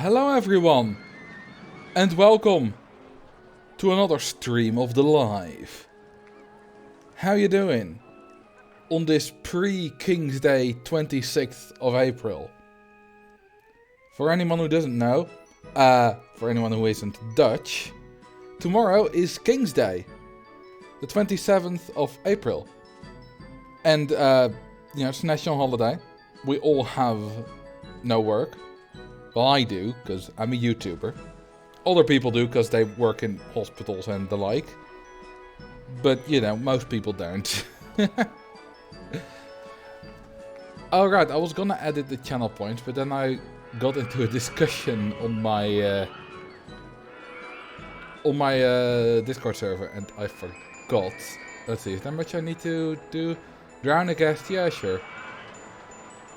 Hello everyone, and welcome to another stream of the live. How you doing on this pre-King's Day 26th of April? For anyone who doesn't know, for anyone who isn't Dutch, tomorrow is King's Day, the 27th of April. And, it's a national holiday. We all have no work. Well, I do, because I'm a YouTuber. Other people do, because they work in hospitals and the like. But, most people don't. Alright, I was gonna edit the channel points, but then I got into a discussion on my Discord server, and I forgot. Let's see, is there much I need to do? Drown a guest? Yeah, sure.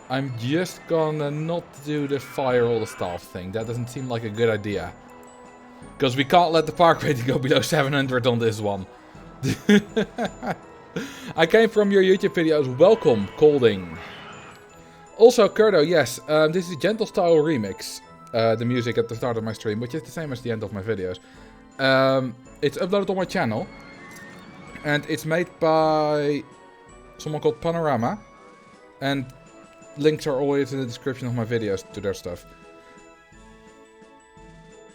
I'm just gonna not do the fire all the staff thing. That doesn't seem like a good idea. Because we can't let the park rating go below 700 on this one. I came from your YouTube videos. Welcome, Colding. Also, Kurdo, yes, this is Gentle Style Remix. The music at the start of my stream, which is the same as the end of my videos. It's uploaded on my channel. And it's made by someone called Panorama. And links are always in the description of my videos to their stuff.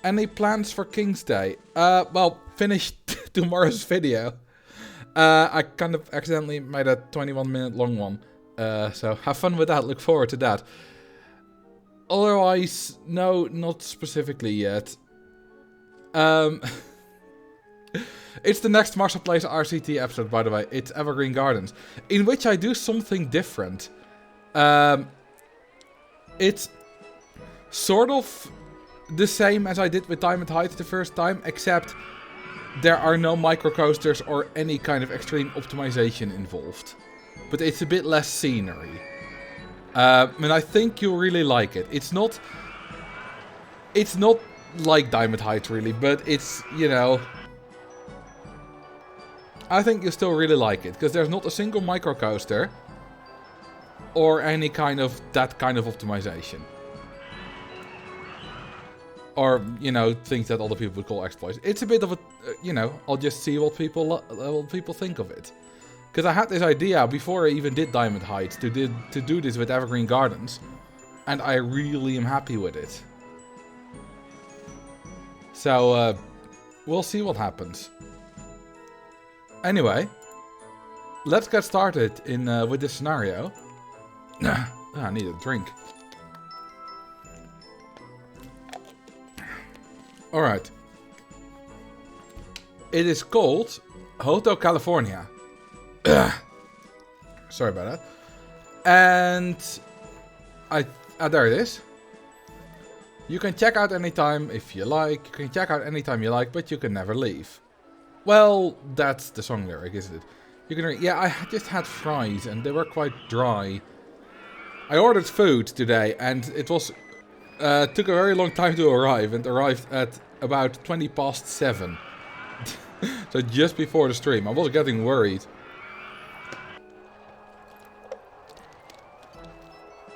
Any plans for King's Day? Well, finished tomorrow's video. I kind of accidentally made a 21-minute long one. So have fun with that, look forward to that. Otherwise, no, not specifically yet. It's the next Marcel Plays RCT episode, by the way. It's Evergreen Gardens, in which I do something different. It's sort of the same as I did with Diamond Heights the first time, except there are no microcoasters or any kind of extreme optimization involved. But it's a bit less scenery. And I think you'll really like it. It's not like Diamond Heights really, but it's, I think you'll still really like it, because there's not a single microcoaster or any kind of that kind of optimization. Or, things that other people would call exploits. It's a bit of a, I'll just see what people think of it. Because I had this idea before I even did Diamond Heights to do this with Evergreen Gardens. And I really am happy with it. So, we'll see what happens. Anyway, let's get started with this scenario. I need a drink. Alright. It is called Hotel California. Sorry about that. And there it is. You can check out anytime if you like. You can check out anytime you like, but you can never leave. Well, that's the song lyric, isn't it? You can. Yeah, I just had fries and they were quite dry. I ordered food today and it was took a very long time to arrive, and arrived at about 7:20. So just before the stream. I was getting worried.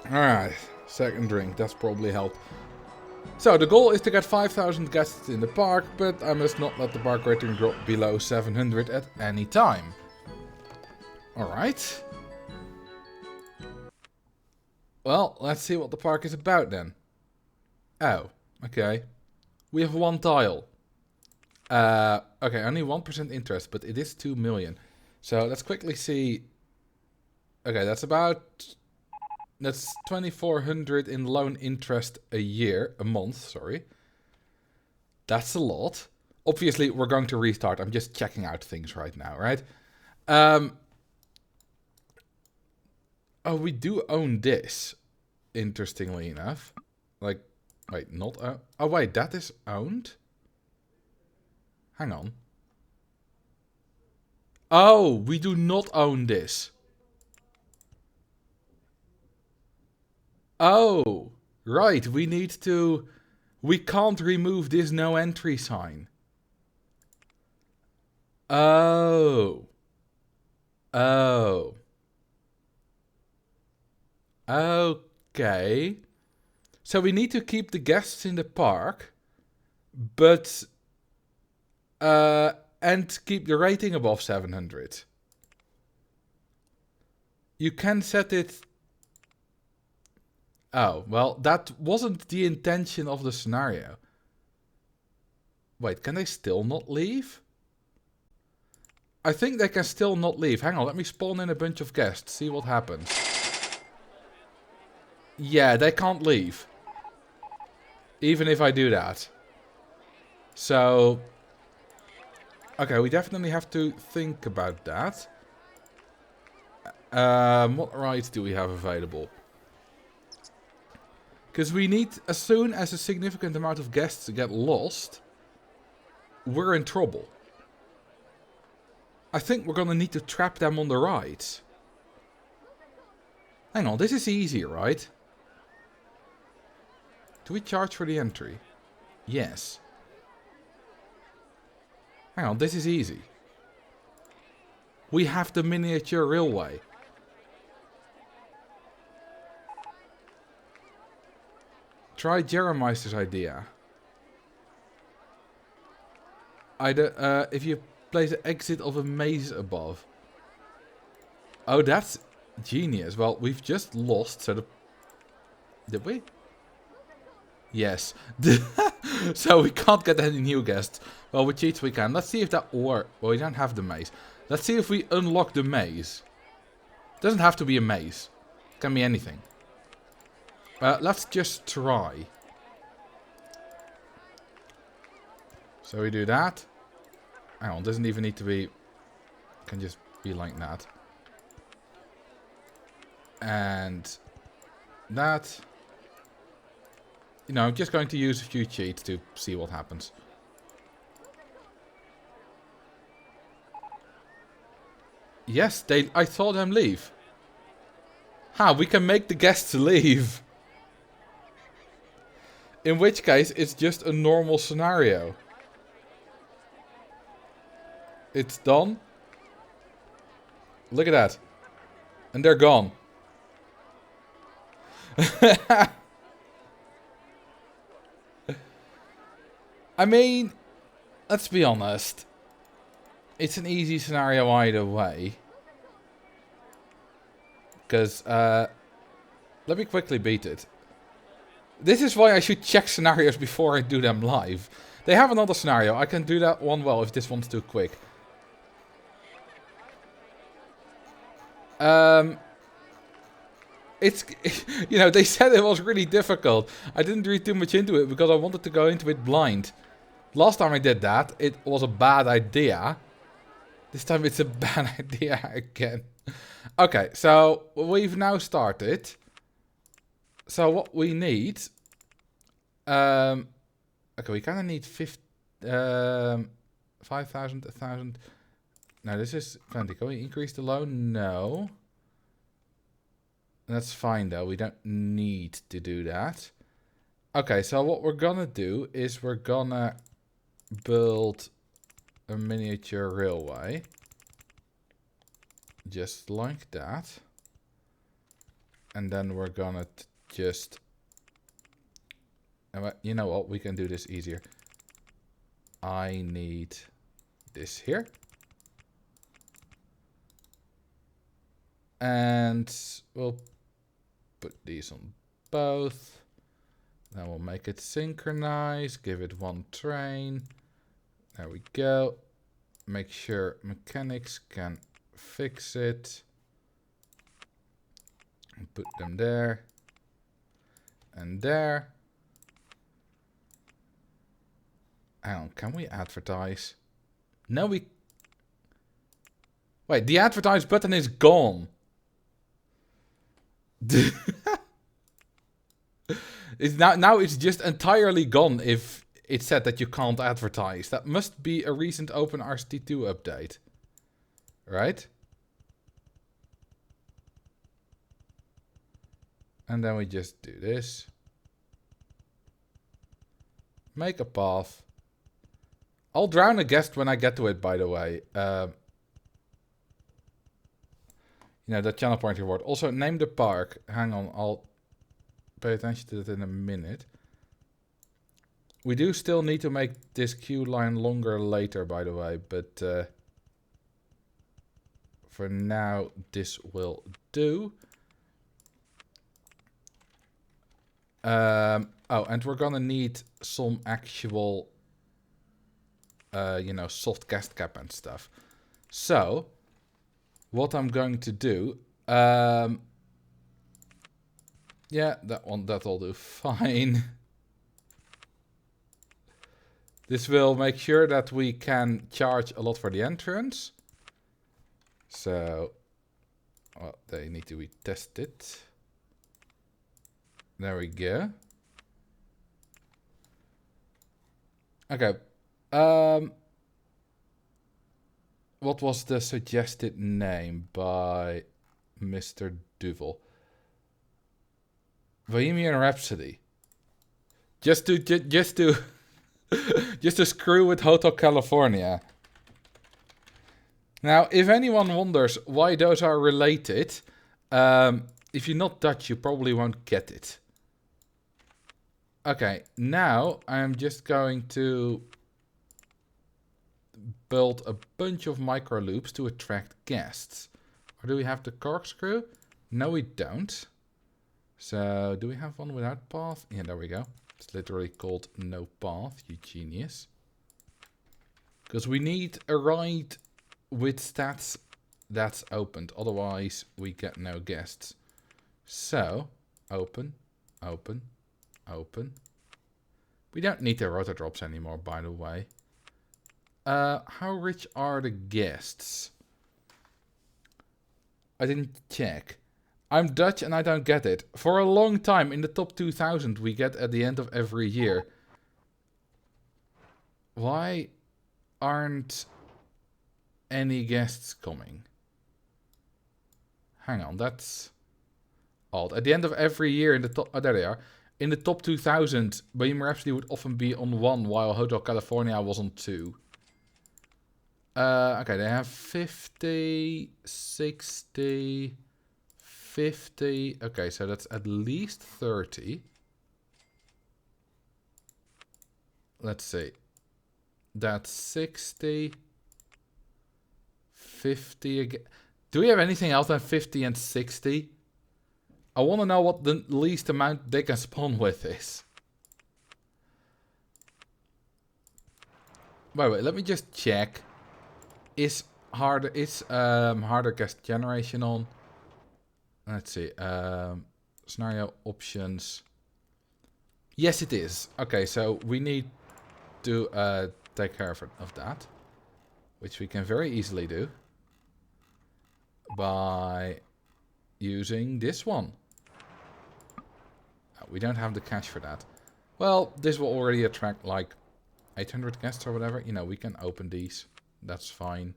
Alright, second drink, that's probably helped. So the goal is to get 5,000 guests in the park, but I must not let the park rating drop below 700 at any time. Alright. Well, let's see what the park is about then. Oh, okay. We have one tile. Okay, only 1% interest, but it is 2 million. So let's quickly see. Okay, that's 2,400 in loan interest a month, sorry. That's a lot. Obviously, we're going to restart. I'm just checking out things right now, right? Oh, we do own this, interestingly enough. Like, wait, not... oh, wait, that is owned? Hang on. Oh, we do not own this. Oh, right, we need to... We can't remove this no entry sign. Oh. Oh. Okay. So we need to keep the guests in the park, but and keep the rating above 700. You can set it. Oh, well, that wasn't the intention of the scenario. Wait, can they still not leave? I think they can still not leave. Hang on, let me spawn in a bunch of guests, see what happens. Yeah, they can't leave. Even if I do that. So... Okay, we definitely have to think about that. What rides do we have available? Because we need, as soon as a significant amount of guests get lost, we're in trouble. I think we're gonna need to trap them on the rides. Hang on, this is easy, right? Do we charge for the entry? Yes. Hang on, this is easy. We have the miniature railway. Try Jeremeister's idea. If you place an exit of a maze above. Oh, that's genius. Well, we've just lost, so the... Did we? Yes. So we can't get any new guests. Well, with cheats we can. Let's see if that works. Well, we don't have the maze. Let's see if we unlock the maze. It doesn't have to be a maze. It can be anything. Let's just try. So we do that. Hang on, doesn't even need to be... Can just be like that. And... that. You know, I'm just going to use a few cheats to see what happens. Yes, I saw them leave. We can make the guests leave. In which case, it's just a normal scenario. It's done. Look at that. And they're gone. I mean, let's be honest. It's an easy scenario either way. Because, let me quickly beat it. This is why I should check scenarios before I do them live. They have another scenario. I can do that one well if this one's too quick. It's, you know, they said it was really difficult. I didn't read too much into it because I wanted to go into it blind. Last time I did that, it was a bad idea. This time it's a bad idea again. Okay, so we've now started. So what we need... okay, we kind of need 5,000, 1,000. No, this is plenty. Can we increase the loan? No. That's fine though. We don't need to do that. Okay, so what we're gonna do is we're gonna build a miniature railway. Just like that. And then we're gonna just... You know what? We can do this easier. I need this here. And we'll put these on both. Then we'll make it synchronize. Give it one train. There we go. Make sure mechanics can fix it. And put them there. And there. Hang on, can we advertise? No, we... Wait, the advertise button is gone. It's now it's just entirely gone if it said that you can't advertise. That must be a recent OpenRCT2 update. Right? And then we just do this. Make a path. I'll drown a guest when I get to it, by the way. You know, the channel point reward. Also, name the park. Hang on, I'll pay attention to that in a minute. We do still need to make this queue line longer later, by the way, but for now this will do. Oh, and we're gonna need some actual, you know, soft guest cap and stuff. So, what I'm going to do, yeah, that'll do fine. This will make sure that we can charge a lot for the entrance. So, well, they need to be tested. There we go. Okay. What was the suggested name by Mr. Duvel? Bohemian Rhapsody. Just to just to screw with Hotel California. Now, if anyone wonders why those are related, if you're not Dutch, you probably won't get it. Okay, now I'm just going to build a bunch of micro loops to attract guests. Or do we have the corkscrew? No, we don't. So, do we have one without path? Yeah, there we go. It's literally called no path, you genius. Because we need a ride with stats that's opened. Otherwise, we get no guests. So, open, open, open. We don't need the rotor drops anymore, by the way. How rich are the guests? I didn't check. I'm Dutch and I don't get it. For a long time, in the top 2000 we get at the end of every year. Why aren't any guests coming? Hang on, that's odd. At the end of every year in the top... Oh, there they are. In the top 2000, Bohemian Rhapsody would often be on 1, while Hotel California was on 2. Okay, they have 50, 60, 50. Okay, so that's at least 30. Let's see. That's 60. 50 again. Do we have anything else than 50 and 60? I want to know what the least amount they can spawn with is. Wait, let me just check. Is harder guest generation on? Let's see. Scenario options. Yes, it is. Okay, so we need to take care of that, which we can very easily do by using this one. We don't have the cash for that. Well, this will already attract like 800 guests or whatever. You know, we can open these. That's fine.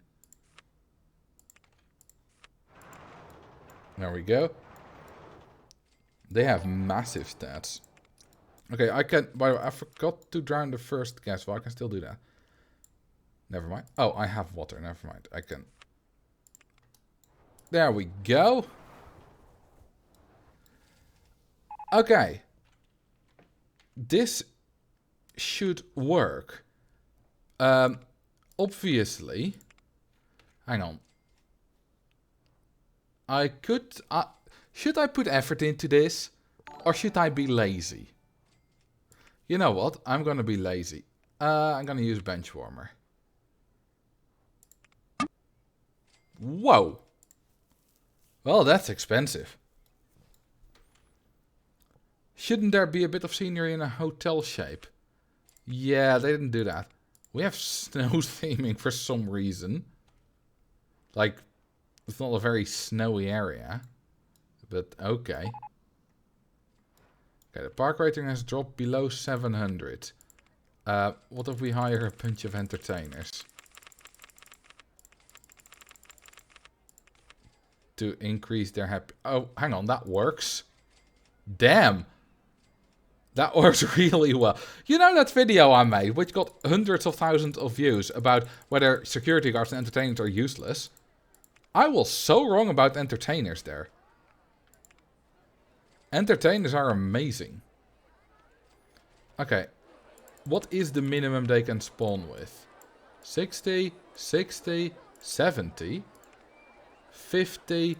There we go. They have massive stats. Okay, I can... By the way, I forgot to drown the first guest. Well, I can still do that. Never mind. Oh, I have water. Never mind. I can... There we go. Okay. This should work. Obviously. Hang on. I could... should I put effort into this? Or should I be lazy? You know what? I'm gonna be lazy. I'm gonna use bench warmer. Whoa. Well, that's expensive. Shouldn't there be a bit of scenery in a hotel shape? Yeah, they didn't do that. We have snow theming for some reason. Like, it's not a very snowy area. But, okay. Okay, the park rating has dropped below 700. What if we hire a bunch of entertainers? To increase their happy... Oh, hang on, that works. Damn. That works really well. You know that video I made, which got hundreds of thousands of views, about whether security guards and entertainers are useless? I was so wrong about entertainers there. Entertainers are amazing. Okay. What is the minimum they can spawn with? 60, 60, 70, 50.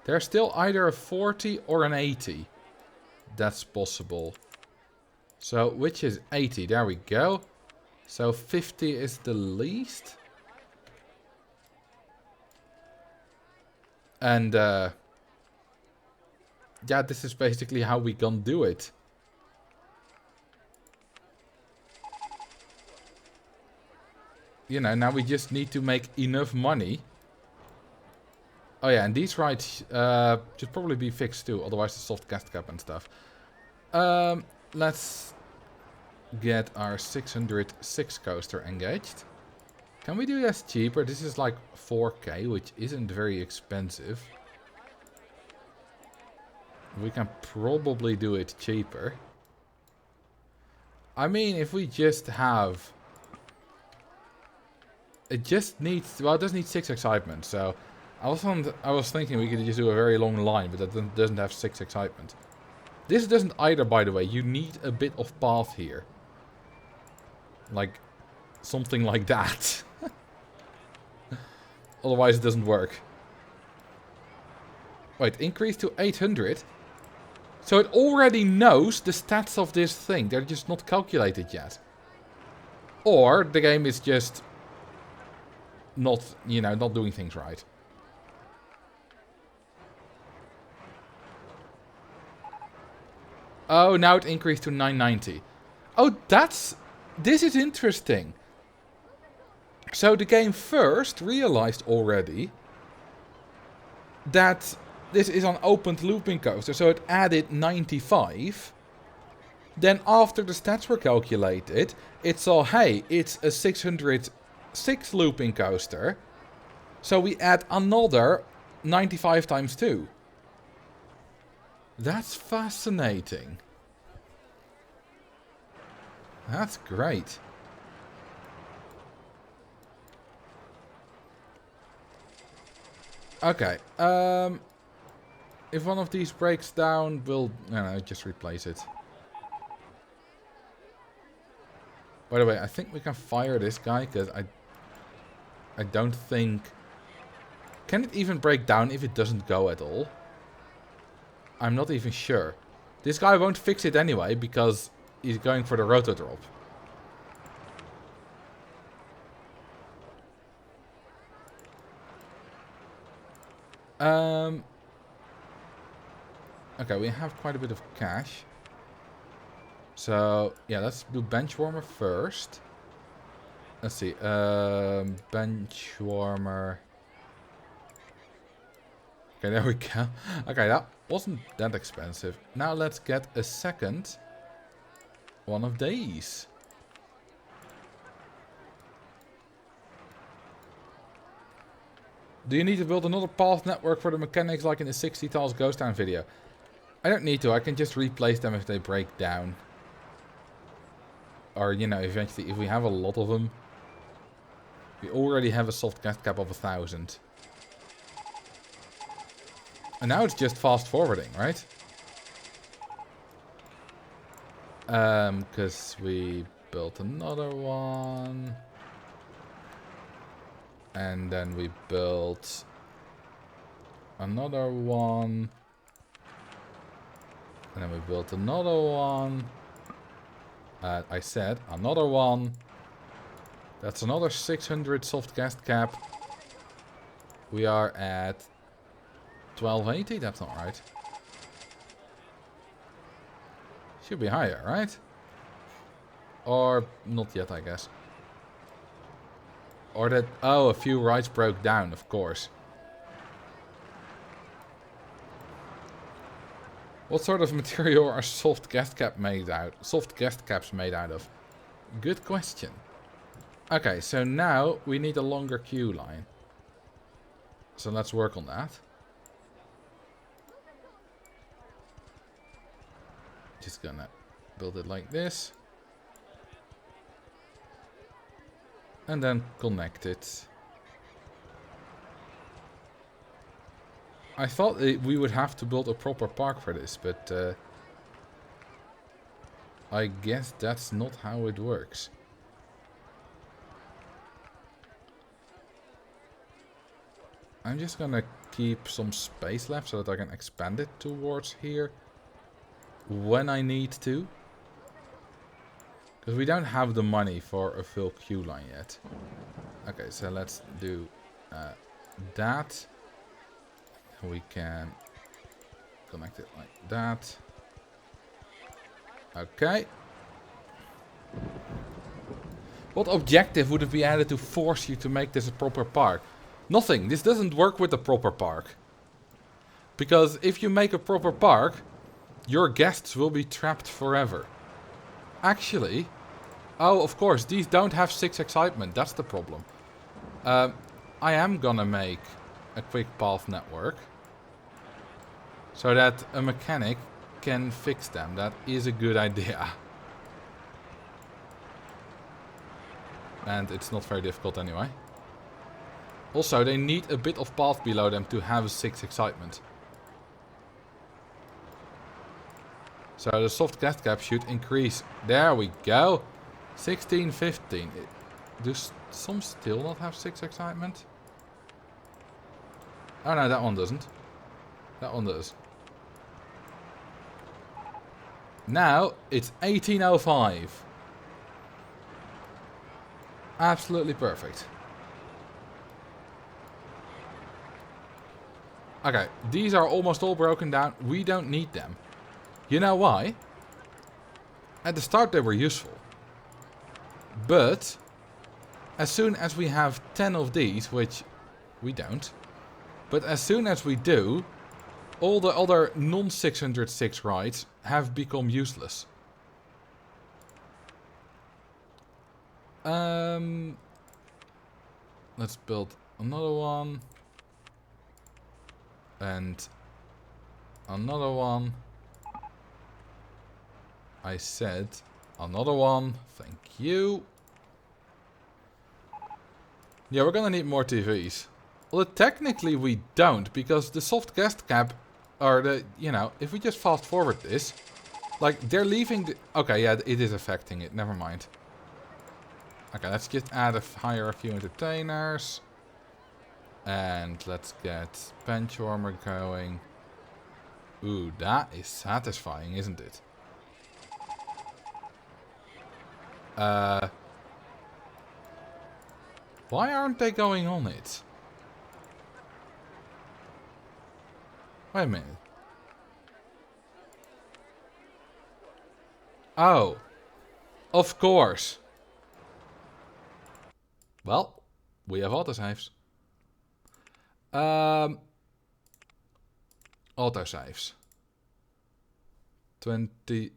There's still either a 40 or an 80. That's possible. So, which is 80? There we go. So, 50 is the least. And, yeah, this is basically how we gonna do it. You know, now we just need to make enough money. Oh yeah, and these rides should probably be fixed too, otherwise the soft gas cap and stuff. Let's get our 606 coaster engaged. Can we do this cheaper? This is like 4K, which isn't very expensive. We can probably do it cheaper. I mean, if we just have... It just needs... Well, it does need 6 excitement, so... I was thinking we could just do a very long line, but that doesn't have 6 excitement. This doesn't either, by the way. You need a bit of path here. Like, something like that. Otherwise it doesn't work. Wait, increase to 800? So it already knows the stats of this thing. They're just not calculated yet. Or the game is just not, you know, not doing things right. Oh, now it increased to 990. Oh, this is interesting. So the game first realized already that this is an opened looping coaster, so it added 95. Then after the stats were calculated, it saw, hey, it's a 606 looping coaster. So we add another 95 times 2. That's fascinating. That's great. Okay, if one of these breaks down, we'll, no, just replace it. By the way, I think we can fire this guy, because I don't think... Can it even break down if it doesn't go at all? I'm not even sure. This guy won't fix it anyway, because he's going for the rotor drop. Okay, we have quite a bit of cash. So, yeah, let's do bench warmer first. Let's see, bench warmer. Okay, there we go. Okay, that wasn't that expensive. Now let's get a second one of these. Do you need to build another path network for the mechanics like in the 60 Tiles Ghost Town video? I don't need to, I can just replace them if they break down. Or, you know, eventually, if we have a lot of them. We already have a soft gas cap of 1000. And now it's just fast forwarding, right? Because we built another one. And then we built another one. And then we built another one. I said another one. That's another 600 soft gas cap. We are at 1280. That's not right. Should be higher, right? Or not yet, I guess. Or that... Oh, a few rides broke down, of course. What sort of material are soft gas caps made out of? Good question. Okay, so now we need a longer queue line. So let's work on that. Just gonna build it like this. And then connect it. I thought we would have to build a proper park for this, but I guess that's not how it works. I'm just gonna keep some space left so that I can expand it towards here when I need to. Because we don't have the money for a full queue line yet. Okay, so let's do that. We can connect it like that. Okay. What objective would it be added to force you to make this a proper park? Nothing. This doesn't work with a proper park. Because if you make a proper park, your guests will be trapped forever. Actually, oh, of course, these don't have 6 excitement. That's the problem. I am gonna make a quick path network so that a mechanic can fix them. That is a good idea. And it's not very difficult anyway. Also, they need a bit of path below them to have 6 excitement. So the soft gas cap should increase. There we go. 16, 15. Do some still not have 6 excitement? Oh no, that one doesn't. That one does. Now it's 1805. Absolutely perfect. Okay, these are almost all broken down. We don't need them. You know why? At the start they were useful. But as soon as we have 10 of these, which we don't, but as soon as we do, all the other non-606 rides have become useless. Let's build another one. And another one. I said another one. Thank you. Yeah, we're gonna need more TVs. Well, technically we don't, because the soft gas cap, or the, you know, if we just fast forward this, like, they're leaving the... Okay, yeah, it is affecting it. Never mind. Okay, let's just hire a few entertainers. And let's get bench warmer going. Ooh, that is satisfying, isn't it? Why aren't they going on it? Wait a minute. Oh. Of course. Well, we have autosaves. Autosaves. 20.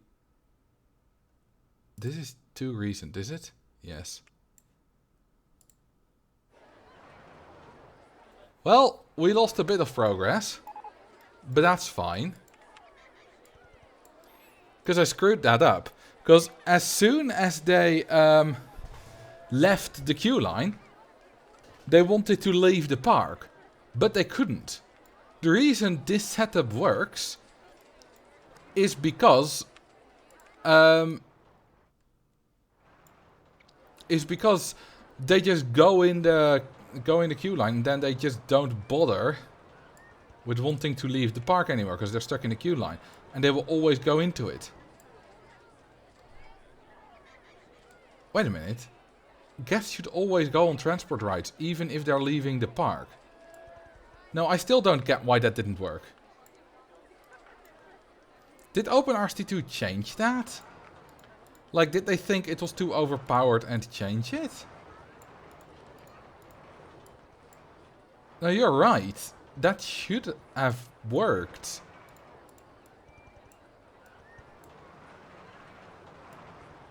This is too recent, is it? Yes. Well, we lost a bit of progress. But that's fine. Because I screwed that up. Because as soon as they left the queue line, they wanted to leave the park. But they couldn't. The reason this setup works is because they just go in the queue line and then they just don't bother with wanting to leave the park anymore because they're stuck in the queue line and they will always go into it. Wait a minute. Guests should always go on transport rides even if they're leaving the park. No, I still don't get why that didn't work. Did OpenRCT2 change that? Like, did they think it was too overpowered and change it? No, you're right. That should have worked.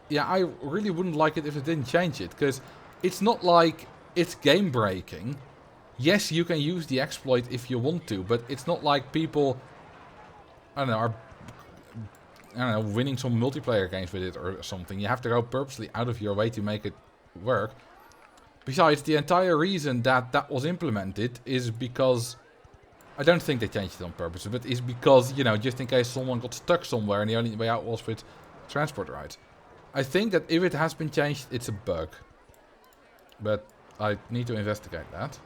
Yeah, I really wouldn't like it if it didn't change it, because it's not like it's game breaking. Yes, you can use the exploit if you want to, but it's not like people, I don't know, are winning some multiplayer games with it or something. You have to go purposely out of your way to make it work. Besides, the entire reason that that was implemented is because I don't think they changed it on purpose, but it's because, you know, just in case someone got stuck somewhere and the only way out was with transport rides. I think that if it has been changed, it's a bug. But I need to investigate that.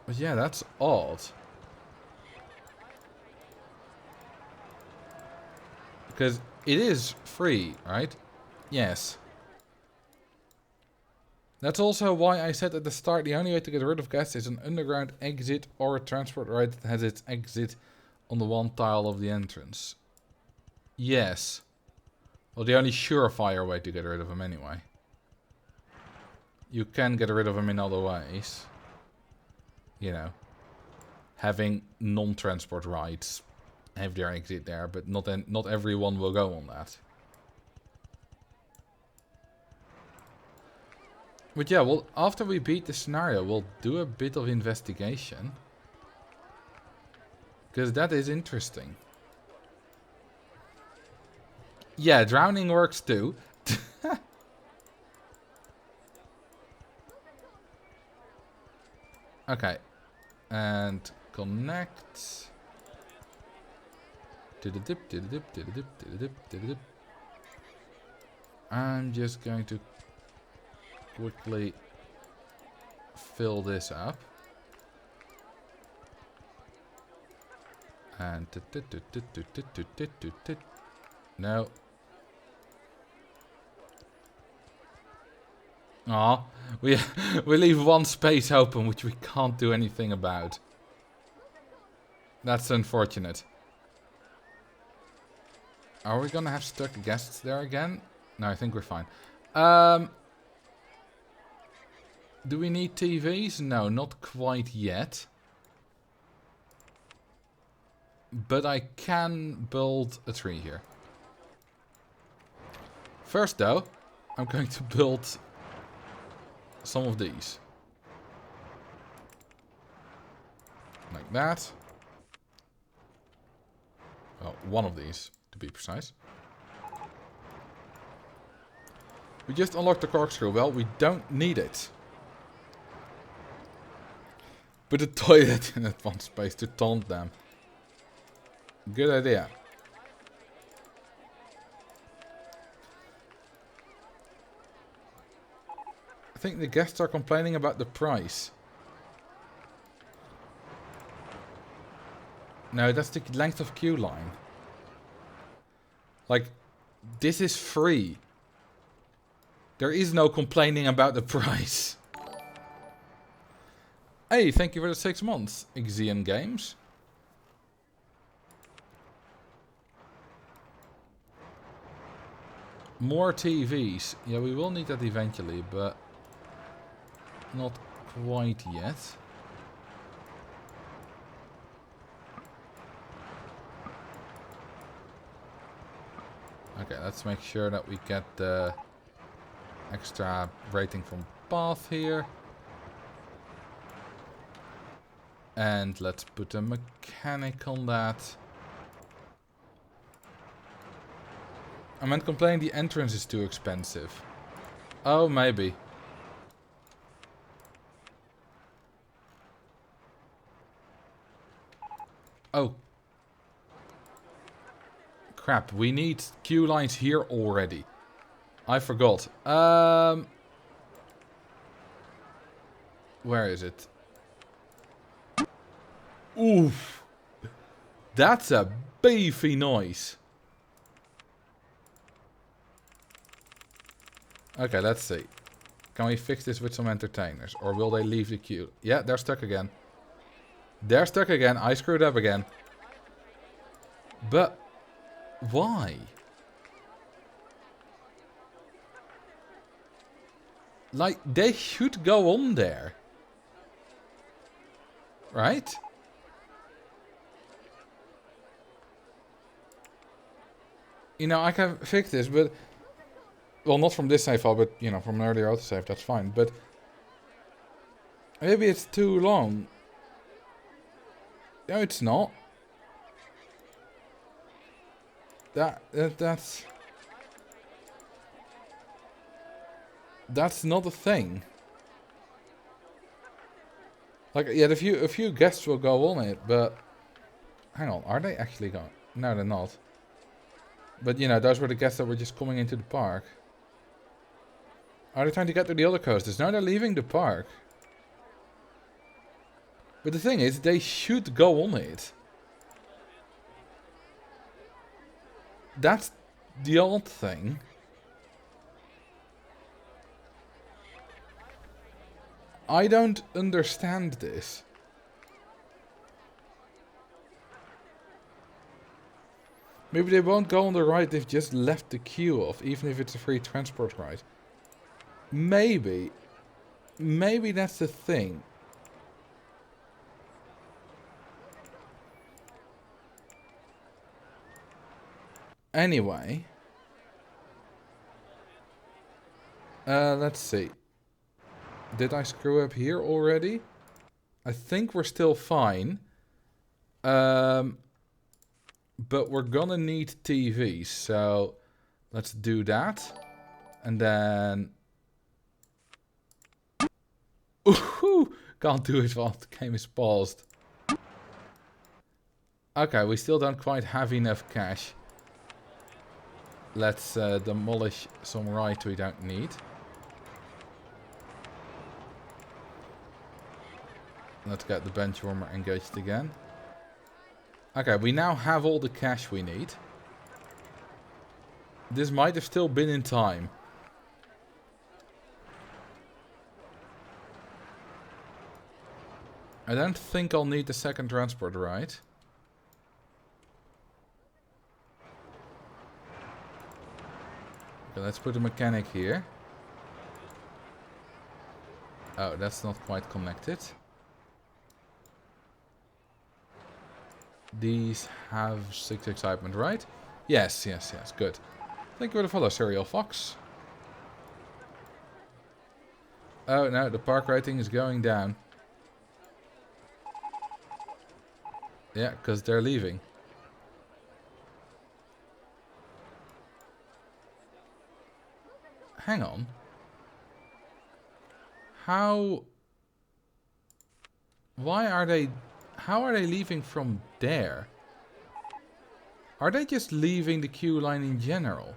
But yeah, that's odd. Because it is free, right? Yes. That's also why I said at the start the only way to get rid of gas is an underground exit or a transport ride that has its exit on the one tile of the entrance. Yes. Well, the only surefire way to get rid of them anyway. You can get rid of them in other ways. You know. Having non-transport rides have their exit there, but not everyone will go on that. But yeah, well, after we beat the scenario, we'll do a bit of investigation. Because that is interesting. Yeah, drowning works too. Okay. And connect. To the dip, to the dip, to the dip, to the dip, to the dip. I'm just going to quickly fill this up. And no. Aw, we leave one space open which we can't do anything about. That's unfortunate. Are we gonna have stuck guests there again? No, I think we're fine. Do we need TVs? No, not quite yet. But I can build a tree here. First though, I'm going to build some of these. Like that. Well, one of these, to be precise. We just unlocked the corkscrew. Well, we don't need it. Put a toilet in that one space to taunt them. Good idea. I think the guests are complaining about the price. No, that's the length of queue line. Like, this is free. There is no complaining about the price. Hey, thank you for the 6 months, Xian Games. More TVs. Yeah, we will need that eventually, but not quite yet. Okay, let's make sure that we get the extra rating from Bath here. And let's put a mechanic on that. I meant complaining the entrance is too expensive. Oh, maybe. Oh. Crap, we need queue lines here already. I forgot. Where is it? Oof. That's a beefy noise. Okay, let's see. Can we fix this with some entertainers? Or will they leave the queue? Yeah, they're stuck again. They're stuck again. I screwed up again. But why? Like, they should go on there. Right? You know, I can fix this, but... Well, not from this save file, but, you know, from an earlier autosave, that's fine. But... Maybe it's too long. No, it's not. That's... That's not a thing. Like, yeah, a few guests will go on it, but... Hang on, are they actually going? No, they're not. But, you know, those were the guests that were just coming into the park. Are they trying to get to the other coasters? No, they're leaving the park. But the thing is, they should go on it. That's the odd thing. I don't understand this. Maybe they won't go on the ride, they've just left the queue off, even if it's a free transport ride. Maybe. Maybe that's the thing. Anyway. Let's see. Did I screw up here already? I think we're still fine. But we're gonna need TVs, so let's do that. And then... Ooh, can't do it while the game is paused. Okay, we still don't quite have enough cash. Let's demolish some rides we don't need. Let's get the bench warmer engaged again. Okay, we now have all the cash we need. This might have still been in time. I don't think I'll need the second transport ride. Okay, let's put a mechanic here. Oh, that's not quite connected. These have 6 excitement, right? Yes, yes, yes, good. Thank you for the follow, Serial Fox. Oh no, the park rating is going down. Yeah, because they're leaving. Hang on. How... Why are they... How are they leaving from there? Are they just leaving the queue line in general?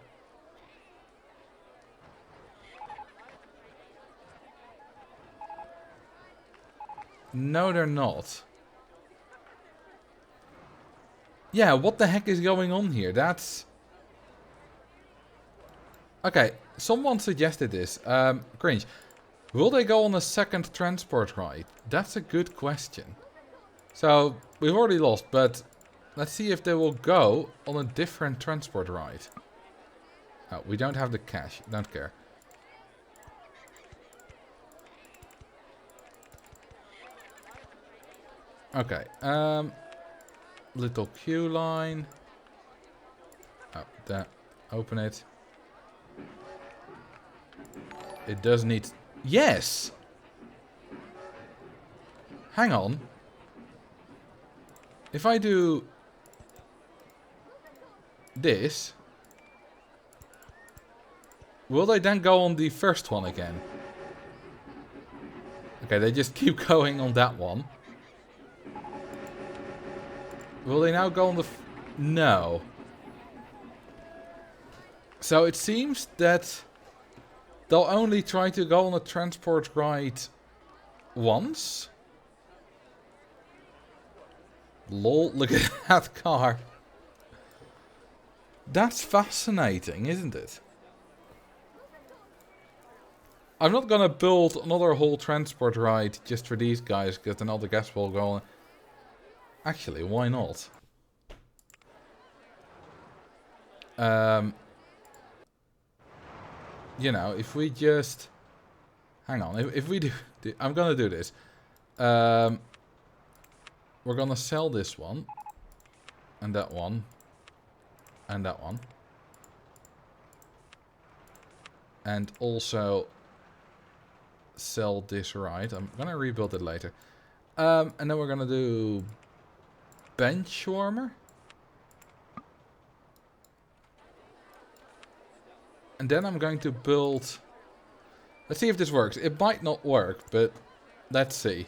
No, they're not. Yeah, what the heck is going on here? That's... Okay, someone suggested this. Cringe. Will they go on a second transport ride? That's a good question. So, we've already lost, but let's see if they will go on a different transport ride. Oh, we don't have the cash. Don't care. Okay, little queue line. Oh, that. Open it. It does need... Yes! Hang on. If I do... this... Will they then go on the first one again? Okay, they just keep going on that one. Will they now go on the... No. So it seems that they'll only try to go on a transport ride once. Lol, look at that car. That's fascinating, isn't it? I'm not gonna build another whole transport ride just for these guys, because then all the guests will go on. Actually, why not? You know, if we just... Hang on, if we do... I'm gonna do this. We're gonna sell this one. And that one. And that one. And also... sell this ride. I'm gonna rebuild it later. And then we're gonna do... bench warmer. And then I'm going to build... Let's see if this works. It might not work, but let's see.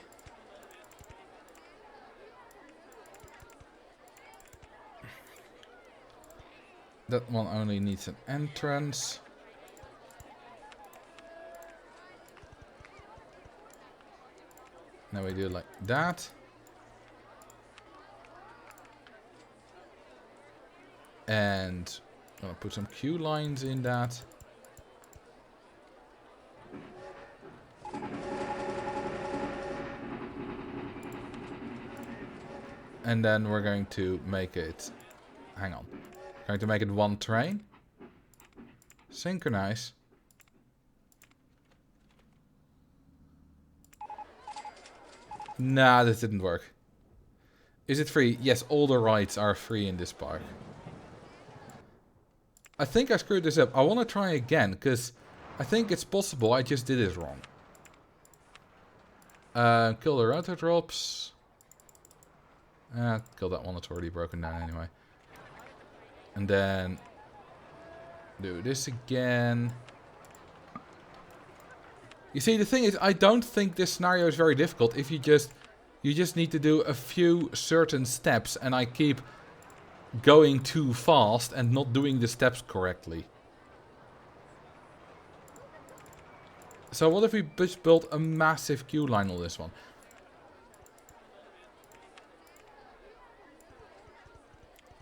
That one only needs an entrance. Now we do it like that. And I'm gonna put some queue lines in that. And then we're going to make it... Hang on. Going to make it one train. Synchronize. Nah, this didn't work. Is it free? Yes, all the rides are free in this park. I think I screwed this up. I want to try again, because I think it's possible I just did it wrong. Kill the router drops. Kill that one, it's already broken down anyway. And then do this again. You see, the thing is, I don't think this scenario is very difficult if you just need to do a few certain steps, and I keep going too fast and not doing the steps correctly. So what if we just built a massive queue line on this one?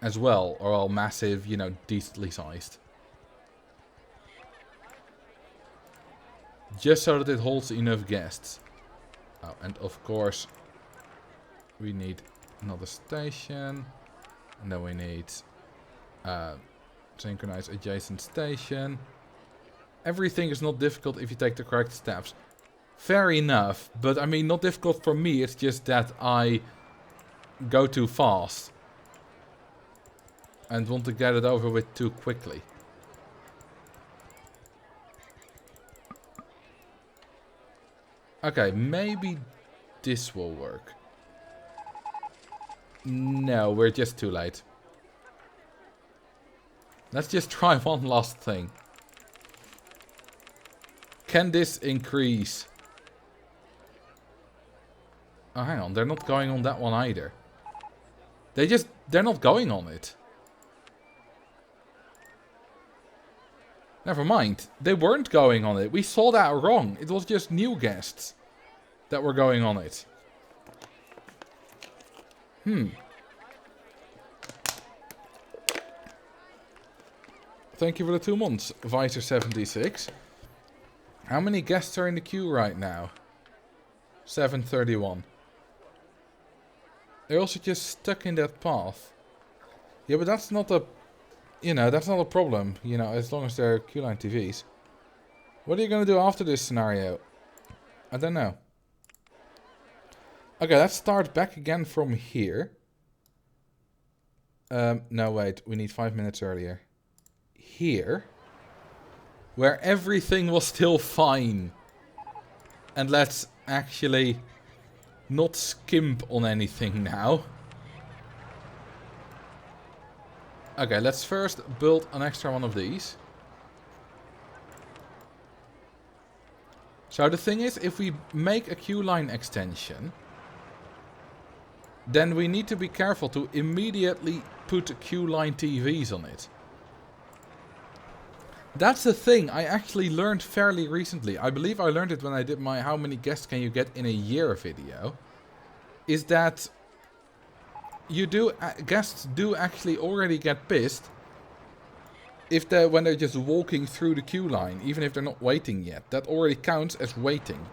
As well, or all massive, you know, decently sized. Just so that it holds enough guests. Oh, and of course, we need another station. And then we need synchronized adjacent station. Everything is not difficult if you take the correct steps. Fair enough, but I mean, not difficult for me, it's just that I go too fast. And want to get it over with too quickly. Okay, maybe this will work. No, we're just too late. Let's just try one last thing. Can this increase? Oh, hang on. They're not going on that one either. They're not going on it. Never mind. They weren't going on it. We saw that wrong. It was just new guests that were going on it. Thank you for the 2 months, Visor76. How many guests are in the queue right now? 731. They're also just stuck in that path. Yeah, but that's not a... You know, that's not a problem, you know, as long as they're Q-Line TVs. What are you going to do after this scenario? I don't know. Okay, let's start back again from here. No, wait, we need 5 minutes earlier. Here. Where everything was still fine. And let's actually not skimp on anything now. Okay, let's first build an extra one of these. So the thing is, if we make a queue line extension, then we need to be careful to immediately put queue line TVs on it. That's the thing I actually learned fairly recently. I believe I learned it when I did my how many guests can you get in a year video. Is that guests do actually already get pissed if when they're just walking through the queue line, even if they're not waiting yet. That already counts as waiting.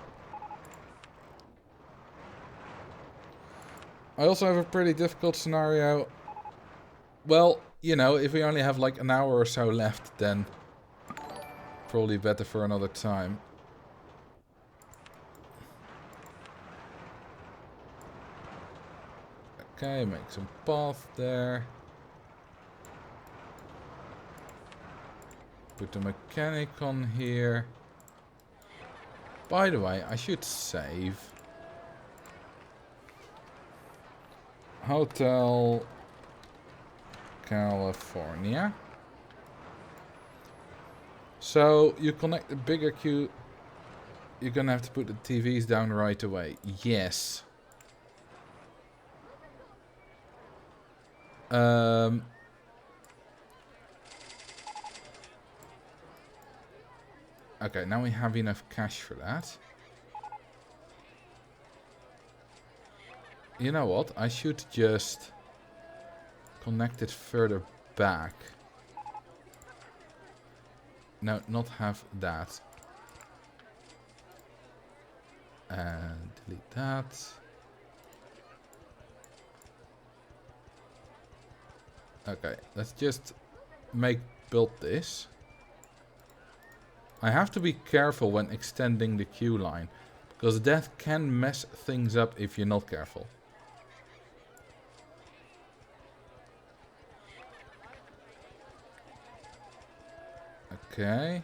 I also have a pretty difficult scenario. Well, you know, if we only have like an hour or so left, then probably better for another time. Okay, make some path there. Put the mechanic on here. By the way, I should save. Hotel California. So you connect the bigger queue. You're gonna have to put the TVs down right away. Yes. Okay, now we have enough cash for that. You know what? I should just connect it further back. No, not have that. And delete that. Okay, let's just build this. I have to be careful when extending the queue line, because that can mess things up if you're not careful. Okay.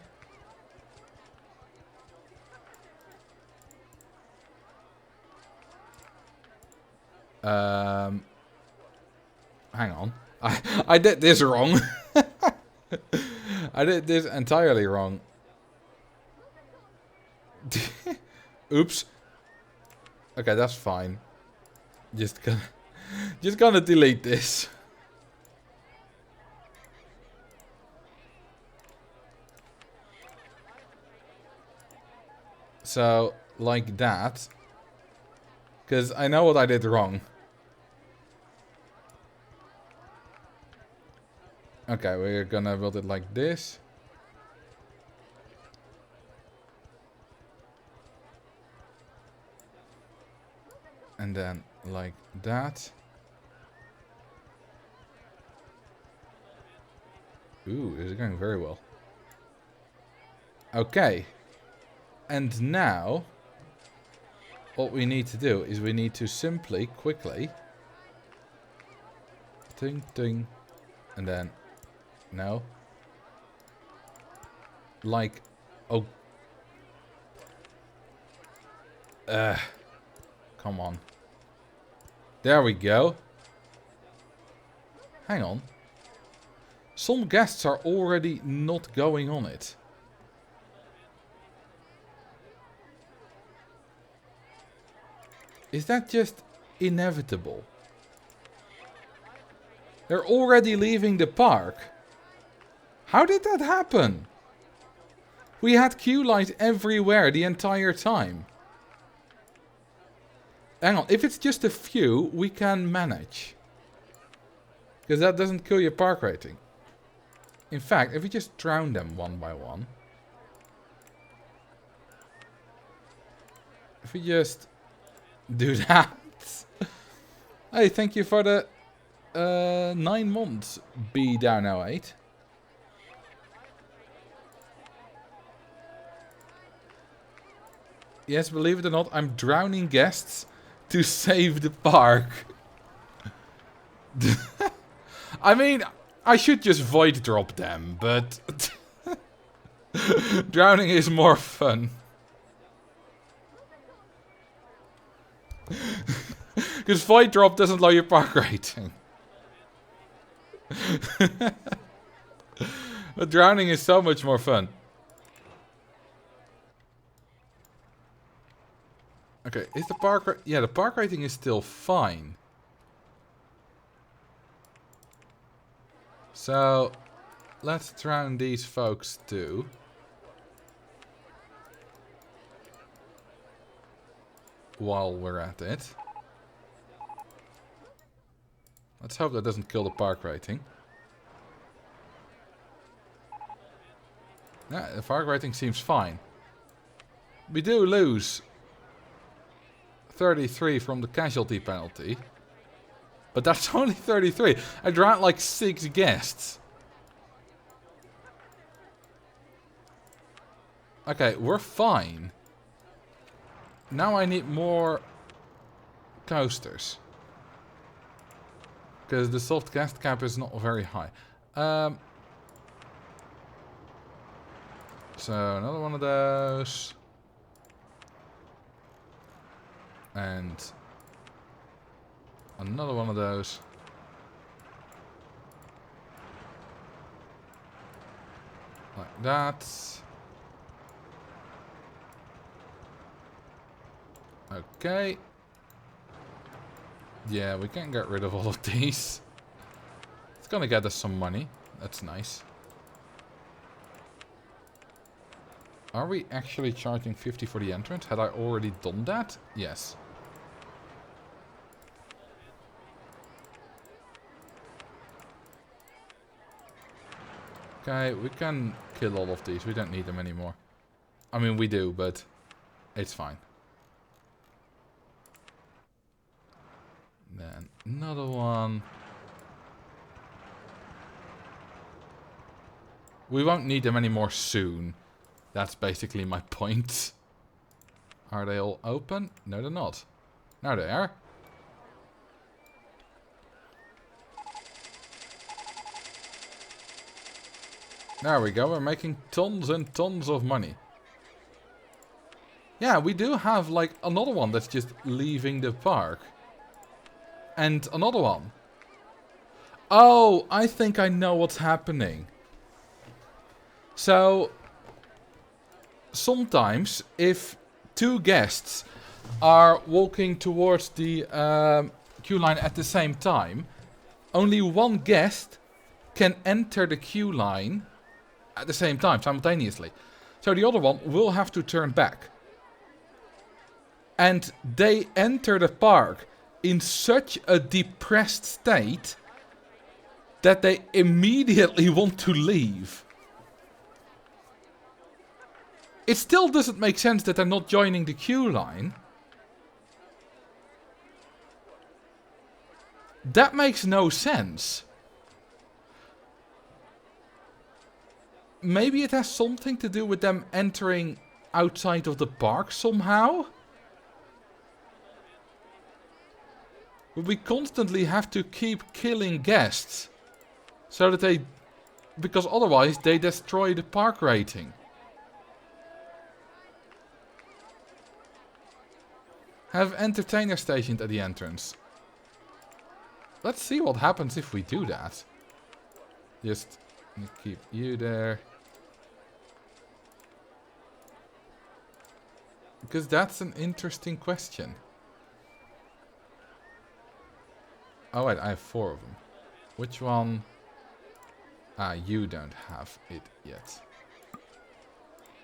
Hang on. I did this wrong. I did this entirely wrong. Oops. Okay, that's fine. Just gonna delete this. So, like that. Because I know what I did wrong. Okay, we're gonna build it like this. And then like that. Ooh, this is going very well. Okay. And now, what we need to do is we need to simply, quickly, ting, ting, and then, no, like, oh, come on. There we go. Hang on. Some guests are already not going on it. Is that just inevitable? They're already leaving the park. How did that happen? We had queue lines everywhere the entire time. Hang on, if it's just a few, we can manage. Because that doesn't kill your park rating. In fact, if we just drown them one by one. If we just do that. Hey, thank you for the 9 months, B down 08. Yes, believe it or not, I'm drowning guests to save the park. I mean, I should just void drop them, but drowning is more fun. Because void drop doesn't lower your park rating. But drowning is so much more fun. Okay, is the park... Yeah, the park rating is still fine. So, let's drown these folks too. While we're at it. Let's hope that doesn't kill the park rating. Yeah, the park rating seems fine. We do lose 33 from the casualty penalty. But that's only 33. I drowned like 6 guests. Okay, we're fine. Now I need more coasters. Because the soft guest cap is not very high. So another one of those. And another one of those. Like that. Okay. Yeah, we can get rid of all of these. It's gonna get us some money. That's nice. Are we actually charging 50 for the entrance? Had I already done that? Yes. Okay, we can kill all of these. We don't need them anymore. I mean, we do, but it's fine. Then another one. We won't need them anymore soon. That's basically my point. Are they all open? No, they're not. Now they are. There we go. We're making tons and tons of money. Yeah, we do have like another one that's just leaving the park. And another one. Oh, I think I know what's happening. So, sometimes if two guests are walking towards the queue line at the same time, only one guest can enter the queue line at the same time, simultaneously. So the other one will have to turn back. And they enter the park in such a depressed state that they immediately want to leave. It still doesn't make sense that they're not joining the queue line. That makes no sense. Maybe it has something to do with them entering outside of the park somehow? But we constantly have to keep killing guests. So that they... Because otherwise they destroy the park rating. Have entertainer stationed at the entrance. Let's see what happens if we do that. Just keep you there. Because that's an interesting question. Oh wait, I have 4 of them. Which one? Ah, you don't have it yet.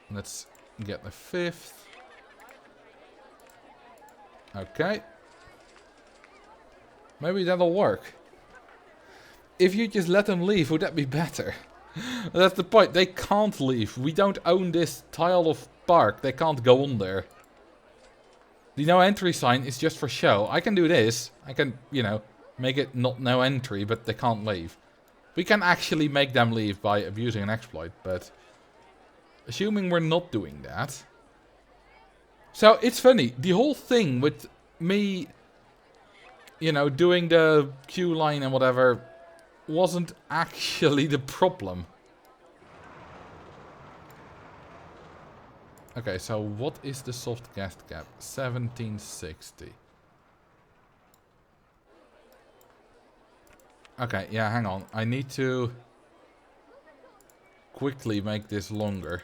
Let's get the 5th. Okay. Maybe that'll work. If you just let them leave, would that be better? That's the point. They can't leave. We don't own this tile of park. They can't go on there. The no entry sign is just for show. I can do this. I can, you know, make it not no entry, but they can't leave. We can actually make them leave by abusing an exploit, but... Assuming we're not doing that... So, it's funny. The whole thing with me, you know, doing the queue line and whatever, wasn't actually the problem. Okay, so what is the soft guest cap? 1760. Okay, yeah, hang on. I need to quickly make this longer.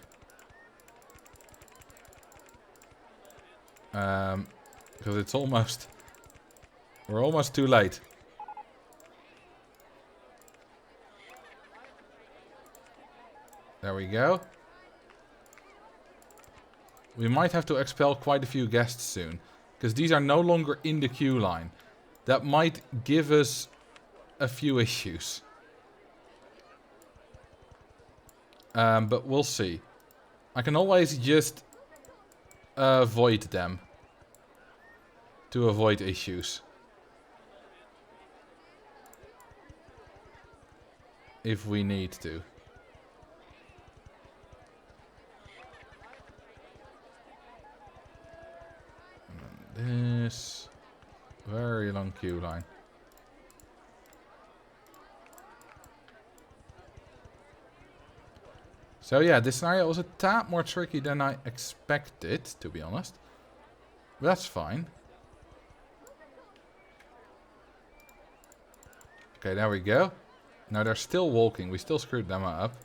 Because it's almost... We're almost too late. There we go. We might have to expel quite a few guests soon. Because these are no longer in the queue line. That might give us a few issues. But we'll see. I can always just avoid them. To avoid issues. If we need to. And this very long queue line. So yeah, this scenario was a tad more tricky than I expected, to be honest. But that's fine. Okay, there we go. Now they're still walking. We still screwed them up.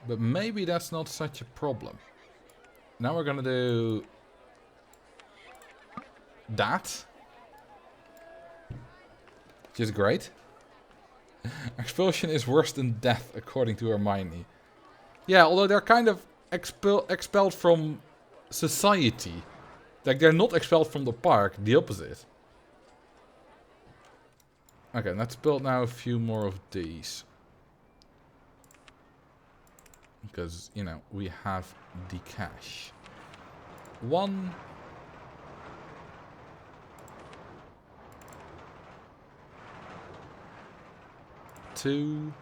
But maybe that's not such a problem. Now we're gonna do... that. Which is great. Expulsion is worse than death, according to Hermione. Yeah, although they're kind of expelled from society. Like, they're not expelled from the park, the opposite. Okay, let's build now a few more of these. Because, you know, we have the cash. 1. 2.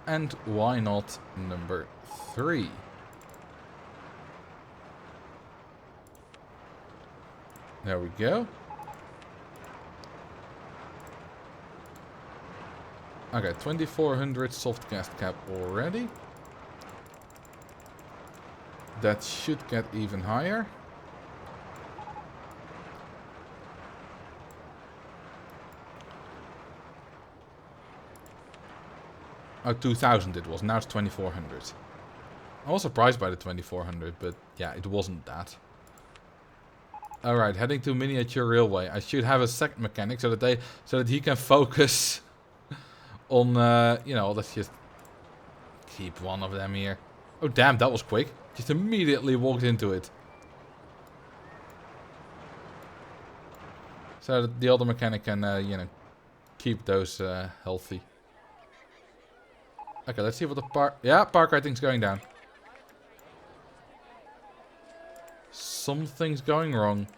And why not number 3? There we go. Okay, 2400 soft gas cap already. That should get even higher. Oh, 2000 it was. Now it's 2400. I was surprised by the 2400, but yeah, it wasn't that. Alright, heading to miniature railway. I should have a second mechanic so that he can focus on you know, let's just keep one of them here. Oh damn, that was quick. Just immediately walked into it. So that the other mechanic can you know, keep those healthy. Okay, let's see what the park rating's going down. Something's going wrong.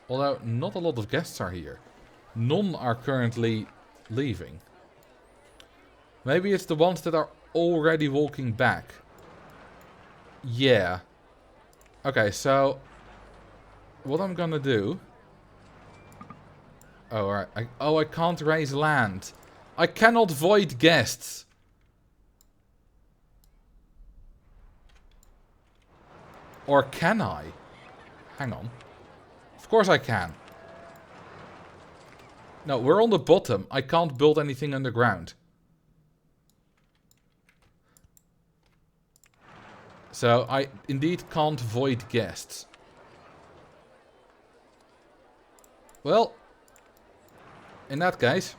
Although not a lot of guests are here. None are currently leaving. Maybe it's the ones that are already walking back. Yeah. Okay, so what I'm gonna do. Oh, alright. I can't raise land. I cannot void guests. Or can I? Hang on. Of course I can. No, we're on the bottom. I can't build anything underground. So I indeed can't void guests. Well, in that case.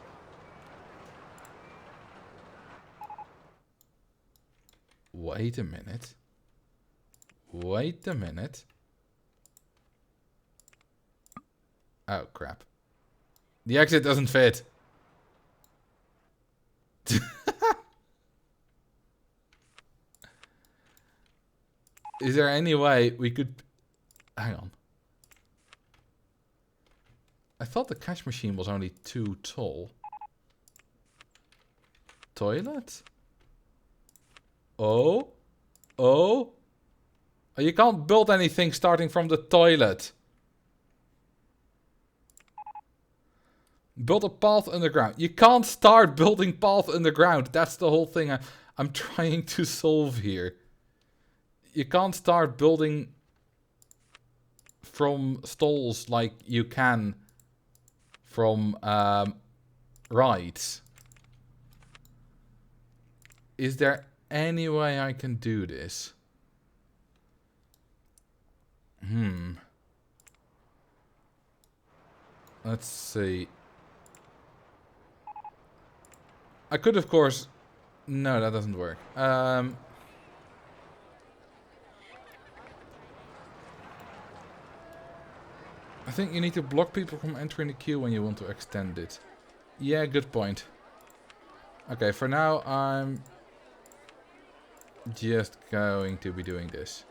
Wait a minute. Wait a minute. Oh, crap. The exit doesn't fit. Is there any way we could... Hang on. I thought the cash machine was only too tall. Toilet? Oh? Oh? You can't build anything starting from the toilet. Build a path underground. You can't start building path underground. That's the whole thing I'm trying to solve here. You can't start building from stalls like you can from rides. Is there any way I can do this? Let's see. I could, of course... No, that doesn't work. I think you need to block people from entering the queue when you want to extend it. Yeah, good point. Okay, for now I'm just going to be doing this.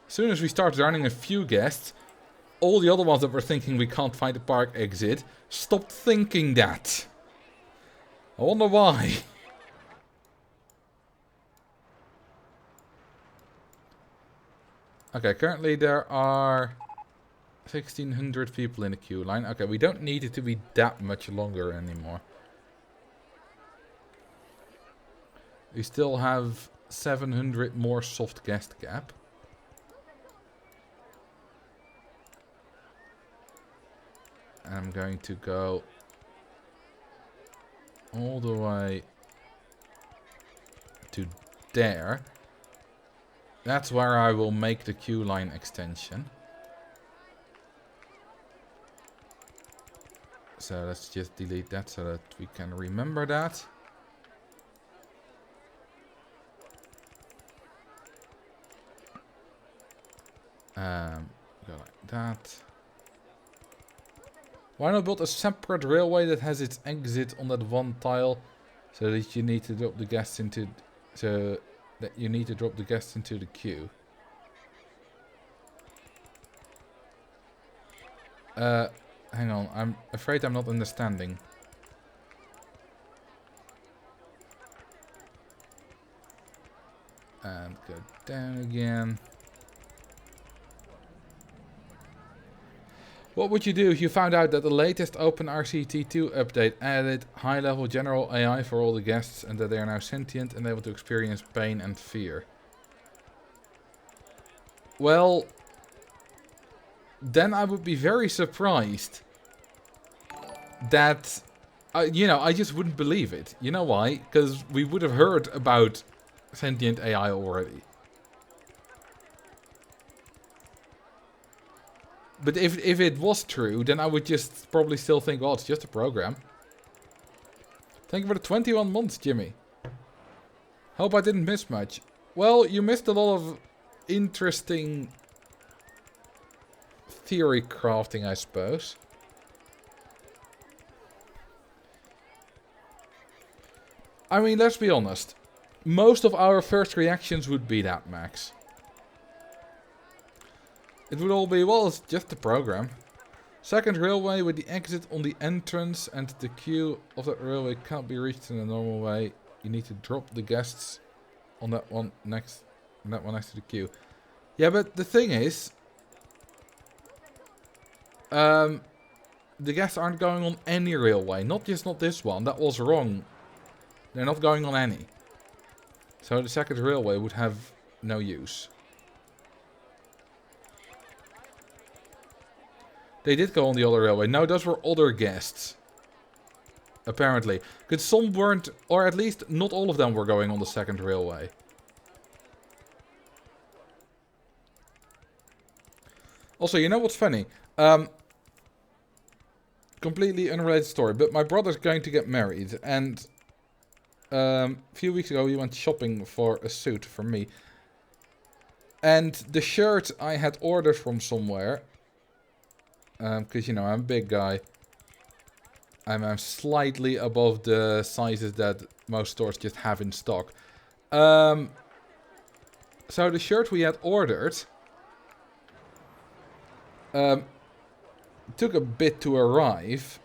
As soon as we start running a few guests, all the other ones that were thinking we can't find a park exit stopped thinking that. I wonder why. Okay, currently there are 1600 people in the queue line. Okay, we don't need it to be that much longer anymore. We still have 700 more soft guest cap. I'm going to go all the way to there. That's where I will make the queue line extension. So let's just delete that so that we can remember that. Go like that. Why not build a separate railway that has its exit on that one tile, so that you need to drop the guests into, the queue? Hang on. I'm afraid I'm not understanding. And go down again. What would you do if you found out that the latest OpenRCT2 update added high-level general AI for all the guests and that they are now sentient and able to experience pain and fear? Well, then I would be very surprised that, I just wouldn't believe it. You know why? Because we would have heard about sentient AI already. But if it was true, then I would just probably still think, well, it's just a program. Thank you for the 21 months, Jimmy. Hope I didn't miss much. Well, you missed a lot of interesting theory crafting, I suppose. I mean, let's be honest. Most of our first reactions would be that, Max. It would all be, well, it's just a program. Second railway with the exit on the entrance and the queue of that railway can't be reached in a normal way. You need to drop the guests on that one next to the queue. Yeah, but the thing is, the guests aren't going on any railway. Not this one. That was wrong. They're not going on any. So the second railway would have no use. They did go on the other railway. No, those were other guests. Apparently. Because some weren't, or at least not all of them were going on the second railway. Also, you know what's funny? Completely unrelated story, but my brother's going to get married. And a few weeks ago he went shopping for a suit for me. And the shirt I had ordered from somewhere... because, I'm a big guy. I'm slightly above the sizes that most stores just have in stock. So the shirt we had ordered... took a bit to arrive.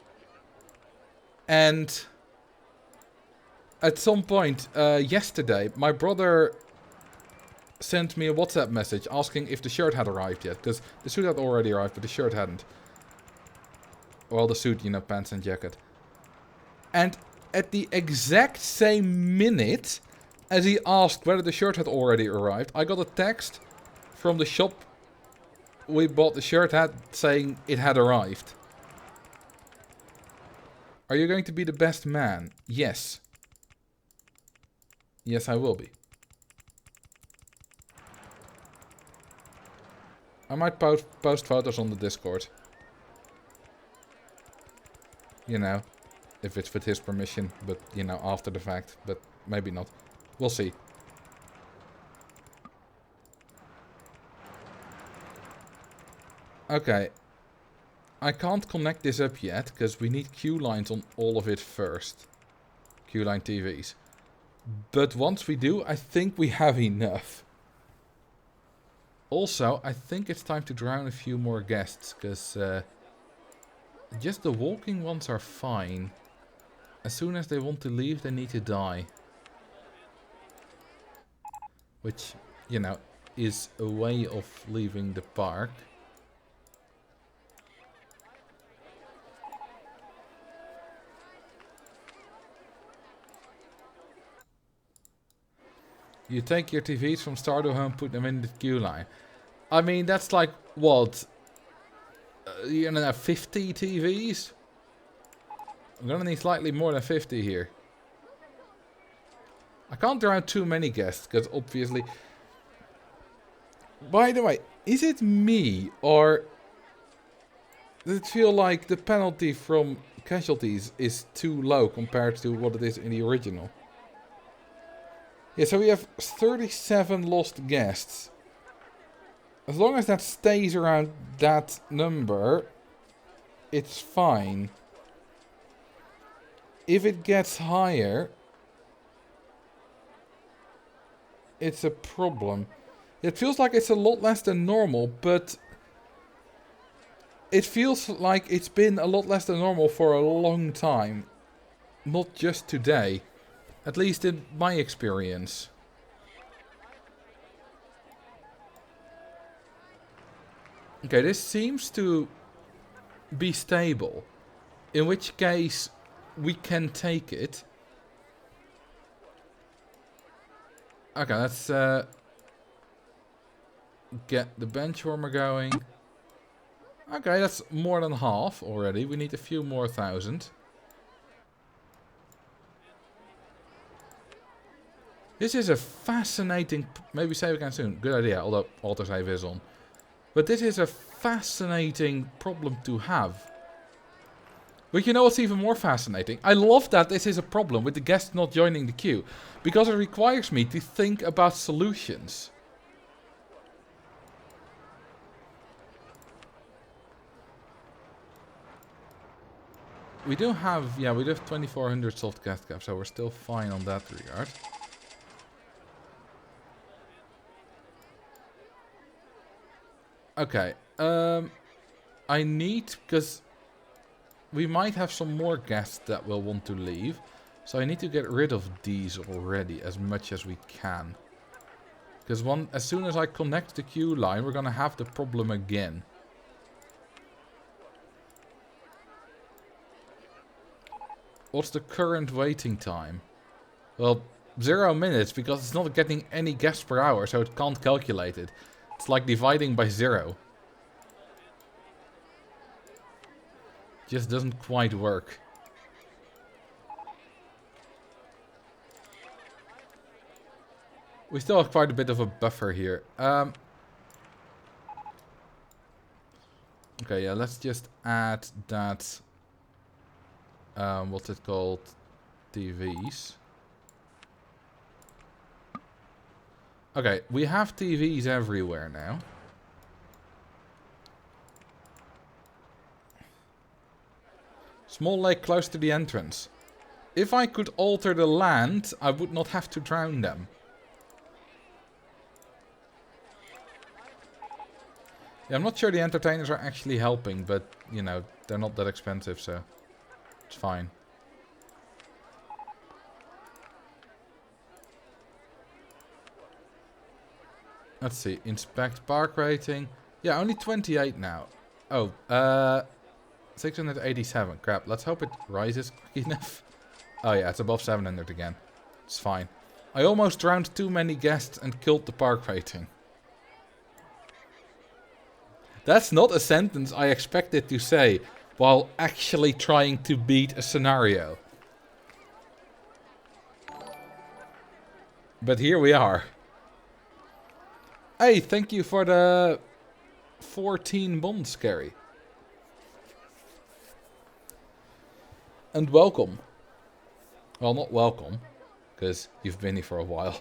And... at some point yesterday, my brother... sent me a WhatsApp message asking if the shirt had arrived yet. Because the suit had already arrived, but the shirt hadn't. Well, the suit, pants and jacket. And at the exact same minute as he asked whether the shirt had already arrived, I got a text from the shop we bought the shirt at saying it had arrived. Are you going to be the best man? Yes. Yes, I will be. I might post photos on the Discord. If it's with his permission, but, after the fact. But maybe not. We'll see. Okay. I can't connect this up yet, because we need queue lines on all of it first. Queue line TVs. But once we do, I think we have enough. Also, I think it's time to drown a few more guests, because just the walking ones are fine. As soon as they want to leave, they need to die. Which, is a way of leaving the park. You take your TVs from Stardew Home, put them in the queue line. I mean, that's like, what? 50 TVs? I'm gonna need slightly more than 50 here. I can't drown too many guests, because obviously... By the way, is it me or does it feel like the penalty from casualties is too low compared to what it is in the original? Yeah, so we have 37 lost guests. As long as that stays around that number, it's fine. If it gets higher, it's a problem. It feels like it's a lot less than normal, but it feels like it's been a lot less than normal for a long time. Not just today. At least in my experience. Okay, this seems to be stable. In which case, we can take it. Okay, let's get the bench warmer going. Okay, that's more than half already. We need a few more thousand. This is a fascinating... Maybe save again soon. Good idea, although autosave is on. But this is a fascinating problem to have. But you know what's even more fascinating? I love that this is a problem with the guests not joining the queue. Because it requires me to think about solutions. We do have... Yeah, we do have 2400 soft guest cap, so we're still fine on that regard. Okay, I need, because we might have some more guests that will want to leave. So I need to get rid of these already as much as we can. Because as soon as I connect the queue line, we're going to have the problem again. What's the current waiting time? Well, 0 minutes, because it's not getting any guests per hour, so it can't calculate it. It's like dividing by 0. Just doesn't quite work. We still have quite a bit of a buffer here. Okay, yeah, let's just add that... what's it called? TVs. Okay, we have TVs everywhere now. Small lake close to the entrance. If I could alter the land, I would not have to drown them. Yeah, I'm not sure the entertainers are actually helping, but, you know, they're not that expensive, so it's fine. Let's see, inspect park rating. Yeah, only 28 now. Oh, 687. Crap, let's hope it rises quick enough. Oh yeah, it's above 700 again. It's fine. I almost drowned too many guests and killed the park rating. That's not a sentence I expected to say while actually trying to beat a scenario. But here we are. Hey, thank you for the 14 bonds, Gary. And welcome. Well, not welcome, because you've been here for a while.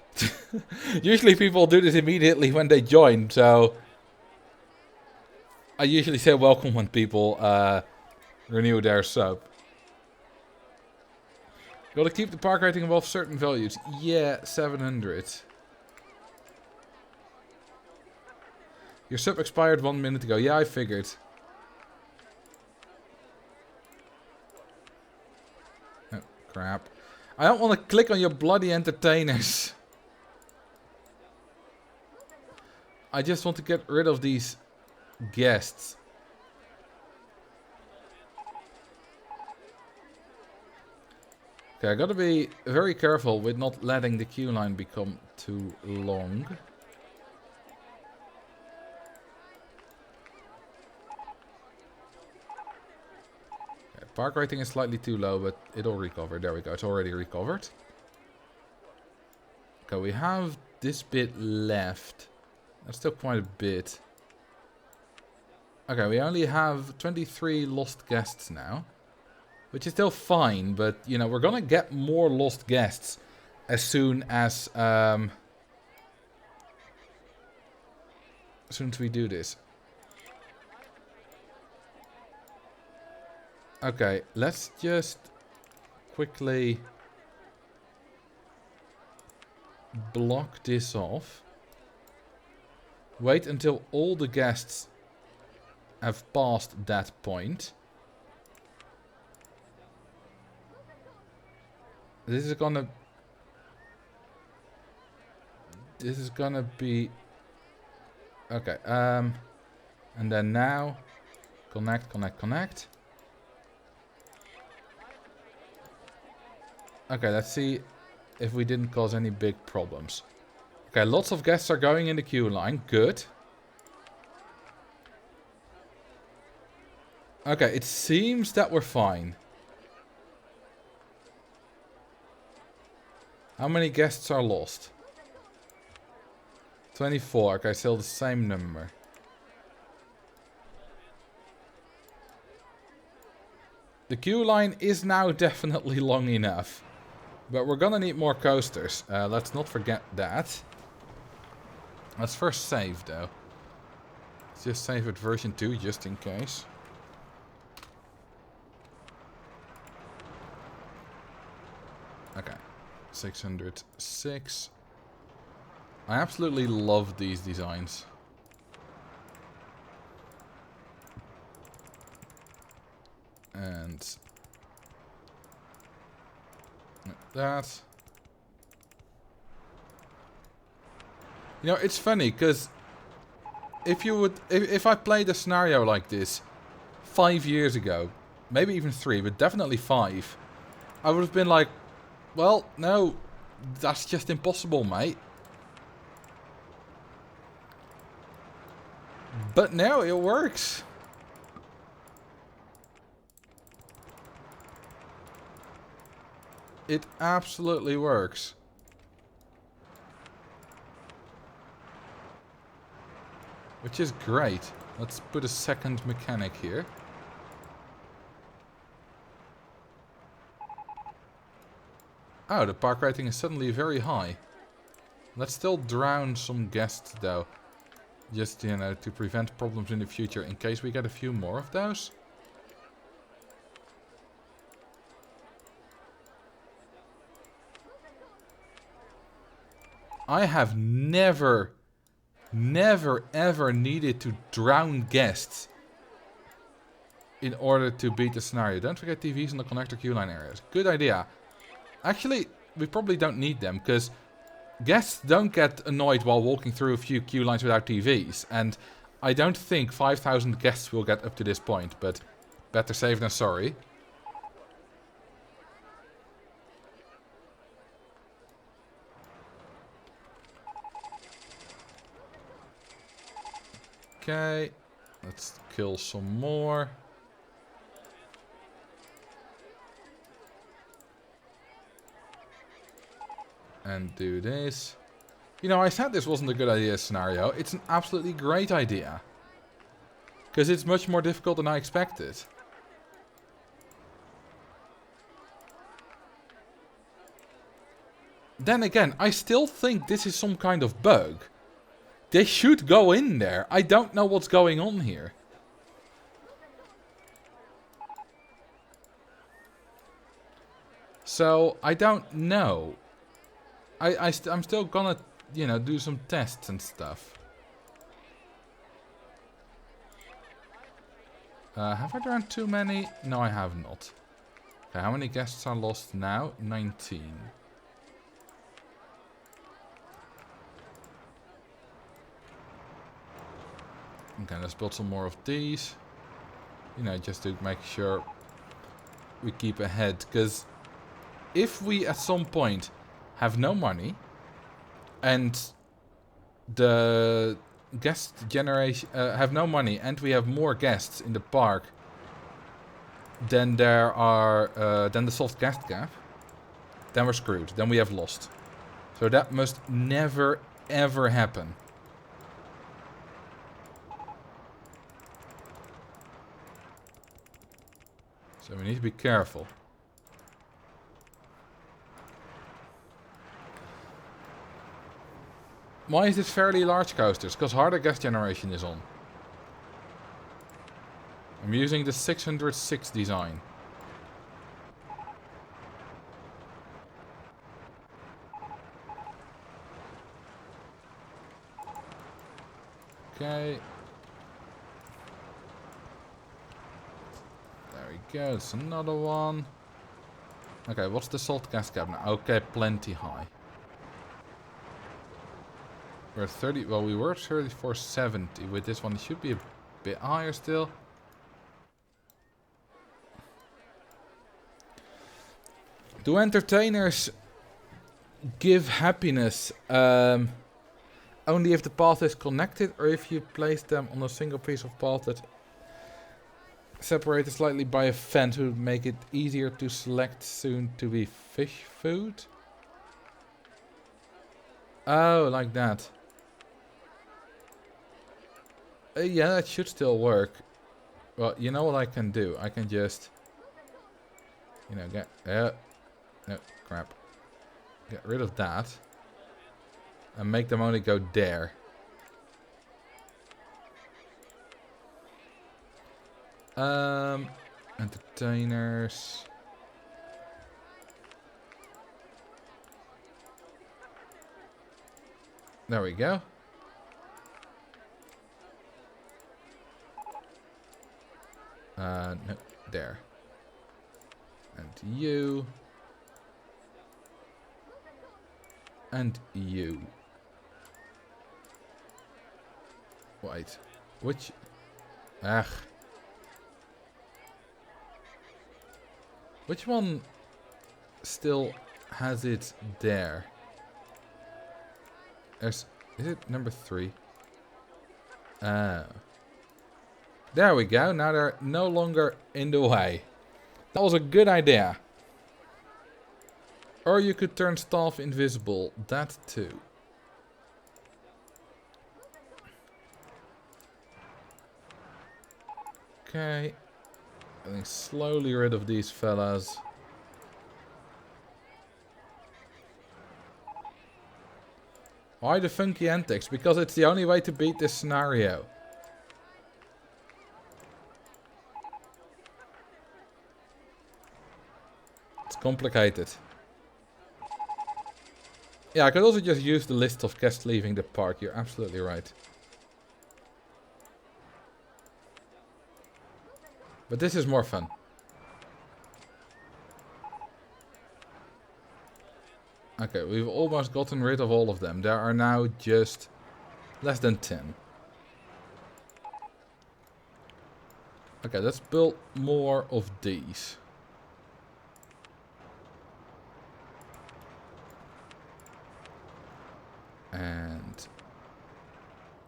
Usually people do this immediately when they join, so... I usually say welcome when people renew their sub. Gotta keep the park rating above certain values. Yeah, 700. Your sub expired 1 minute ago. Yeah, I figured. Oh, crap. I don't want to click on your bloody entertainers. I just want to get rid of these guests. Okay, I gotta be very careful with not letting the queue line become too long. Park rating is slightly too low, but it'll recover. There we go. It's already recovered. Okay, we have this bit left. That's still quite a bit. Okay, we only have 23 lost guests now. Which is still fine, but, you know, we're gonna get more lost guests as soon as we do this. Okay, let's just quickly block this off. Wait until all the guests have passed that point. This is gonna be okay. And then now connect. Okay, let's see if we didn't cause any big problems. Okay, lots of guests are going in the queue line. Good. Okay, it seems that we're fine. How many guests are lost? 24. Okay, still the same number. The queue line is now definitely long enough. But we're gonna need more coasters. Let's not forget that. Let's first save, though. Let's just save at version 2, just in case. Okay. 606. I absolutely love these designs. And that. You know, it's funny because if I played a scenario like this 5 years ago, maybe even 3, but definitely 5, I would have been like, well, no, that's just impossible, mate. But no, it works. It absolutely works. Which is great. Let's put a second mechanic here. Oh, the park rating is suddenly very high. Let's still drown some guests though. Just, you know, to prevent problems in the future in case we get a few more of those. I have never ever needed to drown guests in order to beat the scenario. Don't forget TVs in the connector queue line areas. Good idea. Actually, we probably don't need them, because guests don't get annoyed while walking through a few queue lines without TVs. And I don't think 5,000 guests will get up to this point, but better safe than sorry. Okay, let's kill some more. And do this. You know, I said this wasn't a good idea scenario. It's an absolutely great idea. Because it's much more difficult than I expected. Then again, I still think this is some kind of bug. They should go in there. I don't know what's going on here. So, I don't know. I'm still gonna, you know, do some tests and stuff. Have I done too many? No, I have not. Okay, how many guests are lost now? 19. Okay, let's build some more of these. You know, just to make sure we keep ahead. Because if we at some point have no money and the guest generation have no money and we have more guests in the park than there are than the soft guest cap, then we're screwed. Then we have lost. So that must never ever happen. So we need to be careful. Why is this fairly large coasters? Because harder gas generation is on. I'm using the 606 design. Okay. There we go. It's another one. Okay, what's the salt gas cap now? Okay, plenty high. We're 30. Well, we were 3470. With this one, it should be a bit higher still. Do entertainers give happiness only if the path is connected, or if you place them on a single piece of path that separated slightly by a fence would make it easier to select soon to be fish food? Oh, like that. Yeah, that should still work. Well, you know what I can do? I can just, you know, get... no, crap. Get rid of that. And make them only go there. Entertainers. There we go. No, there. And you. And you. Wait. Which... Ugh. Which one still has it there? There's... Is it number 3? Oh. There we go. Now they're no longer in the way. That was a good idea. Or you could turn staff invisible. That too. Okay. Getting slowly rid of these fellas. Why the funky antics? Because it's the only way to beat this scenario. It's complicated. Yeah, I could also just use the list of guests leaving the park. You're absolutely right. But this is more fun. Okay, we've almost gotten rid of all of them. There are now just less than 10. Okay, let's build more of these. And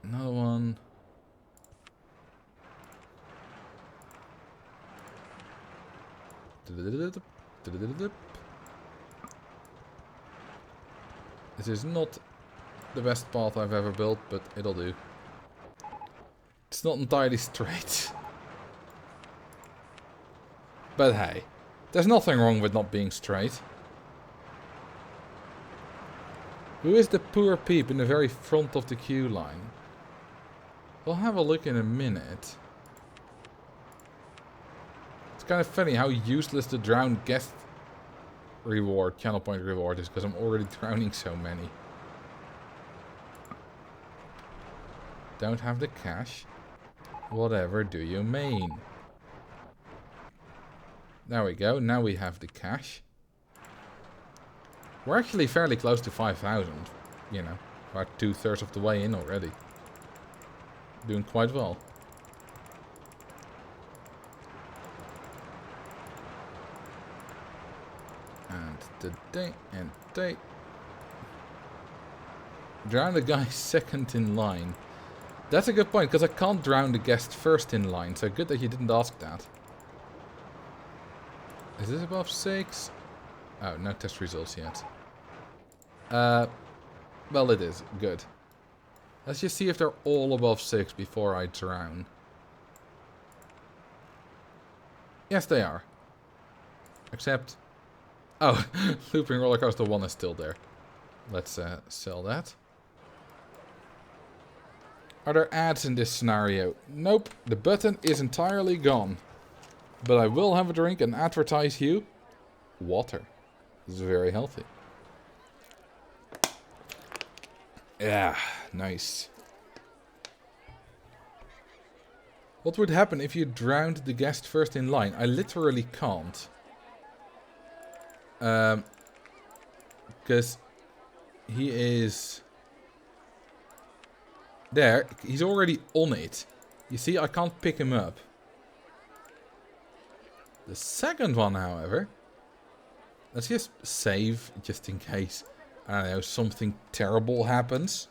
another one. This is not the best path I've ever built, but it'll do. It's not entirely straight. But hey, there's nothing wrong with not being straight. Who is the poor peep in the very front of the queue line? We'll have a look in a minute. It's kind of funny how useless the drowned guest reward, channel point reward is, because I'm already drowning so many. Don't have the cash. Whatever do you mean? There we go, now we have the cash. We're actually fairly close to 5,000, you know, about 2/3 of the way in already. Doing quite well. And today and day. Drown the guy second in line. That's a good point, because I can't drown the guest first in line, so good that you didn't ask that. Is this above 6? Oh, no test results yet. Well, it is. Good. Let's just see if they're all above 6 before I drown. Yes, they are. Except... Oh, looping roller coaster 1 is still there. Let's sell that. Are there ads in this scenario? Nope, the button is entirely gone. But I will have a drink and advertise you water. This is very healthy. Yeah, nice. What would happen if you drowned the guest first in line? I literally can't. Because he is there. He's already on it. You see, I can't pick him up. The second one, however, let's just save just in case, I don't know, something terrible happens.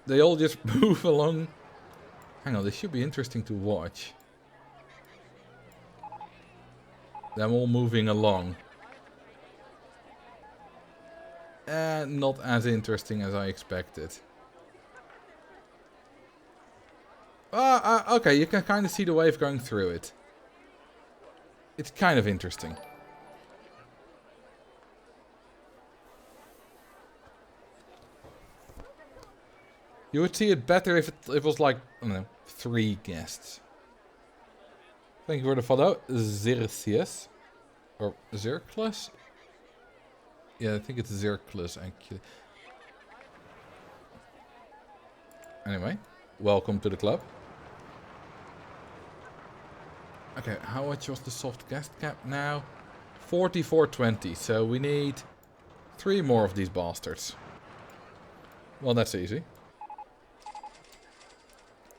They all just move along. Hang on, this should be interesting to watch. Them all moving along. Not as interesting as I expected. Okay, you can kind of see the wave going through it. It's kind of interesting. You would see it better if it was like, I don't know, 3 guests. Thank you for the follow, Xerxes. Or Xerxes? Yeah, I think it's Xerxes actually. Anyway, welcome to the club. Okay, how much was the soft guest cap now? 44.20, so we need 3 more of these bastards. Well, that's easy.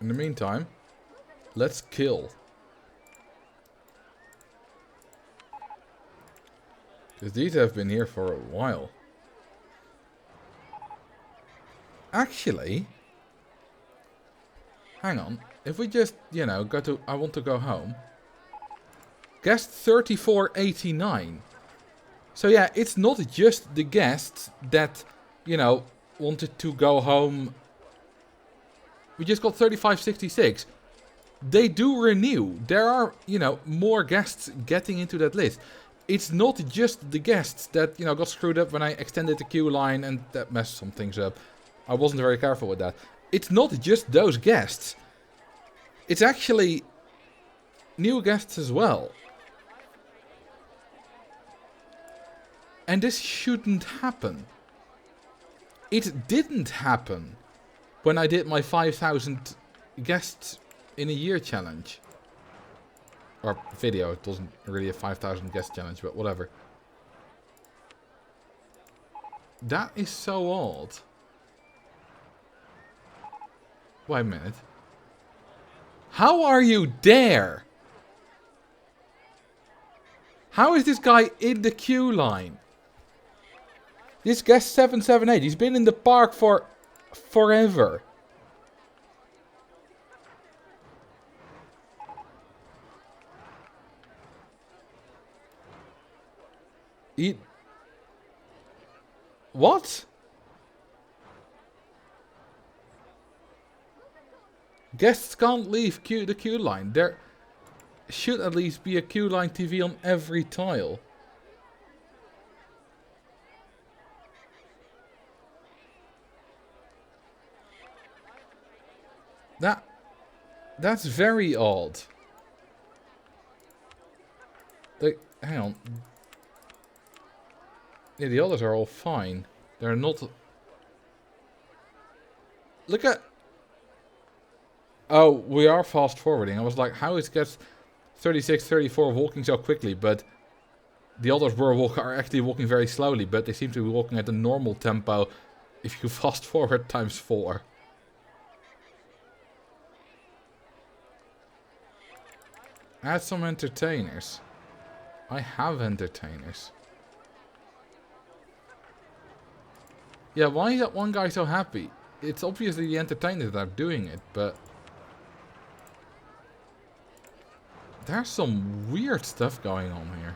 In the meantime, let's kill. Because these have been here for a while. Actually, hang on. If we just, you know, go to, I want to go home. Guest 3489. So yeah, it's not just the guests that, you know, wanted to go home. We just got 3566. They do renew. There are, you know, more guests getting into that list. It's not just the guests that, you know, got screwed up when I extended the queue line and that messed some things up. I wasn't very careful with that. It's not just those guests. It's actually new guests as well. And this shouldn't happen. It didn't happen when I did my 5,000 guests in a year challenge. Or video, it wasn't really a 5,000 guest challenge, but whatever. That is so odd. Wait a minute. How are you there? How is this guy in the queue line? This guest 778, he's been in the park for forever. What? Guests can't leave the queue line. There should at least be a queue line TV on every tile. That's very odd. Hang on. Yeah, the others are all fine. They're not... Look at... Oh, we are fast forwarding. I was like, how is guest 36, 34 walking so quickly? But the others are actually walking very slowly, but they seem to be walking at a normal tempo if you fast forward times 4. Add some entertainers. I have entertainers. Yeah, why is that one guy so happy? It's obviously the entertainers that are doing it, but... There's some weird stuff going on here.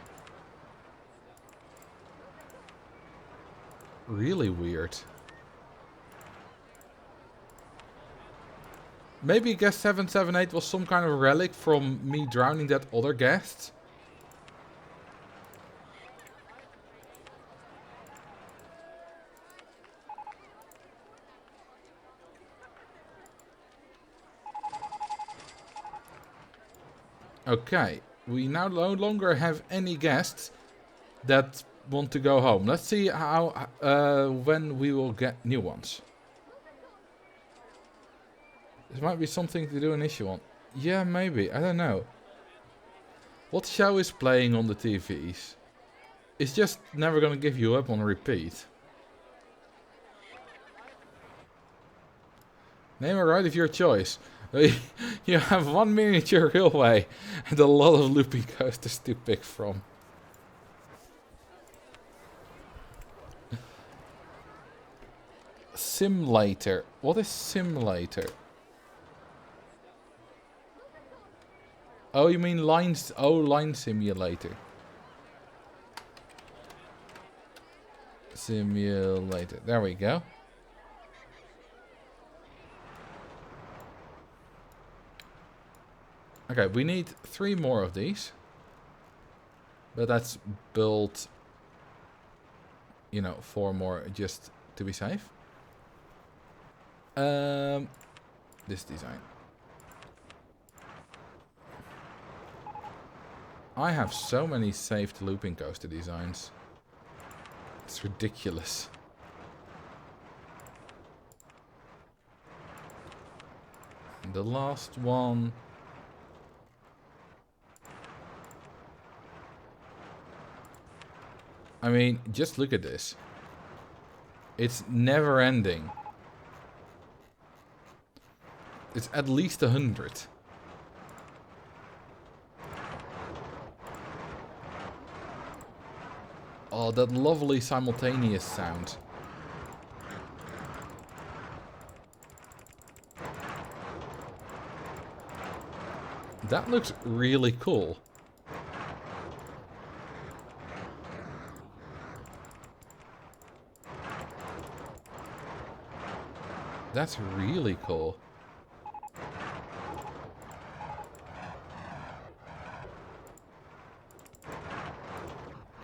Really weird. Maybe guest 778 was some kind of relic from me drowning that other guest. Okay, we now no longer have any guests that want to go home. Let's see how when we will get new ones. This might be something to do an issue on. Yeah, maybe. I don't know. What show is playing on the TVs? It's just never gonna give you up on repeat. Name a ride of your choice. You have one miniature railway and a lot of looping coasters to pick from. Simulator. What is simulator? Oh, you mean lines? Oh, line simulator. Simulator. There we go. Okay, we need 3 more of these. But that's built, you know, 4 more just to be safe. This design. I have so many saved looping coaster designs. It's ridiculous. And the last one. I mean, just look at this. It's never ending. It's at least 100. Oh, that lovely simultaneous sound. That looks really cool. That's really cool.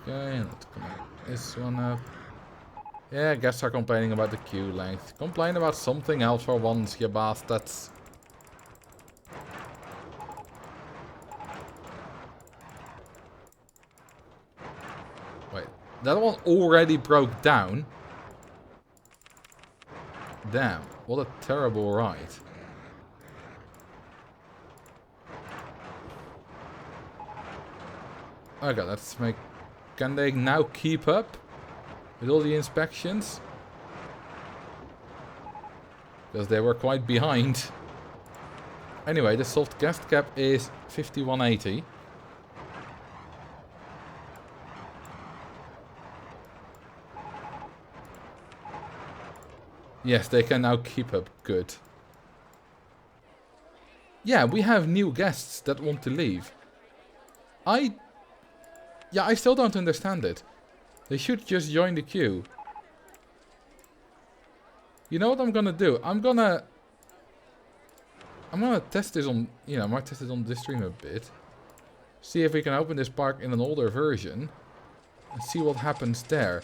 Okay, let's connect this one up. Yeah, guests are complaining about the queue length. Complain about something else for once, you bastards. Wait, that one already broke down? Damn, what a terrible ride. Okay, let's make... Can they now keep up with all the inspections? Because they were quite behind. Anyway, the soft guest cap is 5180. Yes, they can now keep up. Good. Yeah, we have new guests that want to leave. Yeah, I still don't understand it. They should just join the queue. You know what I'm gonna do? I'm gonna test this on, you know, I might test it on this stream a bit. See if we can open this park in an older version. And see what happens there.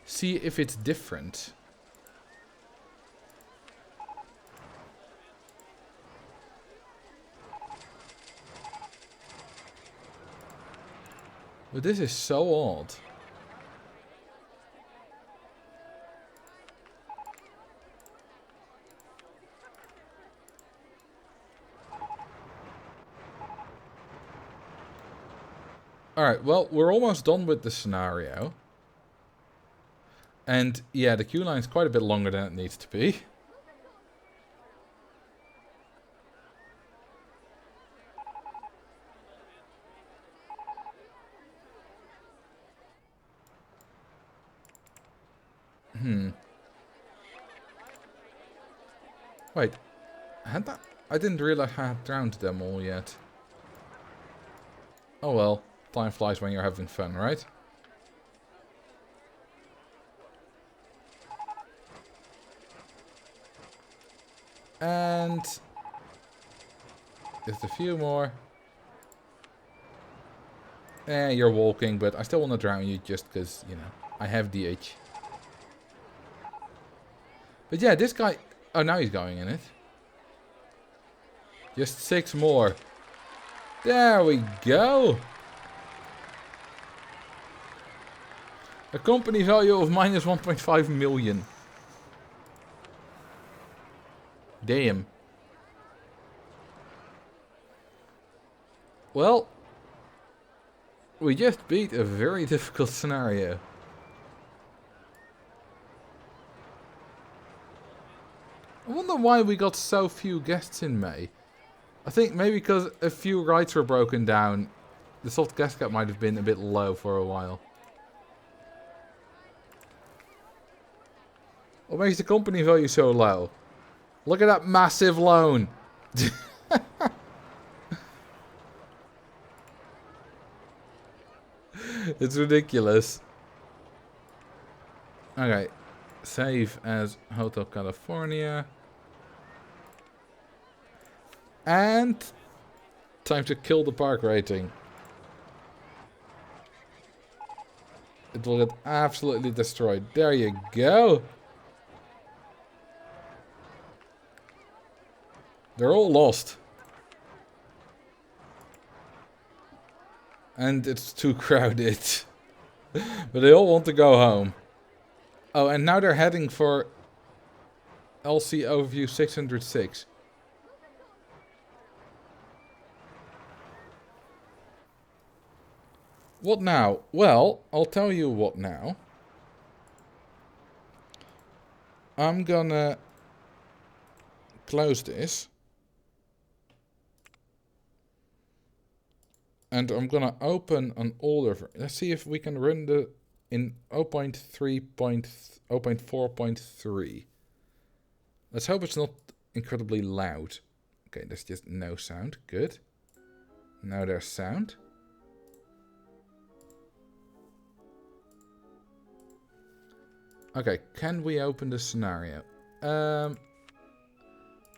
See if it's different. But this is so odd. Alright, well, we're almost done with the scenario. And yeah, the queue line is quite a bit longer than it needs to be. Wait, had that? I didn't realize I had drowned them all yet. Oh well, time flies when you're having fun, right? And just a few more. You're walking, but I still want to drown you just because, you know, I have DH. But yeah, this guy... Oh, now he's going in it. Just 6 more. There we go. A company value of minus 1.5 million. Damn. Well, we just beat a very difficult scenario. I wonder why we got so few guests in May. I think maybe because a few rides were broken down. The soft guest cap might have been a bit low for a while. What makes the company value so low? Look at that massive loan. It's ridiculous. Okay. Save as Hotel California. And time to kill the park rating. It will get absolutely destroyed. There you go. They're all lost. And it's too crowded. But they all want to go home. Oh, and now they're heading for LC Overview 606. What now? Well, I'll tell you what now. I'm gonna close this. And I'm gonna open an older version. Let's see if we can run the in 0.4.3. Let's hope it's not incredibly loud. Okay, there's just no sound. Good. Now there's sound. Okay, can we open the scenario?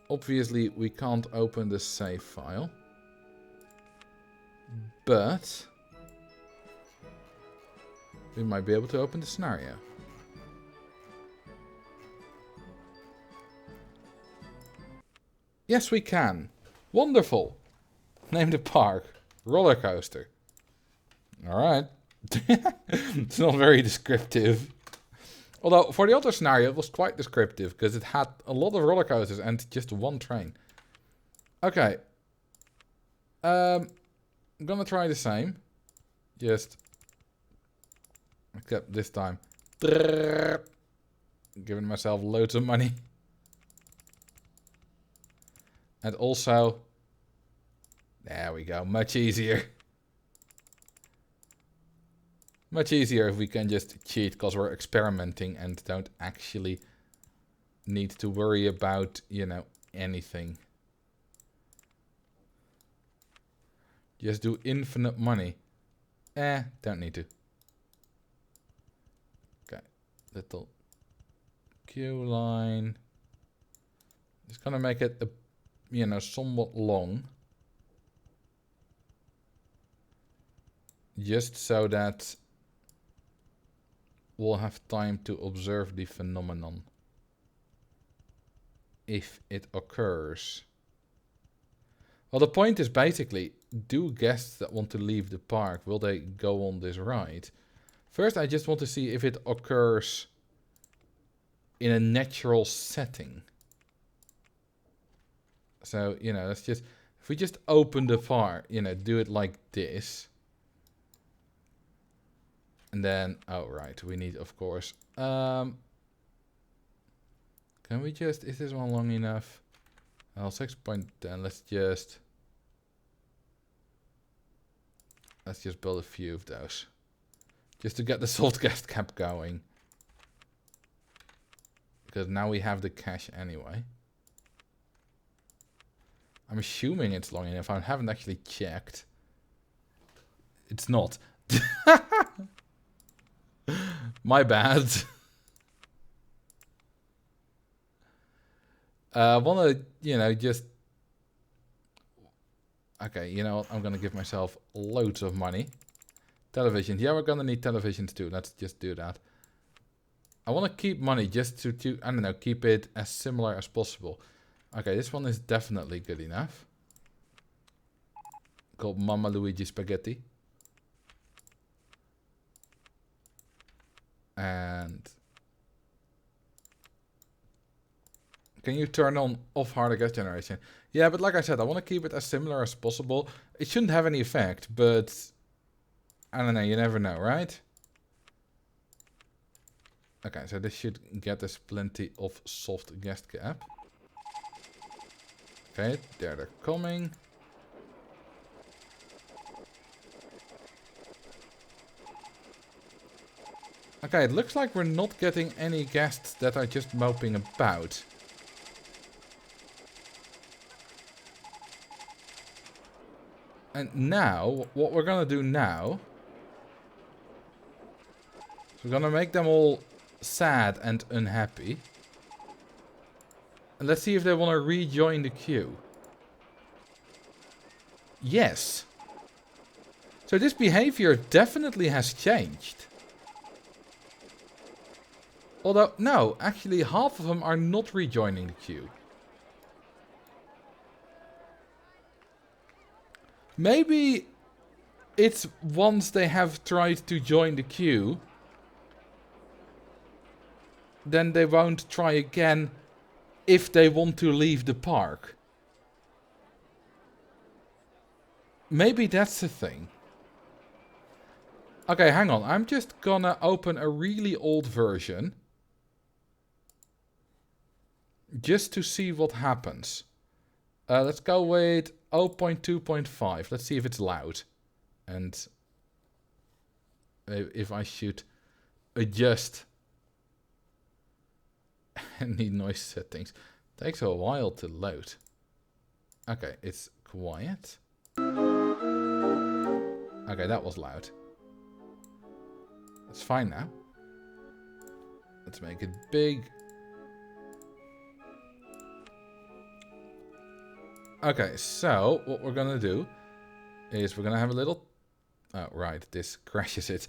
Obviously, we can't open the save file. But we might be able to open the scenario. Yes, we can. Wonderful. Name the park. Roller coaster. Alright. It's not very descriptive. Although, for the other scenario, it was quite descriptive. Because it had a lot of roller coasters and just one train. Okay. I'm gonna try the same. Just. Except this time. Giving myself loads of money. And also. There we go. Much easier. Much easier if we can just cheat because we're experimenting and don't actually need to worry about, you know, anything. Just do infinite money. Don't need to. Okay, little queue line. Just gonna make it, you know, somewhat long. Just so that we'll have time to observe the phenomenon. If it occurs. Well, the point is basically, do guests that want to leave the park, will they go on this ride? First, I just want to see if it occurs in a natural setting. So, you know, let's just, if we just open the park, you know, do it like this. And then, oh, right, we need, of course, can we just, is this one long enough? Well, 6.10, let's just build a few of those. Just to get the soft guest cap going. Because now we have the cash anyway. I'm assuming it's long enough. I haven't actually checked. It's not. My bad. I want to, you know, just... Okay, you know what? I'm going to give myself loads of money. Television. Yeah, we're going to need televisions too. Let's just do that. I want to keep money just to, I don't know, keep it as similar as possible. Okay, this one is definitely good enough. called Mama Luigi Spaghetti. And can you turn on off harder gas generation? Yeah, but like I said, I want to keep it as similar as possible. It shouldn't have any effect, but I don't know, you never know, right? Okay, so this should get us plenty of soft gas cap. Okay, there they're coming. Okay, it looks like we're not getting any guests that are just moping about. And now, what we're gonna do now... is we're gonna make them all sad and unhappy. And let's see if they want to rejoin the queue. Yes. So this behavior definitely has changed. Although, no, actually half of them are not rejoining the queue. Maybe it's once they have tried to join the queue, then they won't try again if they want to leave the park. Maybe that's the thing. Okay, hang on. I'm just gonna open a really old version. Just to see what happens. Let's go with 0.2.5. Let's see if it's loud. And if I should adjust any noise settings. Takes a while to load. Okay, it's quiet. Okay, that was loud. It's fine now. Let's make it big. Okay, so what we're gonna do is we're gonna have a little... oh, right, this crashes it.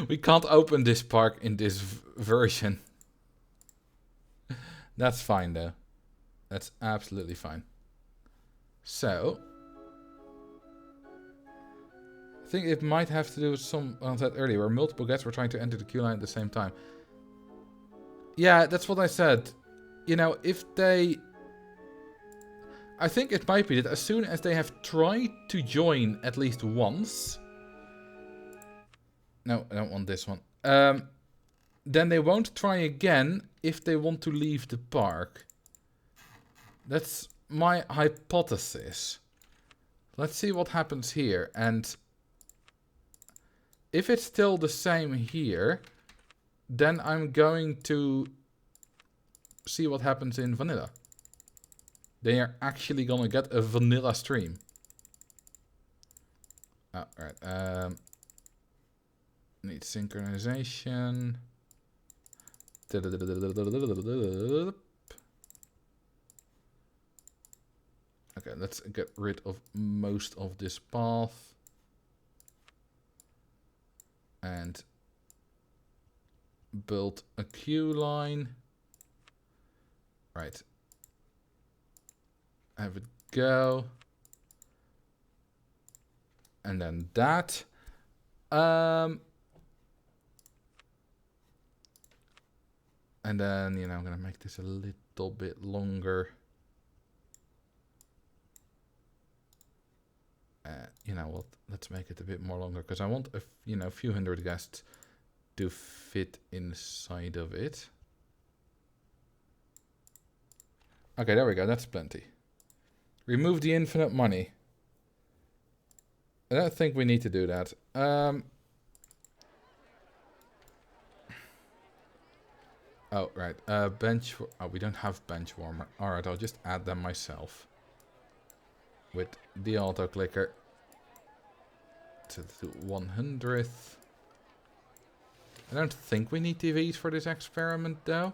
We can't open this park in this version. That's fine, though. That's absolutely fine. So... I think it might have to do with some... I said earlier, where multiple guests were trying to enter the queue line at the same time. Yeah, that's what I said. You know, if they... I think it might be that as soon as they have tried to join at least once... No, I don't want this one. Then they won't try again if they want to leave the park. That's my hypothesis. Let's see what happens here. And if it's still the same here, then I'm going to see what happens in vanilla. They are actually gonna get a vanilla stream. Oh, right. Need synchronization. Okay, let's get rid of most of this path. And build a queue line. Right. Have it go. And then that. And then, you know, I'm going to make this a little bit longer. You know what? Let's make it a bit more longer because I want a few hundred guests to fit inside of it. Okay, there we go. That's plenty. Remove the infinite money. I don't think we need to do that. Oh, right. Bench... oh, we don't have bench warmer. Alright, I'll just add them myself. With the auto clicker. To the 100th. I don't think we need TVs for this experiment, though.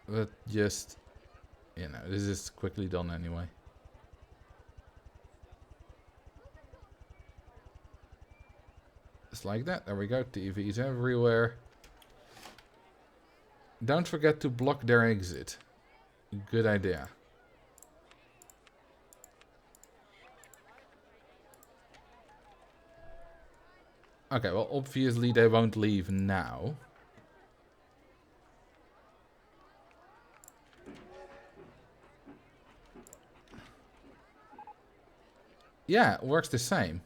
But just... you know, this is quickly done anyway. Just like that. There we go. TVs everywhere. Don't forget to block their exit. Good idea. Okay, well, obviously they won't leave now. Yeah, it works the same.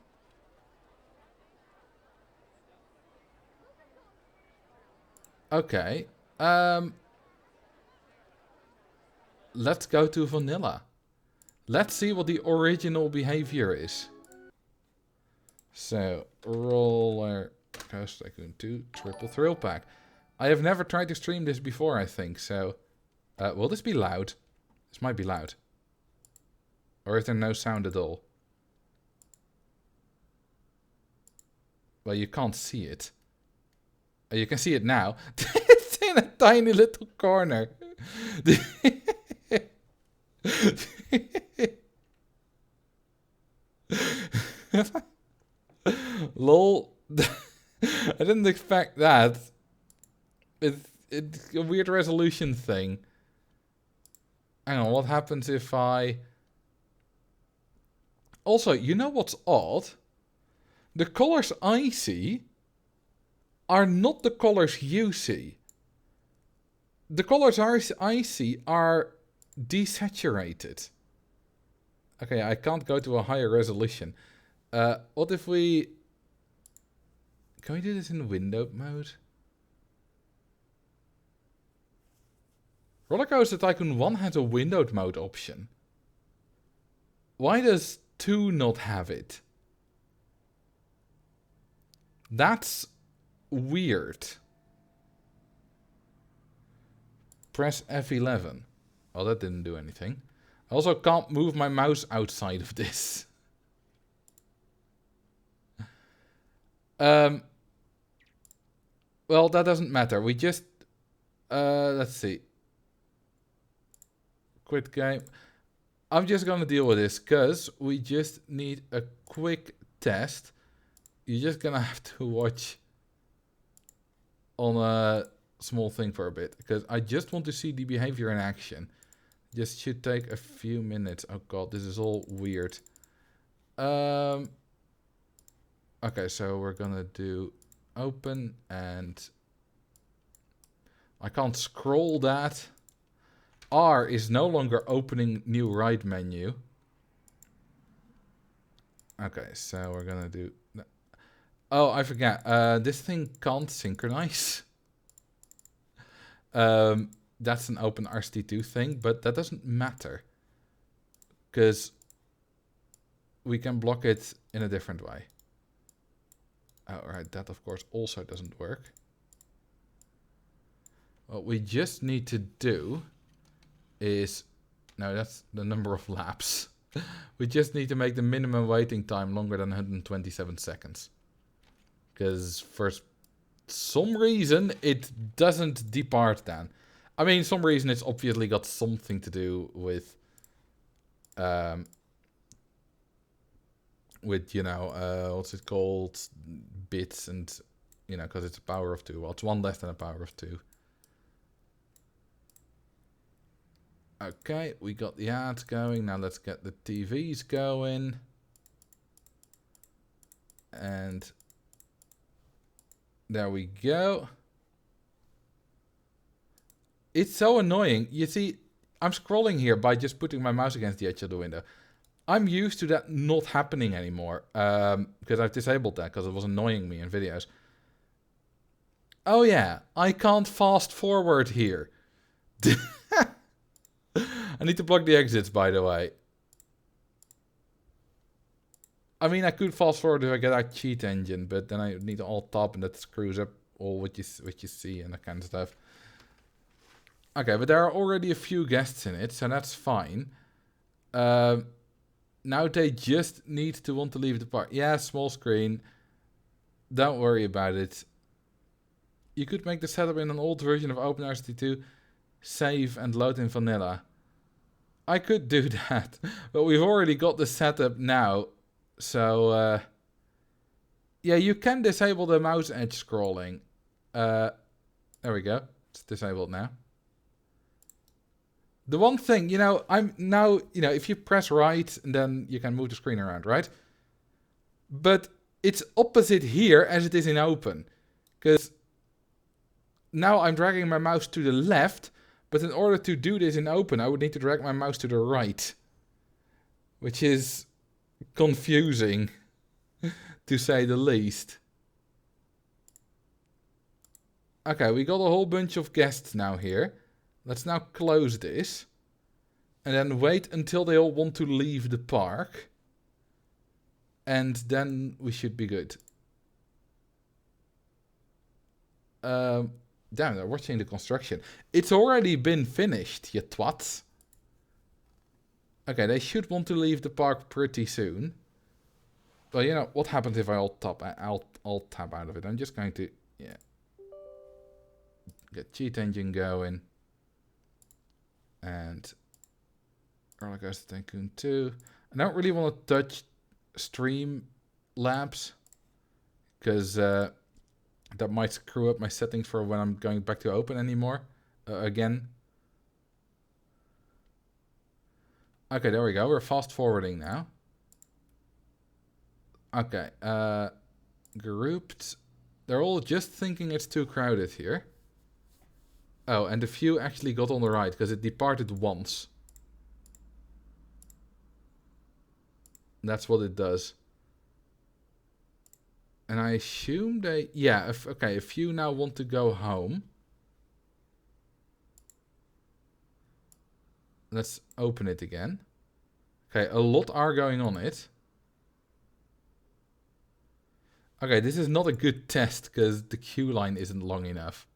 Okay. Let's go to vanilla. Let's see what the original behavior is. So, roller coaster tycoon 2 triple thrill pack. I have never tried to stream this before, I think, so... will this be loud? This might be loud. Or is there no sound at all? Well, you can't see it. Oh, you can see it now. It's in a tiny little corner. Lol. I didn't expect that. It's a weird resolution thing. Hang on, what happens if I... Also, you know what's odd? The colors I see are not the colors you see. The colors I see are desaturated. Okay, I can't go to a higher resolution. What if we... Can we do this in windowed mode? Rollercoaster Tycoon 1 has a windowed mode option. Why does 2 not have it? That's weird. Press F11. Oh, that didn't do anything. I also can't move my mouse outside of this. Well, that doesn't matter. We just... let's see. Quit game. I'm just gonna deal with this, because we just need a quick test. You're just gonna have to watch on a small thing for a bit, because I just want to see the behavior in action. Just should take a few minutes. Oh god, this is all weird. Okay, so we're gonna do open, and I can't scroll that. R is no longer opening new ride menu. Okay, so we're gonna do... Oh, I forgot. This thing can't synchronize. That's an open RST2 thing, but that doesn't matter. Because we can block it in a different way. Alright, that of course also doesn't work. What we just need to do is... No, that's the number of laps. We just need to make the minimum waiting time longer than 127 seconds. Because for some reason, it doesn't depart then. I mean, some reason it's obviously got something to do with, you know, what's it called? Bits and, you know, because it's a power of 2. Well, it's 1 less than a power of 2. Okay, we got the ads going. Now let's get the TVs going. And there we go. It's so annoying. You see, I'm scrolling here by just putting my mouse against the edge of the window. I'm used to that not happening anymore. Because I've disabled that because it was annoying me in videos. Oh yeah, I can't fast forward here. I need to block the exits, by the way. I mean, I could fast forward if I get that cheat engine, but then I need to alt tab and that screws up all what you see and that kind of stuff. Okay, but there are already a few guests in it, so that's fine. Now they just need to want to leave the park. Yeah, small screen. Don't worry about it. You could make the setup in an old version of OpenRST2, save and load in vanilla. I could do that, but we've already got the setup now. So, yeah, you can disable the mouse edge scrolling. There we go. It's disabled now. The one thing, you know, I'm now, you know, if you press right, then you can move the screen around, right? But it's opposite here as it is in open. Because now I'm dragging my mouse to the left, but in order to do this in open, I would need to drag my mouse to the right. Which is confusing, to say the least. Okay, we got a whole bunch of guests now here. Let's now close this. And then wait until they all want to leave the park. And then we should be good. Damn, they're watching the construction. It's already been finished, you twats. Okay, they should want to leave the park pretty soon. Well, you know, what happens if I alt tab out of it? I'm just going to, yeah. Get cheat engine going. And Roller Coaster Tycoon 2. I don't really want to touch Stream Labs. Because that might screw up my settings for when I'm going back to open anymore. Again. Okay, there we go. We're fast forwarding now. Okay. Grouped. They're all just thinking it's too crowded here. Oh, and a few actually got on the right because it departed once. That's what it does. And I assume they... Yeah, okay, a few now want to go home. Let's open it again. Okay, a lot are going on it. Okay, this is not a good test because the queue line isn't long enough.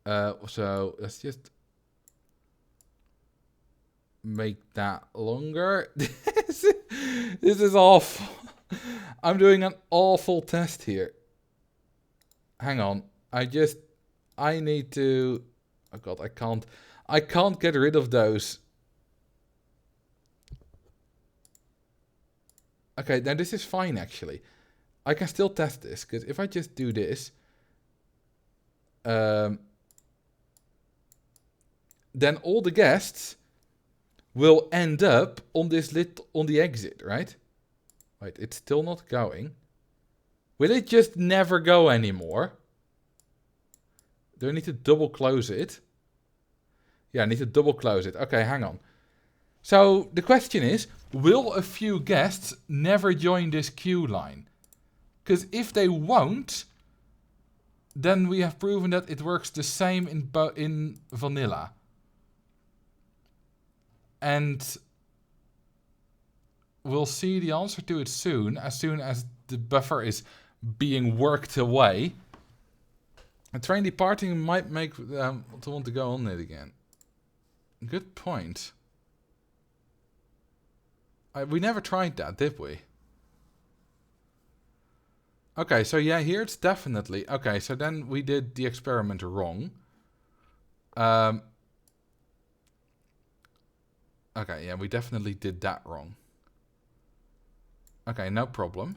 So let's just make that longer. This is awful. I'm doing an awful test here. Hang on. I need to... Oh god, I can't get rid of those. Okay, now this is fine actually. I can still test this, because if I just do this... then all the guests will end up on this on the exit, right? Wait, it's still not going. Will it just never go anymore? Do I need to double close it? Yeah, I need to double close it. Okay, hang on. So the question is, will a few guests never join this queue line? Because if they won't, then we have proven that it works the same in vanilla. And we'll see the answer to it soon as the buffer is being worked away. A train departing might make to want to go on it again. Good point. We never tried that, did we? Okay, so yeah, here it's definitely... Okay, so then we did the experiment wrong. Okay, yeah, we definitely did that wrong. Okay, no problem.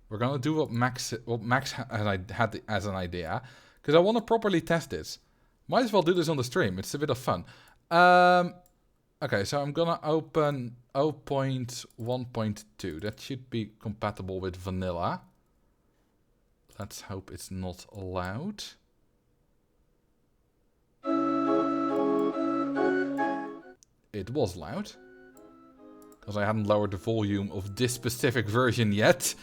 We're gonna do what Max had as an idea, because I want to properly test this. Might as well do this on the stream. It's a bit of fun. Okay, so I'm gonna open 0.1.2. That should be compatible with vanilla. Let's hope it's not loud. It was loud. Because I hadn't lowered the volume of this specific version yet.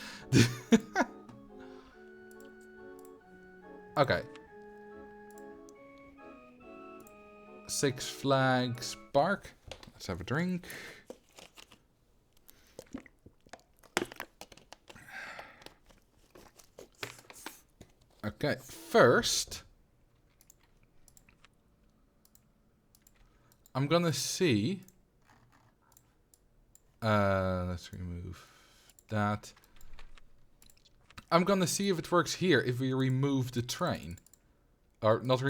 Okay. Six Flags Park. Let's have a drink. Okay, first... I'm gonna see... let's remove that. I'm gonna see if it works here if we remove the train. Or not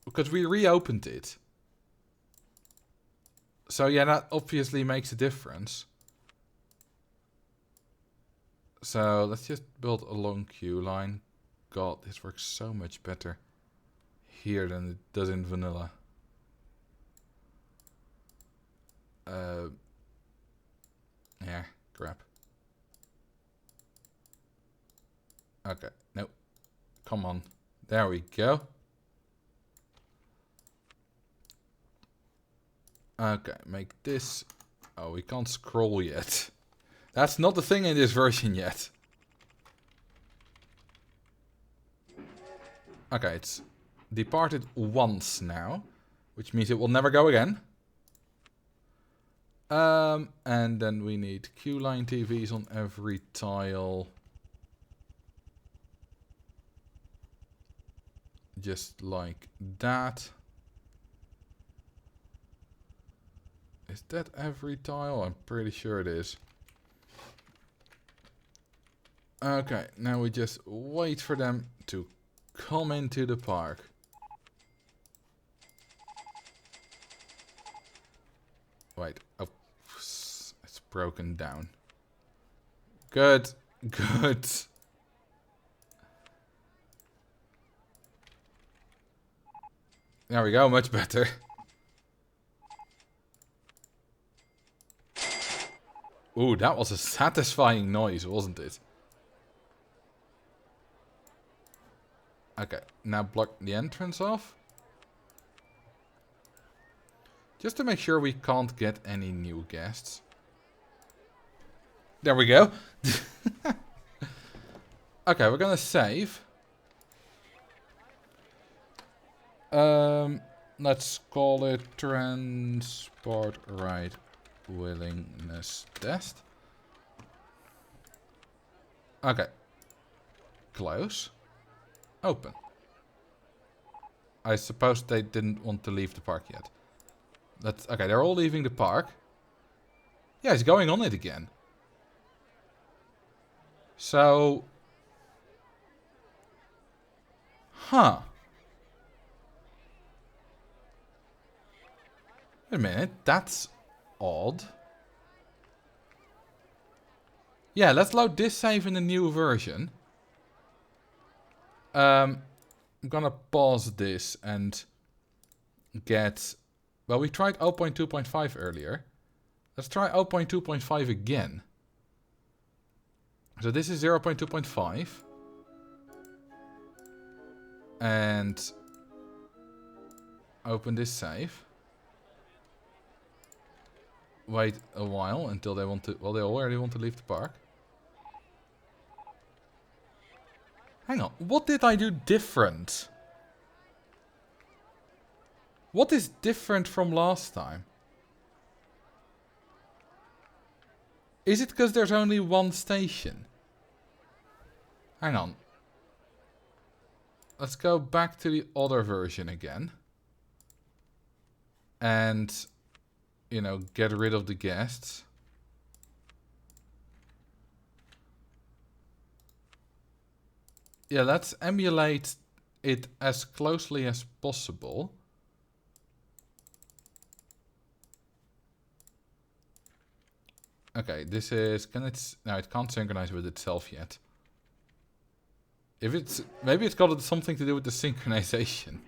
because we reopened it. So yeah, that obviously makes a difference. So let's just build a long queue line. God, this works so much better here than it does in vanilla. Yeah, crap. Okay, no. Come on. There we go. Okay, make this... Oh, we can't scroll yet. That's not the thing in this version yet. Okay, it's departed once now, which means it will never go again. And then we need Q-line TVs on every tile. Just like that. Is that every tile? I'm pretty sure it is. Okay, now we just wait for them to come into the park. Wait, oh, it's broken down. Good, good. There we go, much better. Ooh, that was a satisfying noise, wasn't it? Okay, now block the entrance off. Just to make sure we can't get any new guests. There we go. Okay, we're gonna save. Let's call it transport ride willingness test. Okay. Close. Open. I suppose they didn't want to leave the park yet. That's okay, they're all leaving the park. Yeah, he's going on it again. So... Huh. Wait a minute, that's odd. Yeah, let's load this save in the new version. I'm gonna pause this and get... Well, we tried 0.2.5 earlier. Let's try 0.2.5 again. So this is 0.2.5. And open this save. Wait a while until they want to... Well, they already want to leave the park. Hang on, what did I do different? What is different from last time? Is it because there's only one station? Hang on. Let's go back to the other version again. And, you know, get rid of the guests. Yeah, let's emulate it as closely as possible. Okay, this is... Can it... No, it can't synchronize with itself yet. If it's... Maybe it's got something to do with the synchronization.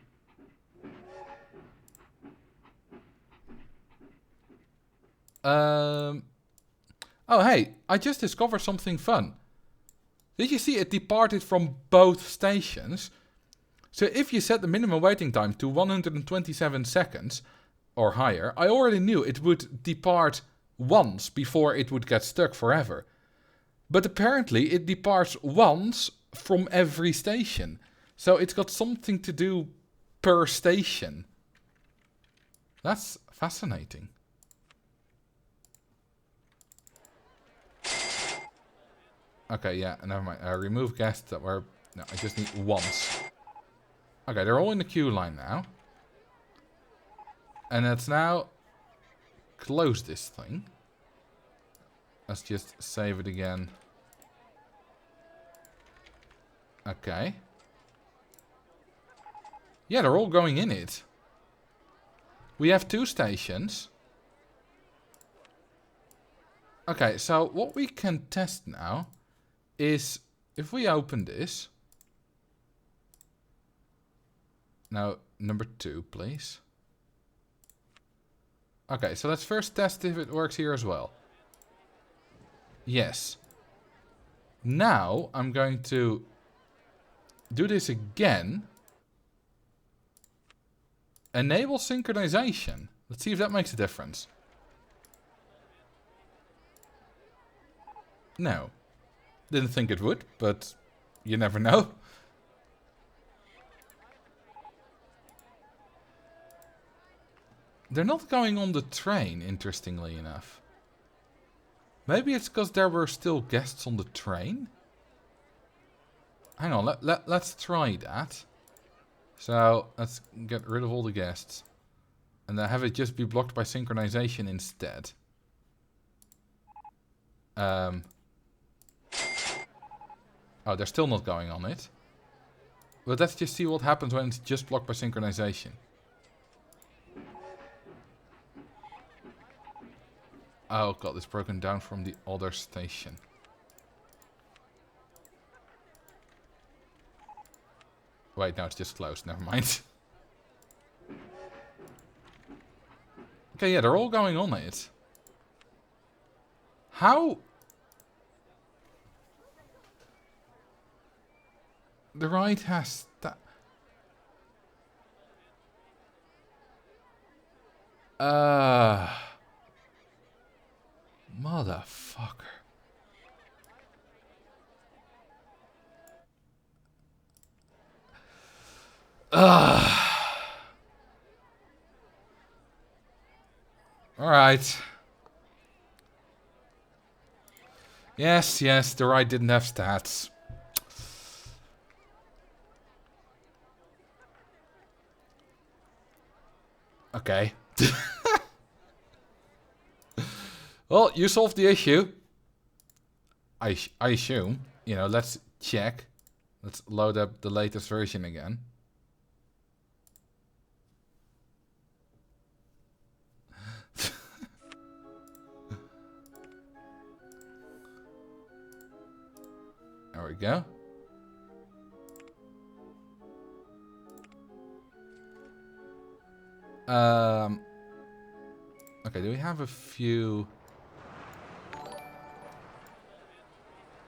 Oh, hey, I just discovered something fun. Did you see it departed from both stations? So if you set the minimum waiting time to 127 seconds or higher, I already knew it would depart once before it would get stuck forever. But apparently it departs once from every station. So it's got something to do per station. That's fascinating. Okay, yeah, never mind. Remove guests that were... No, I just need once. Okay, they're all in the queue line now. And let's now close this thing. Let's just save it again. Okay. Yeah, they're all going in it. We have 2 stations. Okay, so what we can test now is if we open this. Now, number 2, please. Okay, so let's first test if it works here as well. Yes. Now I'm going to do this again. Enable synchronization. Let's see if that makes a difference. No. Didn't think it would, but you never know. They're not going on the train, interestingly enough. Maybe it's because there were still guests on the train? Hang on, let's try that. So, let's get rid of all the guests. And then have it just be blocked by synchronization instead. Oh, they're still not going on it. But let's just see what happens when it's just blocked by synchronization. Oh god, it's broken down from the other station. Wait, no, it's just closed. Never mind. Okay, yeah, they're all going on it. How? The ride has that. Motherfucker. Alright. Yes, the ride didn't have stats. Okay. Well, you solved the issue. I assume. You know, let's check. Let's load up the latest version again. There we go. Okay, do we have a few?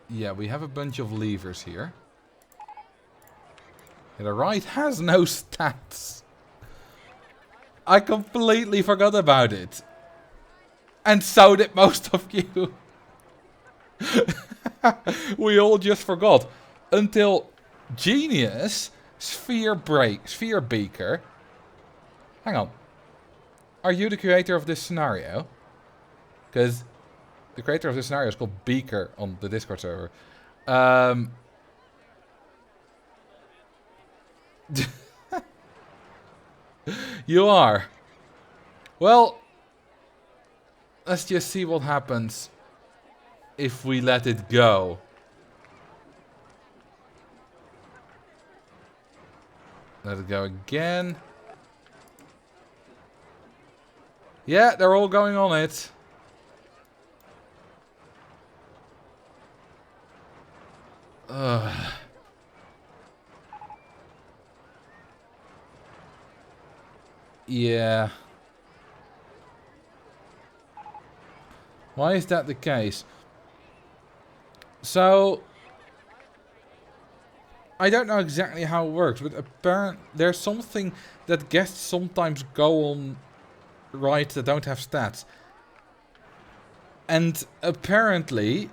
Yeah, we have a bunch of levers here. Yeah, the ride has no stats. I completely forgot about it. And so did most of you. We all just forgot. Until Genius, Sphere Beaker. Hang on. Are you the creator of this scenario? Because the creator of this scenario is called Beaker on the Discord server. You are. Well, let's just see what happens if we let it go. Let it go again. Yeah, they're all going on it. Yeah. Why is that the case? So, I don't know exactly how it works, but apparently there's something that guests sometimes go on rides that don't have stats. And apparently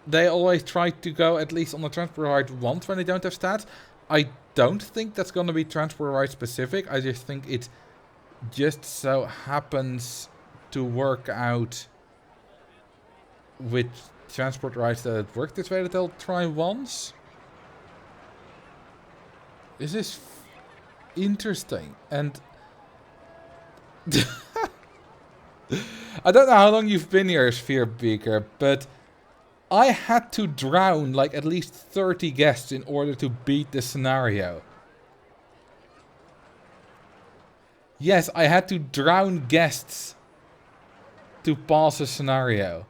they always try to go at least on the transport ride once when they don't have stats. I don't think that's going to be transport ride specific. I just think it just so happens to work out with transport rides that it worked this way that they'll try once. This is interesting. And I don't know how long you've been here, Sphere Beaker, but I had to drown like at least 30 guests in order to beat the scenario. Yes, I had to drown guests to pass a scenario.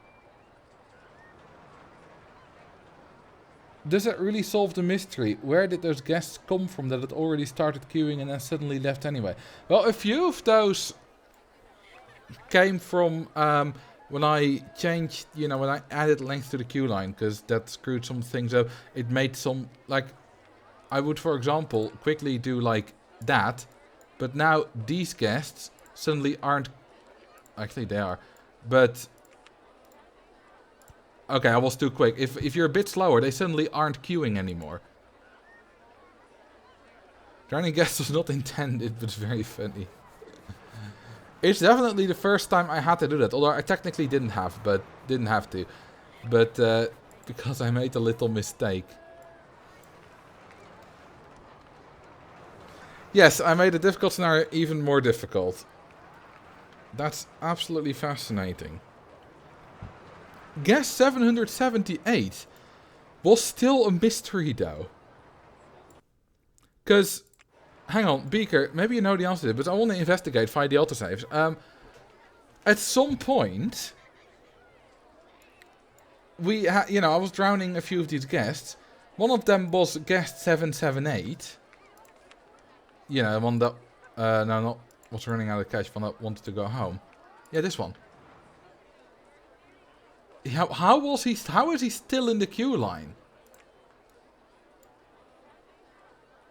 Does that really solve the mystery? Where did those guests come from that had already started queuing and then suddenly left anyway? Well, a few of those came from when I changed, you know, when I added length to the queue line, because that screwed some things up. It made some, like, I would, for example, quickly do like that, but now these guests suddenly aren't, actually they are, but, okay, I was too quick. If you're a bit slower, they suddenly aren't queuing anymore. Drowning guests was not intended, but very funny. It's definitely the first time I had to do that, although I technically didn't have to, but because I made a little mistake. Yes, I made a difficult scenario even more difficult. That's absolutely fascinating. Guess 778 was still a mystery though. Because, hang on, Beaker, maybe you know the answer to this, but I want to investigate via the autosaves. At some point, you know, I was drowning a few of these guests. One of them was guest 778. You know, one that, no, not was running out of cash, one that wanted to go home. Yeah, this one. How is he still in the queue line?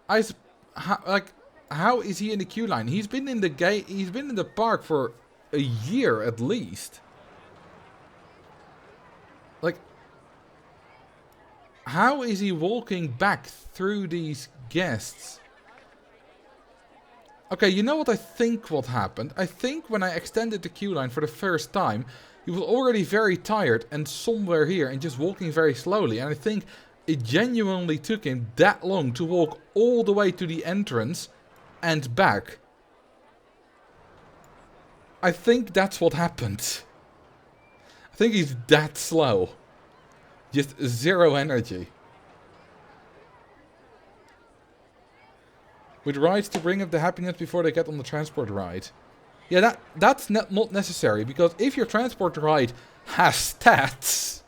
How is he in the queue line? He's been in the park for a year at least. Like, how is he walking back through these guests? Okay, you know what I think what happened? I think when I extended the queue line for the first time, he was already very tired and somewhere here and just walking very slowly. And I think it genuinely took him that long to walk all the way to the entrance and back. I think that's what happened. I think he's that slow. Just zero energy. With rides to bring up the happiness before they get on the transport ride. Yeah, that's not necessary, because if your transport ride has stats,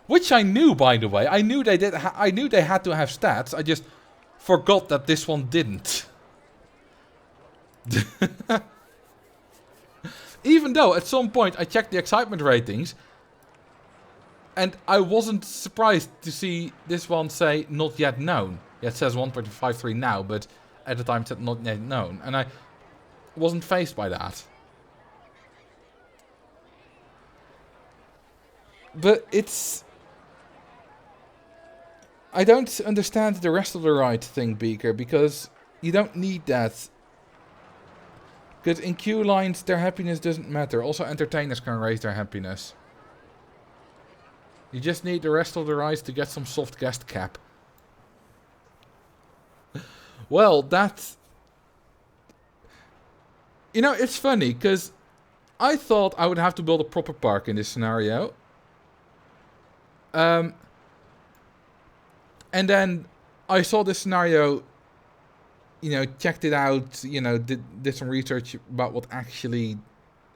which I knew, by the way, I knew they had to have stats. I just forgot that this one didn't. Even though at some point I checked the excitement ratings, and I wasn't surprised to see this one say not yet known. Yeah, it says 1.53 now, but at the time it said not yet known, and I wasn't fazed by that. But it's... I don't understand the rest of the ride thing, Beaker, because you don't need that. Because in queue lines, their happiness doesn't matter. Also, entertainers can raise their happiness. You just need the rest of the rides to get some soft guest cap. Well, that's... You know, it's funny, because I thought I would have to build a proper park in this scenario. And then I saw this scenario, you know, checked it out, you know, did some research about what actually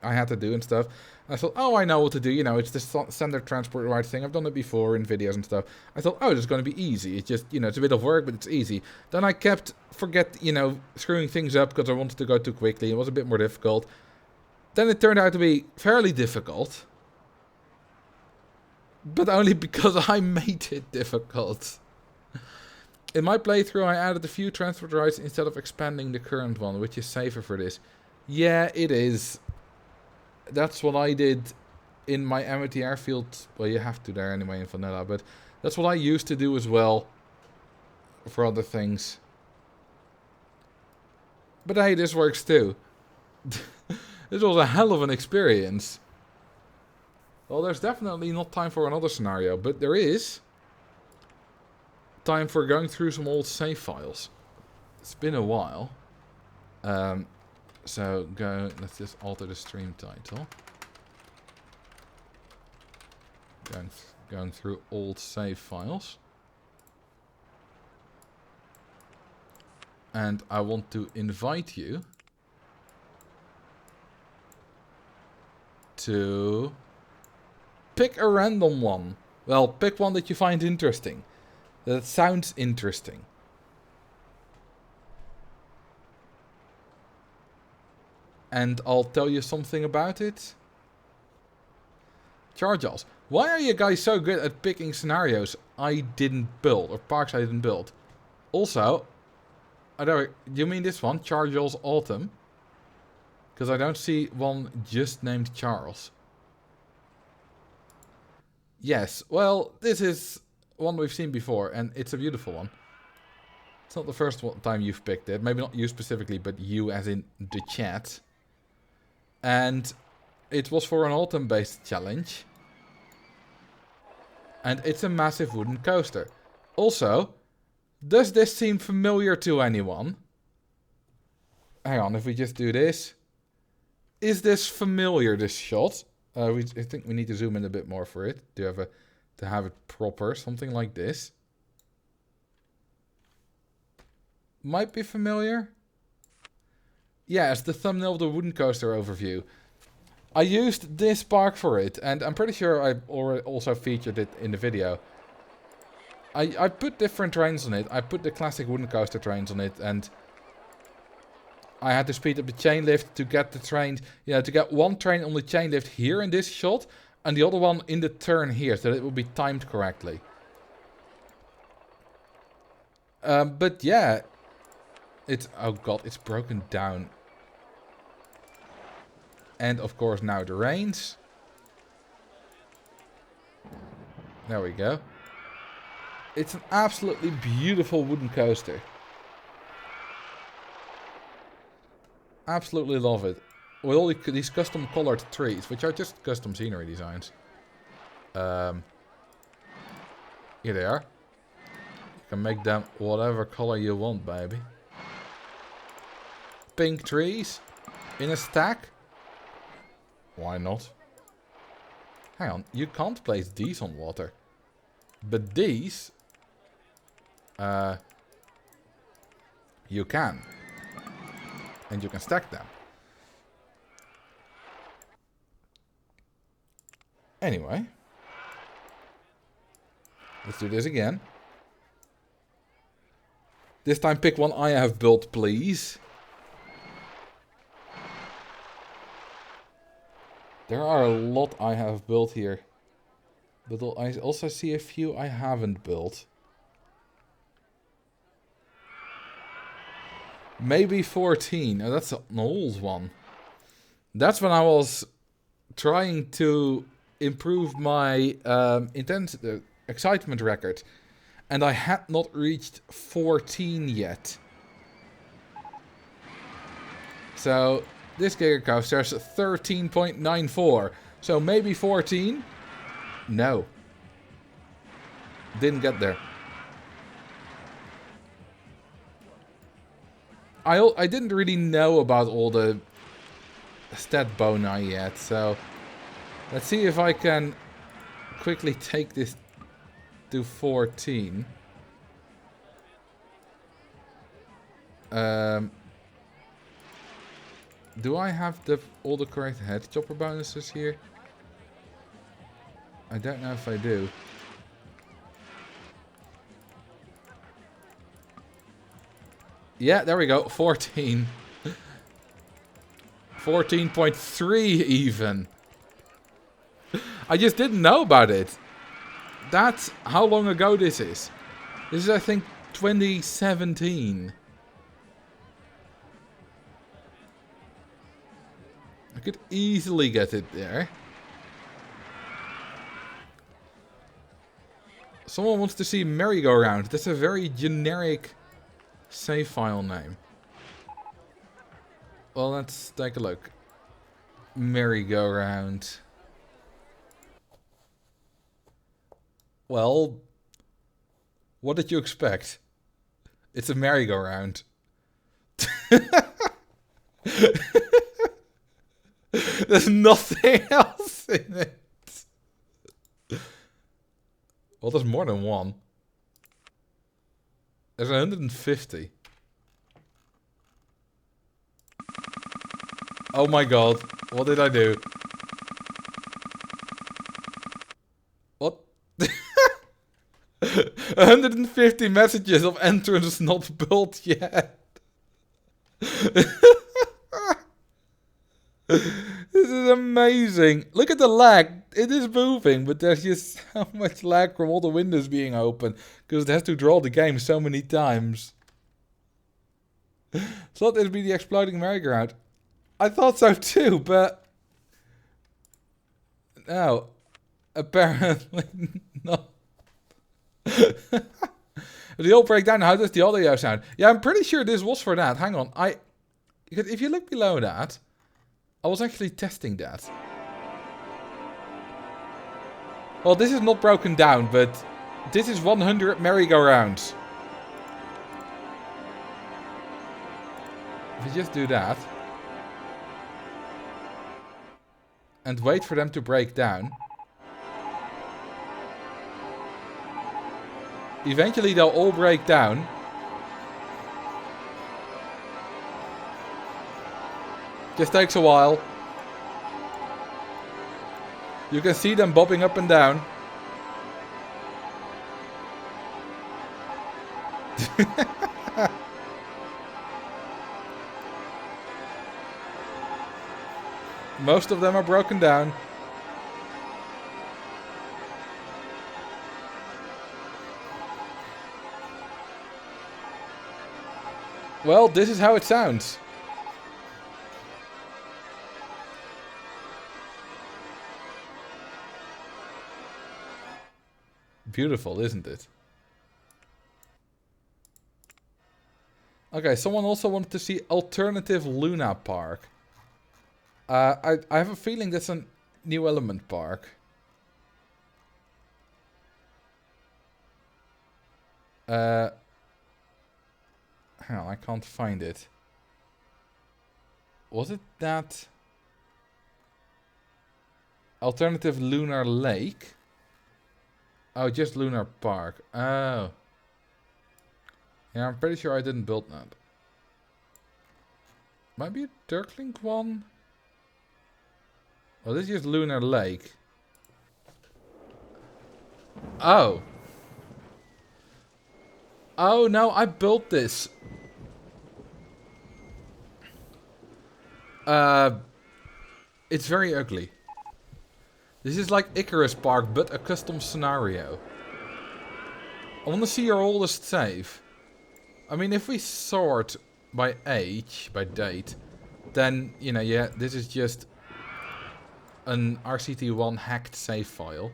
I had to do and stuff. And I thought, oh, I know what to do, you know, it's the standard transport ride thing. I've done it before in videos and stuff. I thought, oh, it's going to be easy. It's just, you know, it's a bit of work, but it's easy. Then I kept screwing things up because I wanted to go too quickly. It was a bit more difficult. Then it turned out to be fairly difficult. But only because I made it difficult. In my playthrough, I added a few transport rides instead of expanding the current one, which is safer for this. Yeah, it is. That's what I did in my Amity Airfield. Well, you have to there anyway in vanilla, but that's what I used to do as well for other things. But hey, this works too. This was a hell of an experience. Well, there's definitely not time for another scenario, but there is time for going through some old save files. It's been a while. So let's just alter the stream title. Going through old save files. And I want to invite you to pick a random one. Well, pick one that you find interesting. That sounds interesting. and I'll tell you something about it. Chargels. Why are you guys so good at picking scenarios I didn't build, or parks I didn't build? Also, do you mean this one, Chargels Autumn? Because I don't see one just named Charles. Yes, well, this is one we've seen before, and it's a beautiful one. It's not the first time you've picked it. Maybe not you specifically, but you as in the chat. And it was for an autumn-based challenge. And it's a massive wooden coaster. Also, does this seem familiar to anyone? Hang on, if we just do this. Is this familiar, this shot? I think we need to zoom in a bit more for it. To have it proper, something like this. Might be familiar. Yeah, it's the thumbnail of the wooden coaster overview. I used this park for it, and I'm pretty sure I also featured it in the video. I put different trains on it. I put the classic wooden coaster trains on it, and I had to speed up the chain lift to get the train, to get one train on the chain lift here in this shot, and the other one in the turn here, so that it will be timed correctly. But yeah, oh god, it's broken down. And of course now the reins. There we go. It's an absolutely beautiful wooden coaster. Absolutely love it. With all these custom colored trees, which are just custom scenery designs. Here they are. You can make them whatever color you want, baby. Pink trees in a stack. Why not? Hang on, you can't place these on water. But these... you can. And you can stack them. Anyway. Let's do this again. This time pick one I have built, please. There are a lot I have built here. But I also see a few I haven't built. Maybe 14. Oh, that's an old one. That's when I was trying to improve my excitement record. And I had not reached 14 yet. So this Giga Coaster is 13.94. So maybe 14? No. Didn't get there. I didn't really know about all the stat boni yet, so let's see if I can quickly take this to 14. Do I have all the correct head chopper bonuses here? I don't know if I do. Yeah, there we go. 14. 14.3 even. I just didn't know about it. That's how long ago this is. This is, I think, 2017. I could easily get it there. Someone wants to see merry-go-round. That's a very generic save file name. Well, let's take a look. Merry-go-round. Well, what did you expect? It's a merry-go-round. There's nothing else in it. Well, there's more than one. There's 150. Oh my god. What did I do? What? 150 messages of entrance not built yet. This is amazing. Look at the lag. It is moving, but there's just so much lag from all the windows being open. Because it has to draw the game so many times. Thought this would be the exploding merry-go-round. I thought so too, but... No. Apparently not. The all breakdown, how does the audio sound? Yeah, I'm pretty sure this was for that. Hang on. If you look below that, I was actually testing that. Well, this is not broken down, but this is 100 merry-go-rounds. If you just do that. And wait for them to break down. Eventually they'll all break down. Just takes a while. You can see them bobbing up and down. Most of them are broken down. Well, this is how it sounds. Beautiful, isn't it? Okay, someone also wanted to see Alternative Luna Park. I have a feeling that's a new element park. Hang on, I can't find it. Was it that Alternative Lunar Lake? Oh, just Lunar Park. Oh. Yeah, I'm pretty sure I didn't build that. Might be a Dirklink one? Well, this is just Lunar Lake. Oh. Oh no, I built this. It's very ugly. This is like Icarus Park, but a custom scenario. I want to see your oldest save. I mean, if we sort by age, by date, then, you know, yeah, this is just an RCT1 hacked save file.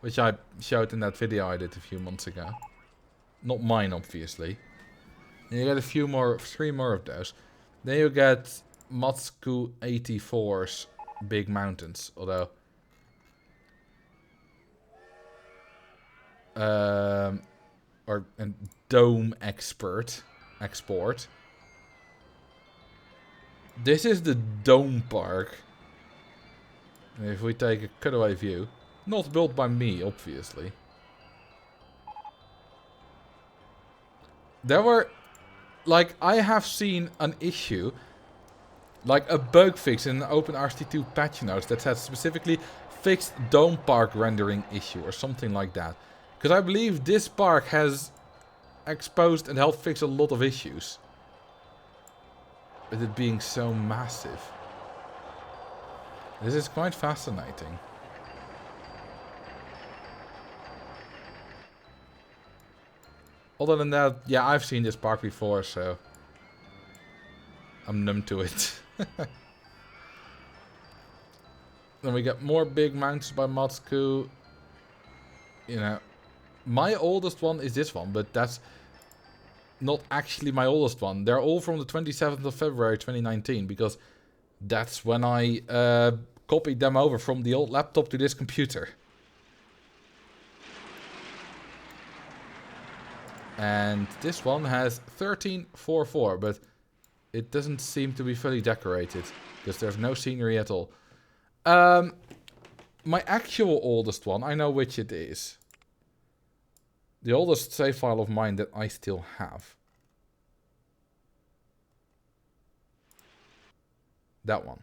Which I showed in that video I did a few months ago. Not mine, obviously. And you get a few more, 3 more of those. Then you get Matsku 84's Big Mountains, although... or a Dome Export. This is the Dome Park. And if we take a cutaway view, not built by me, obviously. There were, like, I have seen an issue, like a bug fix in an OpenRCT2 patch notes that said specifically fixed Dome Park rendering issue or something like that. Because I believe this park has exposed and helped fix a lot of issues. With it being so massive. This is quite fascinating. Other than that, yeah, I've seen this park before, so I'm numb to it. Then we get more Big Mountains by Matsku. You know, my oldest one is this one, but that's not actually my oldest one. They're all from the 27th of February 2019, because that's when I copied them over from the old laptop to this computer. And this one has 1344, but it doesn't seem to be fully decorated, because there's no scenery at all. My actual oldest one, I know which it is. The oldest save file of mine that I still have. That one.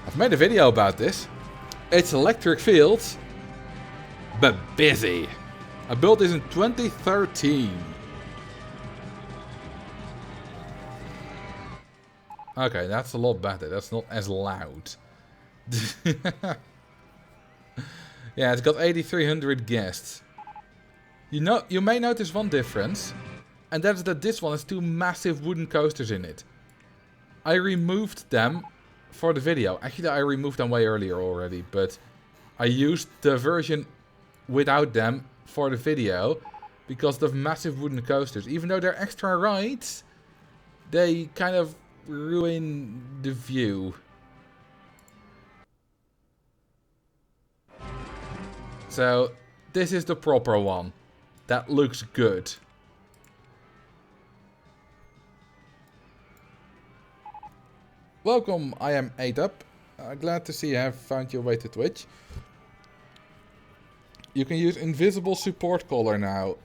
I've made a video about this. It's electric fields, but busy. I built this in 2013. Okay, that's a lot better. That's not as loud. Yeah, it's got 8,300 guests. You may notice one difference, and that's that this one has two massive wooden coasters in it. I removed them for the video. Actually, I removed them way earlier already, but I used the version without them for the video because the massive wooden coasters, even though they're extra rides, they kind of ruin the view. So, this is the proper one. That looks good. Welcome, I am 8up. Glad to see you have found your way to Twitch. You can use invisible support color now.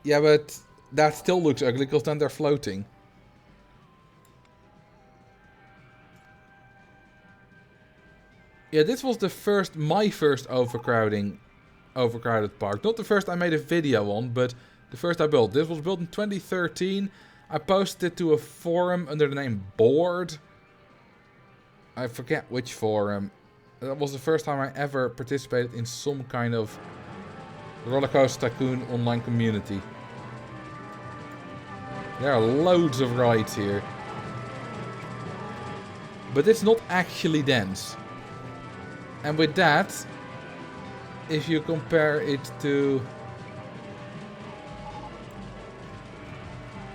Yeah, but that still looks ugly because then they're floating. Yeah, this was my first overcrowded park. Not the first I made a video on, but the first I built. This was built in 2013. I posted it to a forum under the name Board. I forget which forum. That was the first time I ever participated in some kind of rollercoaster tycoon online community. There are loads of rides here. But it's not actually dense. And with that, if you compare it to...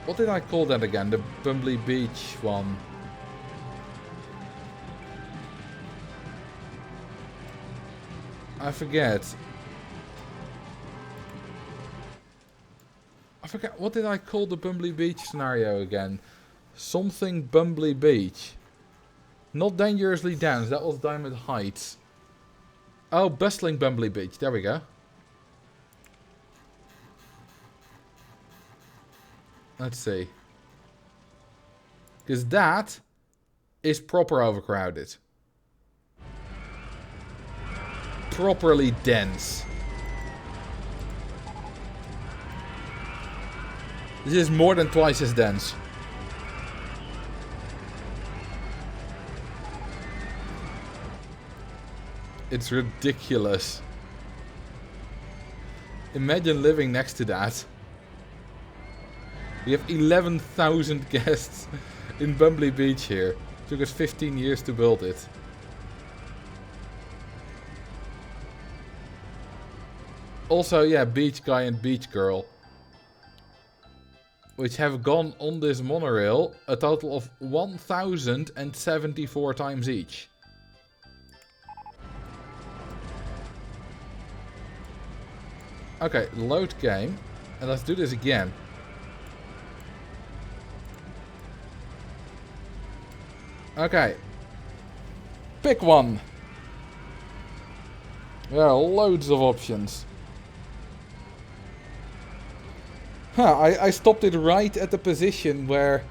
What did I call that again? The Bumbly Beach one. I forget. What did I call the Bumbly Beach scenario again? Something Bumbly Beach. Not dangerously dense. That was Diamond Heights. Oh, bustling Bumbly Beach. There we go. Let's see. Because that is proper overcrowded. Properly dense. This is more than twice as dense. It's ridiculous. Imagine living next to that. We have 11,000 guests in Bumbly Beach here. It took us 15 years to build it. Also, yeah, Beach Guy and Beach Girl, which have gone on this monorail a total of 1,074 times each. Okay, load game. And let's do this again. Okay. Pick one. There are loads of options. Huh, I stopped it right at the position where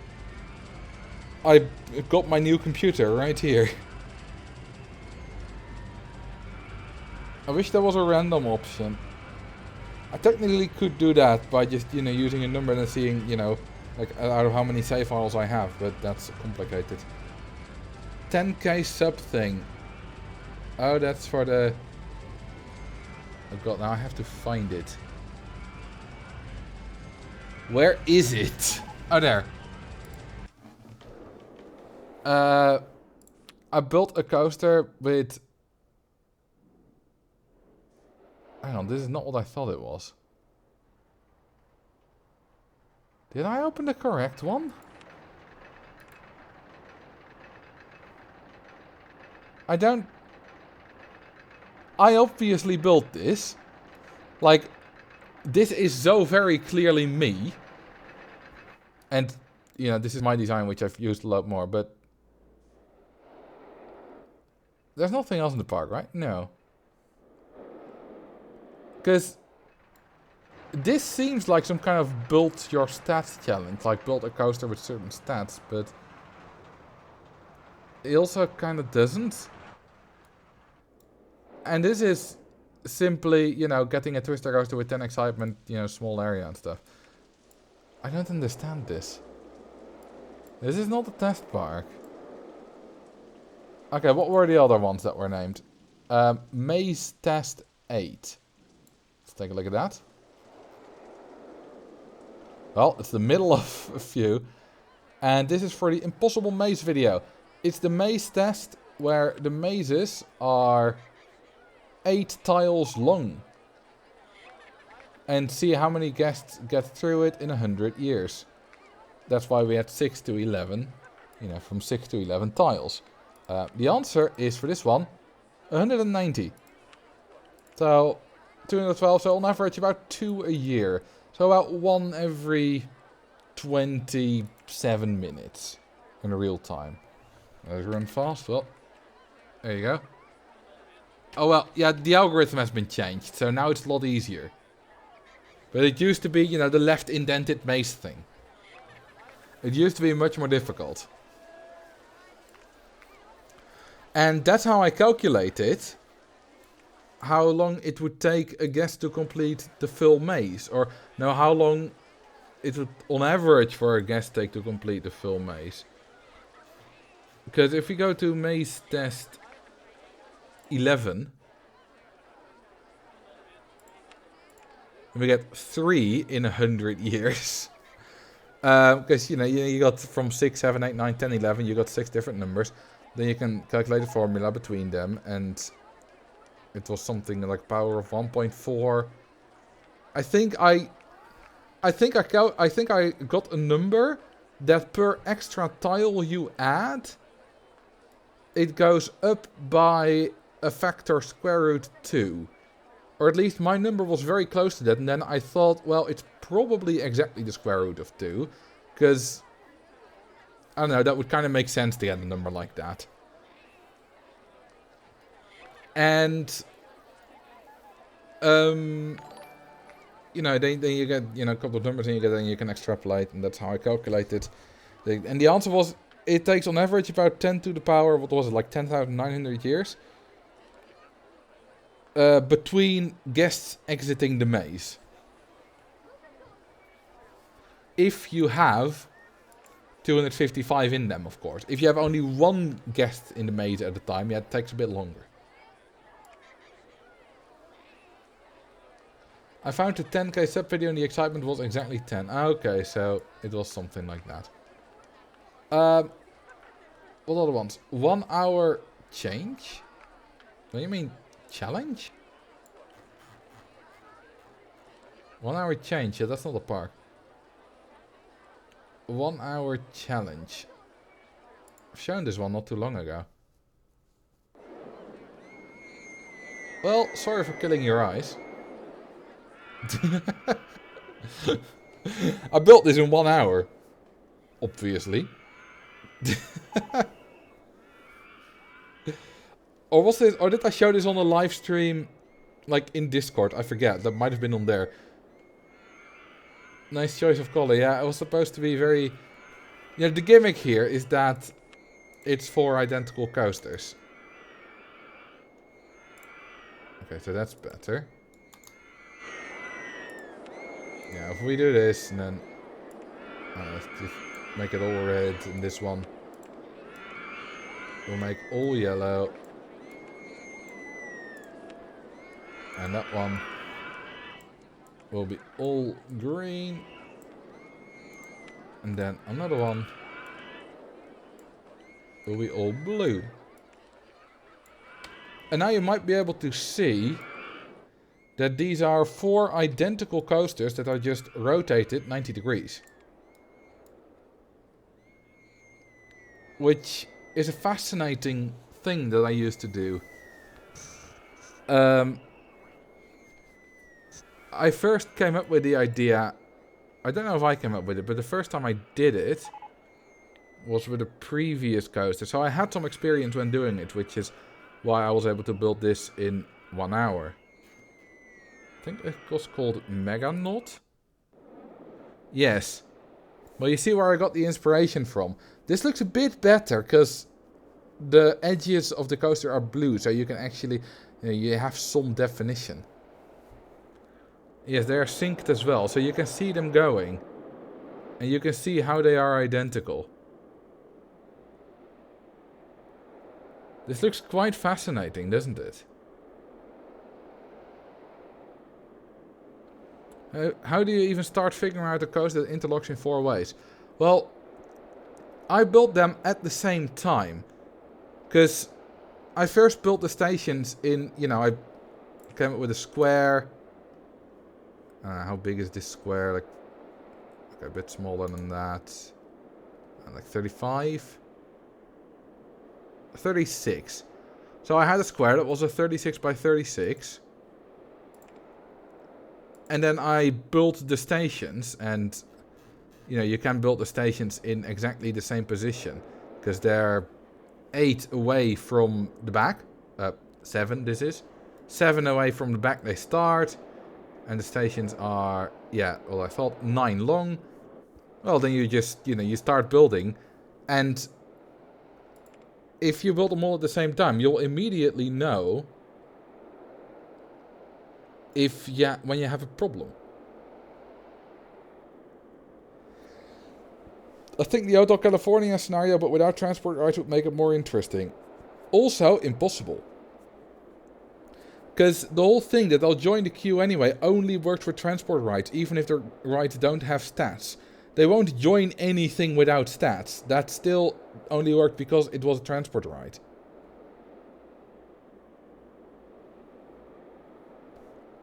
I got my new computer, right here. I wish there was a random option. I technically could do that by just, using a number and seeing, like out of how many save files I have, but that's complicated. 10k sub thing. Oh, that's for the... Oh god, now I have to find it. Where is it? Oh, there. I built a coaster with... Hang on, this is not what I thought it was. Did I open the correct one? I don't... I obviously built this. Like, this is so very clearly me. And, this is my design, which I've used a lot more, but... There's nothing else in the park, right? No. Because this seems like some kind of build your stats challenge. Like build a coaster with certain stats, but it also kind of doesn't. And this is simply, you know, getting a twister coaster with 10 excitement, you know, small area and stuff. I don't understand this. This is not a test park. Okay, what were the other ones that were named? Maze Test 8. Let's take a look at that. Well, it's the middle of a few. And this is for the Impossible Maze video. It's the maze test where the mazes are 8 tiles long. And see how many guests get through it in 100 years. That's why we had 6 to 11. You know, from 6 to 11 tiles. The answer is for this one, 190. So, 212, so on average about 2 a year. So about 1 every 27 minutes in real time. Let's run fast. Well, there you go. Oh well, yeah, the algorithm has been changed, so now it's a lot easier. But it used to be, you know, the left indented maze thing. It used to be much more difficult. And that's how I calculated how long it would take a guest to complete the full maze. Or, no, how long it would, on average, for a guest take to complete the full maze. Because if we go to maze test 11, we get 3 in 100 years. Because, you know, you got from 6, 7, 8, 9, 10, 11, you got 6 different numbers. Then you can calculate the formula between them, and it was something like power of 1.4. I think I got a number that per extra tile you add, it goes up by a factor square root 2. Or at least my number was very close to that, and then I thought, well, it's probably exactly the square root of 2, because I don't know, that would kind of make sense to get a number like that. And, you know, then you get, you know, a couple of numbers and then you can extrapolate, and that's how I calculated. And the answer was, it takes on average about 10 to the power, what was it, like 10,900 years? Between guests exiting the maze. If you have 255 in them, of course. If you have only one guest in the maze at a time, yeah, it takes a bit longer. I found the 10k sub video and the excitement was exactly 10. Okay, so it was something like that. What other ones? 1 hour change? What do you mean challenge? 1 hour change, yeah, that's not a park. 1 hour challenge. I've shown this one not too long ago. Well, sorry for killing your eyes. I built this in 1 hour. Obviously. Or was this, or did I show this on a live stream, like in Discord? I forget, that might have been on there. Nice choice of color. Yeah, it was supposed to be very... Yeah, the gimmick here is that it's 4 identical coasters. Okay, so that's better. Yeah, if we do this and then... let's just make it all red in this one. We'll make all yellow. And that one will be all green. And then another one will be all blue. And now you might be able to see that these are 4 identical coasters that are just rotated 90 degrees. Which is a fascinating thing that I used to do. I first came up with the idea, I don't know if I came up with it, but the first time I did it was with a previous coaster. So I had some experience when doing it, which is why I was able to build this in 1 hour. I think it was called Mega Knot. Yes. Well, you see where I got the inspiration from. This looks a bit better because the edges of the coaster are blue, so you can actually... You have some definition. Yes, they are synced as well, so you can see them going. And you can see how they are identical. This looks quite fascinating, doesn't it? How do you even start figuring out a coast that interlocks in 4 ways? Well, I built them at the same time. Because I first built the stations in, I came up with a square. How big is this square? Like, okay, a bit smaller than that. Like 35? 36. So I had a square that was a 36 by 36. And then I built the stations. And, you can build the stations in exactly the same position. Because they're 8 away from the back. 7 this is. 7 away from the back they start. And the stations are, I thought 9 long. Well, then you just, you start building. And if you build them all at the same time, you'll immediately know when you have a problem. I think the Hotel California scenario, but without transport rights, would make it more interesting. Also, impossible. Because the whole thing that they'll join the queue anyway only works for transport rights, even if the rights don't have stats. They won't join anything without stats. That still only worked because it was a transport right.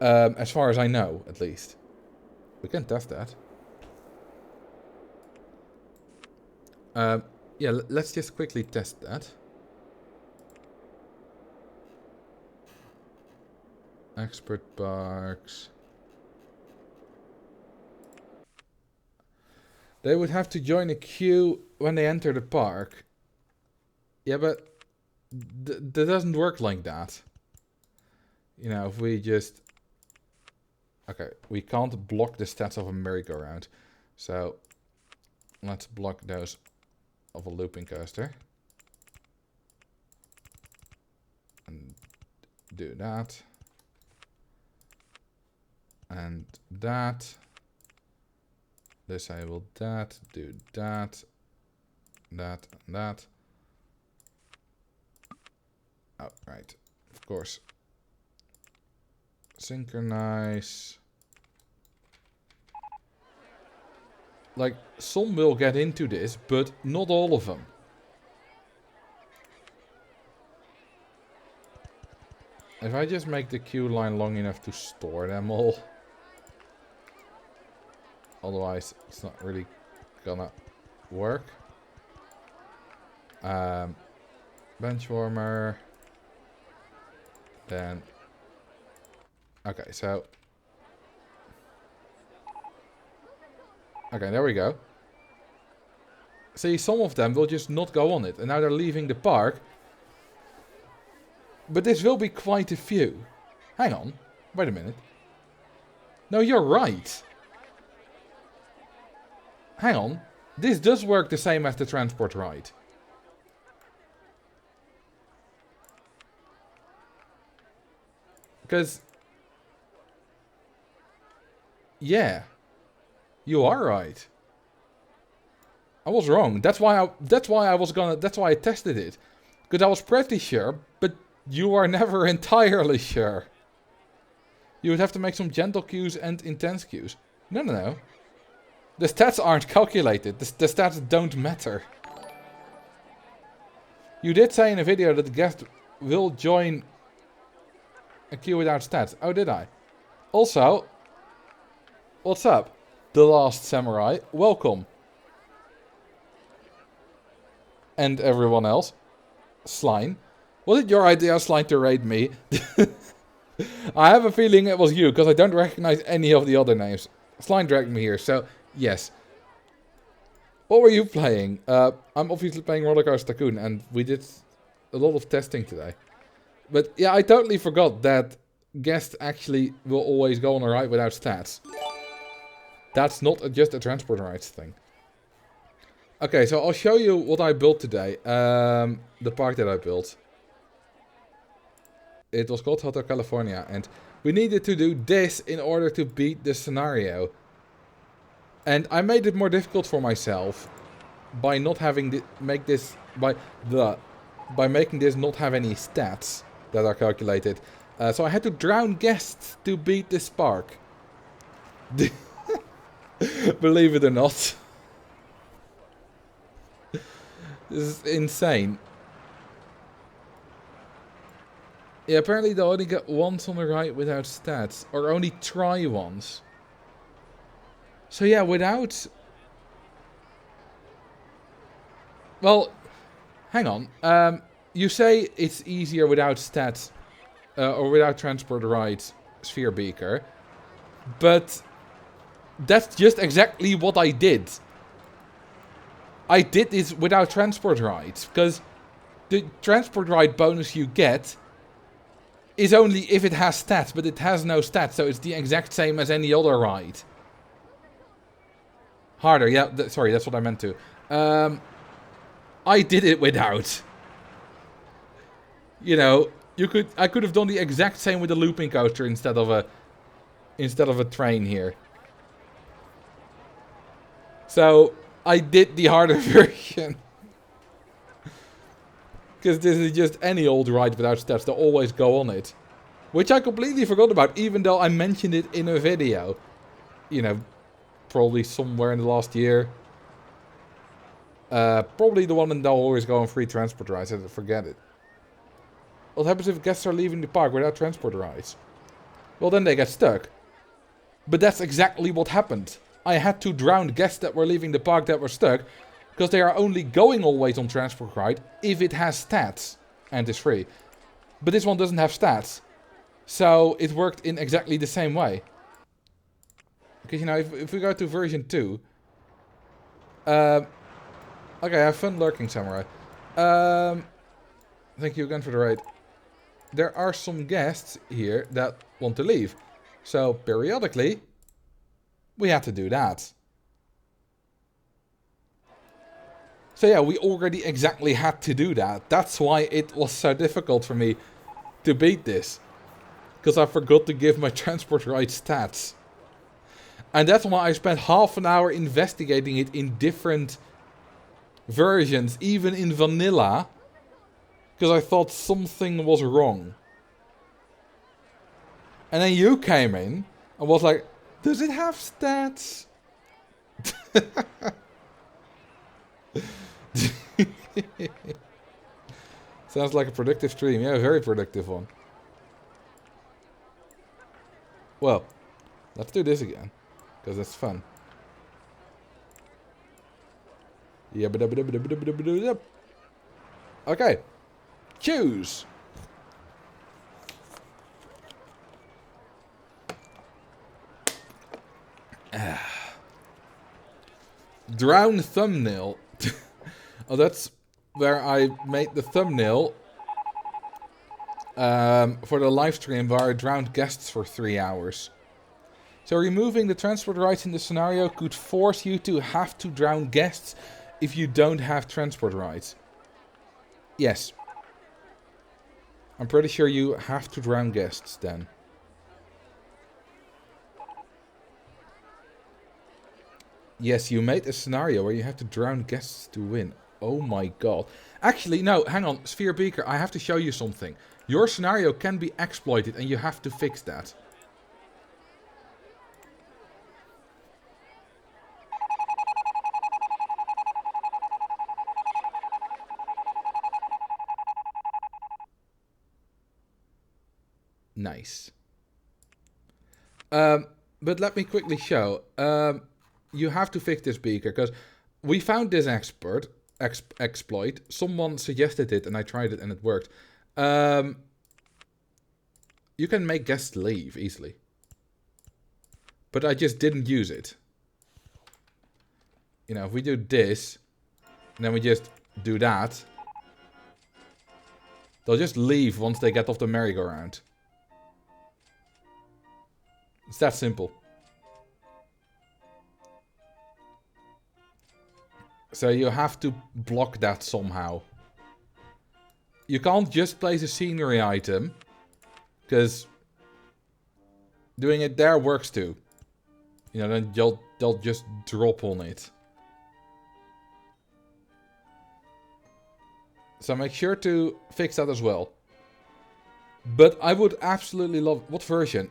As far as I know, at least. We can test that. Let's just quickly test that. Expert parks. They would have to join a queue when they enter the park. Yeah, but that doesn't work like that. If we just... Okay, we can't block the stats of a merry-go-round. So, let's block those of a looping coaster. And do that. And that. Disable that. Do that. That and that. Oh, right. Of course. Synchronize. Like, some will get into this, but not all of them. If I just make the queue line long enough to store them all. Otherwise, it's not really gonna work. Bench warmer. Then... Okay, so... Okay, there we go. See, some of them will just not go on it. And now they're leaving the park. But this will be quite a few. Hang on. Wait a minute. No, you're right. Hang on. This does work the same as the transport ride. Because... Yeah. You are right. I was wrong. That's why I tested it. Because I was pretty sure, but you are never entirely sure. You would have to make some gentle queues and intense queues. No. The stats aren't calculated. The stats don't matter. You did say in a video that the guest will join a queue without stats. Oh, did I? Also, what's up? The Last Samurai. Welcome. And everyone else. Slime. Was it your idea, Slime, to raid me? I have a feeling it was you, because I don't recognize any of the other names. Slime dragged me here, so yes. What were you playing? I'm obviously playing Roller Coaster Tycoon, and we did a lot of testing today. But yeah, I totally forgot that guests actually will always go on a ride without stats. That's not just a transport rights thing. Okay, so I'll show you what I built today. The park that I built. It was called Hotel California, and we needed to do this in order to beat this scenario. And I made it more difficult for myself by not having by making this not have any stats that are calculated. So I had to drown guests to beat this spark. Believe it or not. This is insane. Yeah, apparently they'll only get once on the right without stats. Or only try once. So yeah, without... Well, hang on. You say it's easier without stats. Or without transport rights, sphere beaker. But that's just exactly what I did. I did this without transport rights. Because the transport right bonus you get is only if it has stats, but it has no stats, so it's the exact same as any other ride. Harder, yeah, sorry, that's what I meant to. I did it without. You know, I could have done the exact same with a looping coaster instead of a train here. So I did the harder version. Because this is just any old ride without stats. They'll always go on it. Which I completely forgot about, even though I mentioned it in a video. You know, probably somewhere in the last year. Probably the one that they'll always go on free transport rides. I forget it. What happens if guests are leaving the park without transport rides? Well, then they get stuck. But that's exactly what happened. I had to drown guests that were leaving the park that were stuck. Because they are only going always on transport ride if it has stats and is free. But this one doesn't have stats. So it worked in exactly the same way. Because, you know, if we go to version 2. Okay, have fun lurking, Samurai. Thank you again for the raid. There are some guests here that want to leave. So periodically, we have to do that. So yeah, we already exactly had to do that. That's why it was so difficult for me to beat this. Because I forgot to give my transport right stats. And that's why I spent half an hour investigating it in different versions, even in vanilla. Because I thought something was wrong. And then you came in and was like, does it have stats? Sounds like a productive stream. Yeah, a very productive one. Well, let's do this again. Because it's fun. Okay. Choose. Drown thumbnail. Oh, that's where I made the thumbnail for the live stream where I drowned guests for 3 hours. So removing the transport rights in the scenario could force you to have to drown guests if you don't have transport rights. Yes. I'm pretty sure you have to drown guests then. Yes, you made a scenario where you have to drown guests to win. Oh my god. Actually, no, hang on. Sphere Beaker, I have to show you something. Your scenario can be exploited and you have to fix that. Nice. But let me quickly show. You have to fix this beaker because we found this exploit. Someone suggested it and I tried it and it worked. You can make guests leave easily. But I just didn't use it. You know, if we do this, and then we just do that, they'll just leave once they get off the merry-go-round. It's that simple. So you have to block that somehow. You can't just place a scenery item Because doing it there works too. You know, then they'll just drop on it. So make sure to fix that as well. But I would absolutely love... What version?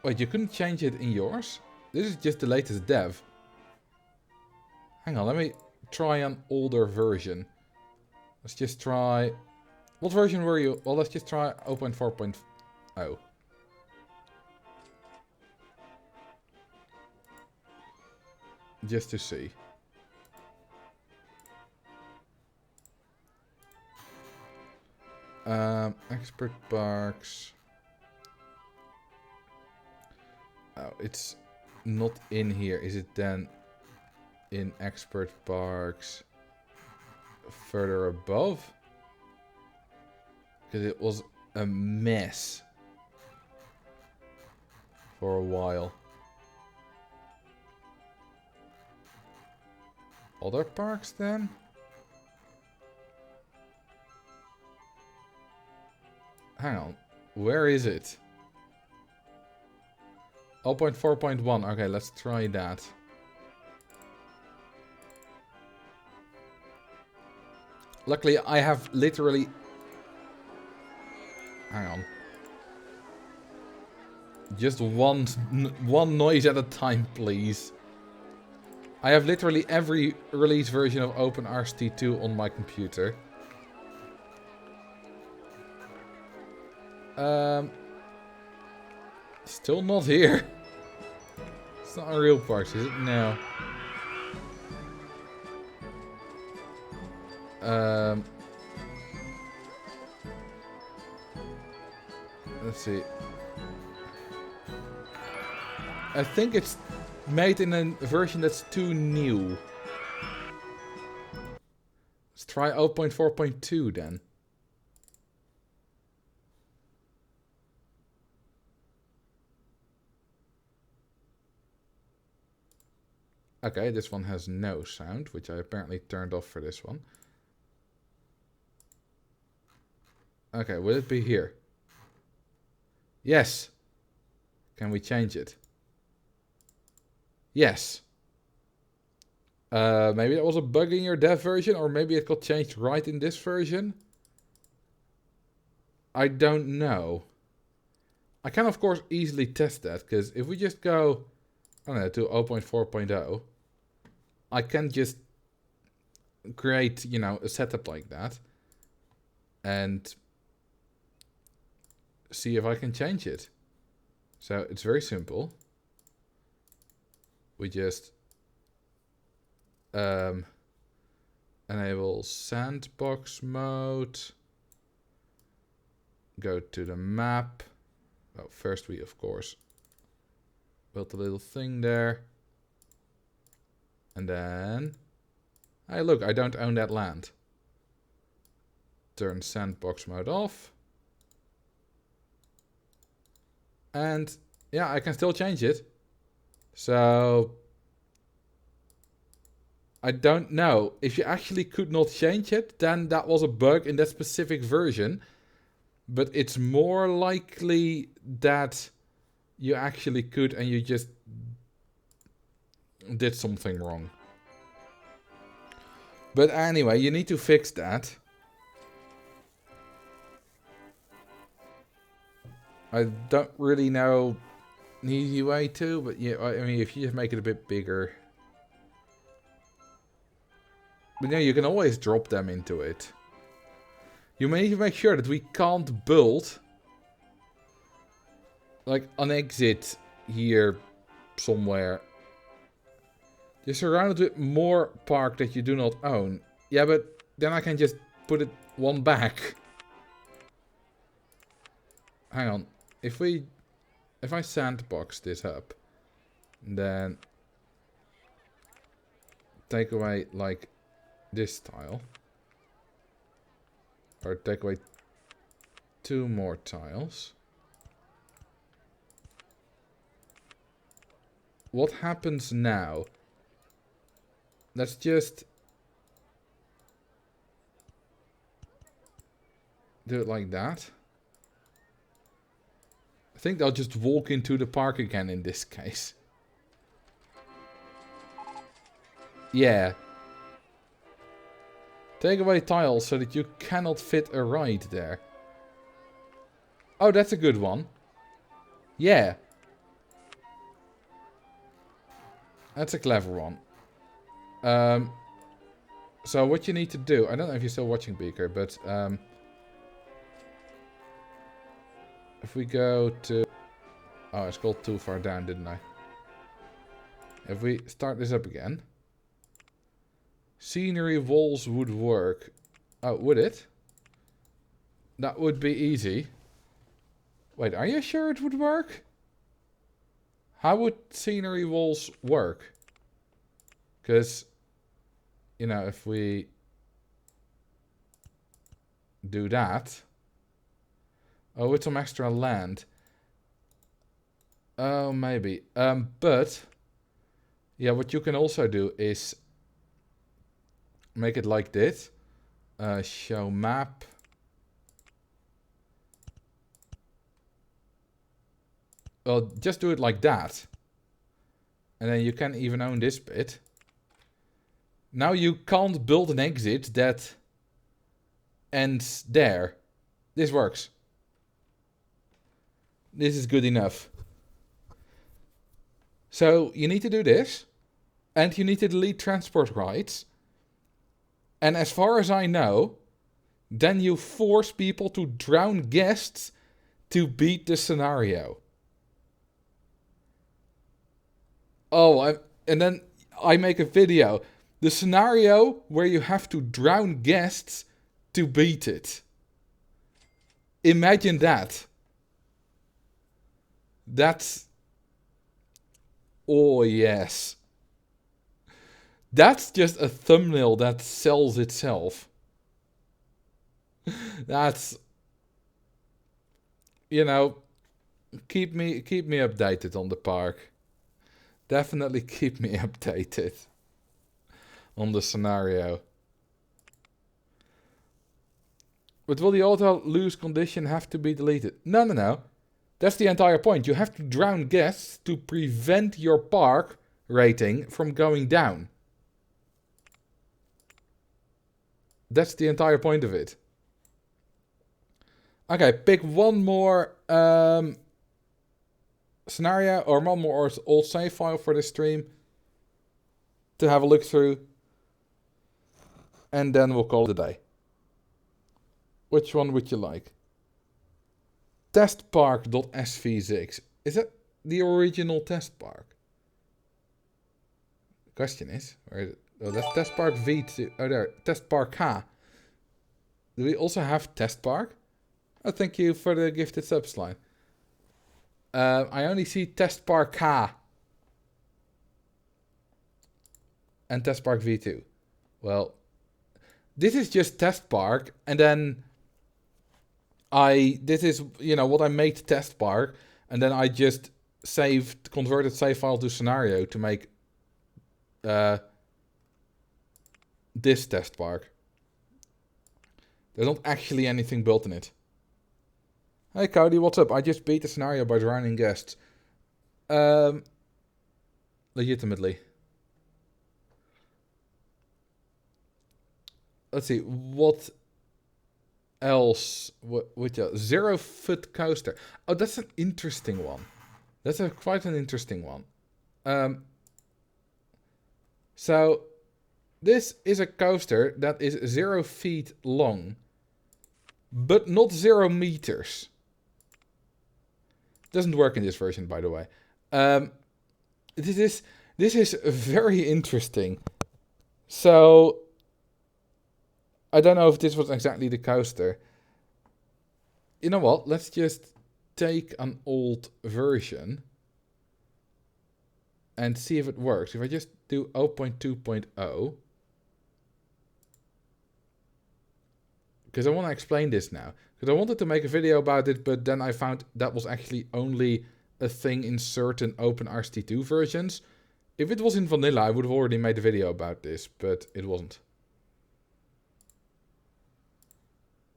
Wait, you couldn't change it in yours? This is just the latest dev. Hang on, let me try an older version. Let's just try... What version were you? Well, let's just try 0.4.0. Just to see. Expert parks. Oh, it's not in here. Is it then in expert parks further above? Because it was a mess for a while. Other parks then? Hang on. Where is it? 0.4.1. Okay, let's try that. Luckily, I have literally... Hang on. Just one noise at a time, please. I have literally every release version of OpenRCT2 on my computer. Still not here. It's not a real park, is it? No. Let's see. I think it's made in a version that's too new. Let's try 0.4.2 then. Okay, this one has no sound, which I apparently turned off for this one. Okay, will it be here? Yes. Can we change it? Yes. Maybe that was a bug in your dev version, or maybe it got changed right in this version. I don't know. I can, of course, easily test that, because if we just go, I don't know, to 0.4.0, I can just create, you know, a setup like that and see if I can change it. So it's very simple. We just enable sandbox mode. Go to the map. Oh, first we, of course, built a little thing there. And then, hey look, I don't own that land. Turn sandbox mode off. And yeah, I can still change it. So, I don't know. If you actually could not change it, then that was a bug in that specific version. But it's more likely that you actually could and you just did something wrong. But anyway, you need to fix that. I don't really know an easy way to, but yeah, I mean, if you just make it a bit bigger. But yeah, you can always drop them into it. You may need to make sure that we can't build like an exit here somewhere. You're surrounded with more park that you do not own. Yeah, but then I can just put it one back. Hang on. If I sandbox this up, then take away like this tile. Or take away 2 more tiles. What happens now? Let's just do it like that. I think they'll just walk into the park again in this case. Yeah. Take away tiles so that you cannot fit a ride there. Oh, that's a good one. Yeah. That's a clever one. So what you need to do... I don't know if you're still watching, Beaker, but... if we go to... Oh, I scrolled too far down, didn't I? If we start this up again... Scenery walls would work. Oh, would it? That would be easy. Wait, are you sure it would work? How would scenery walls work? Because, you know, if we do that... Oh, with some extra land. Oh, maybe. But, yeah, what you can also do is make it like this. Show map. Well, just do it like that. And then you can even own this bit. Now you can't build an exit that ends there. This works. This is good enough. So you need to do this. And you need to delete transport rights. And as far as I know, then you force people to drown guests to beat the scenario. Oh, and then I make a video. The scenario where you have to drown guests to beat it. Imagine that. That's... Oh, yes. That's just a thumbnail that sells itself. That's... You know, keep me updated on the park. Definitely keep me updated on the scenario. But will the auto lose condition have to be deleted? No, no, no. That's the entire point. You have to drown guests to prevent your park rating from going down. That's the entire point of it. Okay, pick one more scenario or one more old save file for this stream to have a look through. And then we'll call it a day. Which one would you like? Testpark.sv6. Is that the original test park? Question is, where is it? Oh, that's Testpark V2. Oh, there. Testpark K. Do we also have Testpark? Oh, thank you for the gifted subs line. I only see Testpark K. And Testpark V2. Well, this is just Testpark, and then this is, you know, what I made Testpark, and then I just converted save file to scenario to make this Testpark. There's not actually anything built in it. Hey Cody, what's up? I just beat the scenario by drowning guests. Legitimately. Let's see, what else would you... 0 foot coaster. Oh, that's an interesting one. That's quite an interesting one. So, this is a coaster that is 0 feet long, but not 0 meters. Doesn't work in this version, by the way. This is very interesting. So, I don't know if this was exactly the coaster. You know what? Let's just take an old version and see if it works. If I just do 0.2.0, because I want to explain this now. Because I wanted to make a video about it, but then I found that was actually only a thing in certain OpenRCT2 versions. If it was in vanilla, I would have already made a video about this, but it wasn't.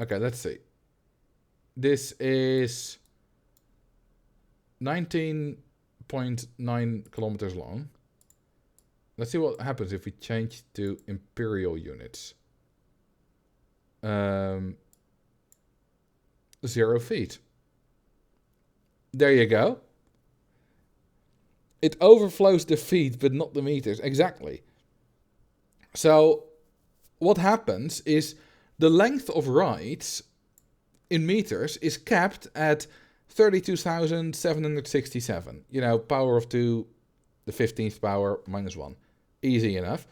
Okay, let's see. This is 19.9 kilometers long. Let's see what happens if we change to imperial units. 0 feet. There you go. It overflows the feet, but not the meters. Exactly. So, what happens is the length of rides in meters is capped at 32,767. You know, power of 2, the 15th power, minus 1. Easy enough.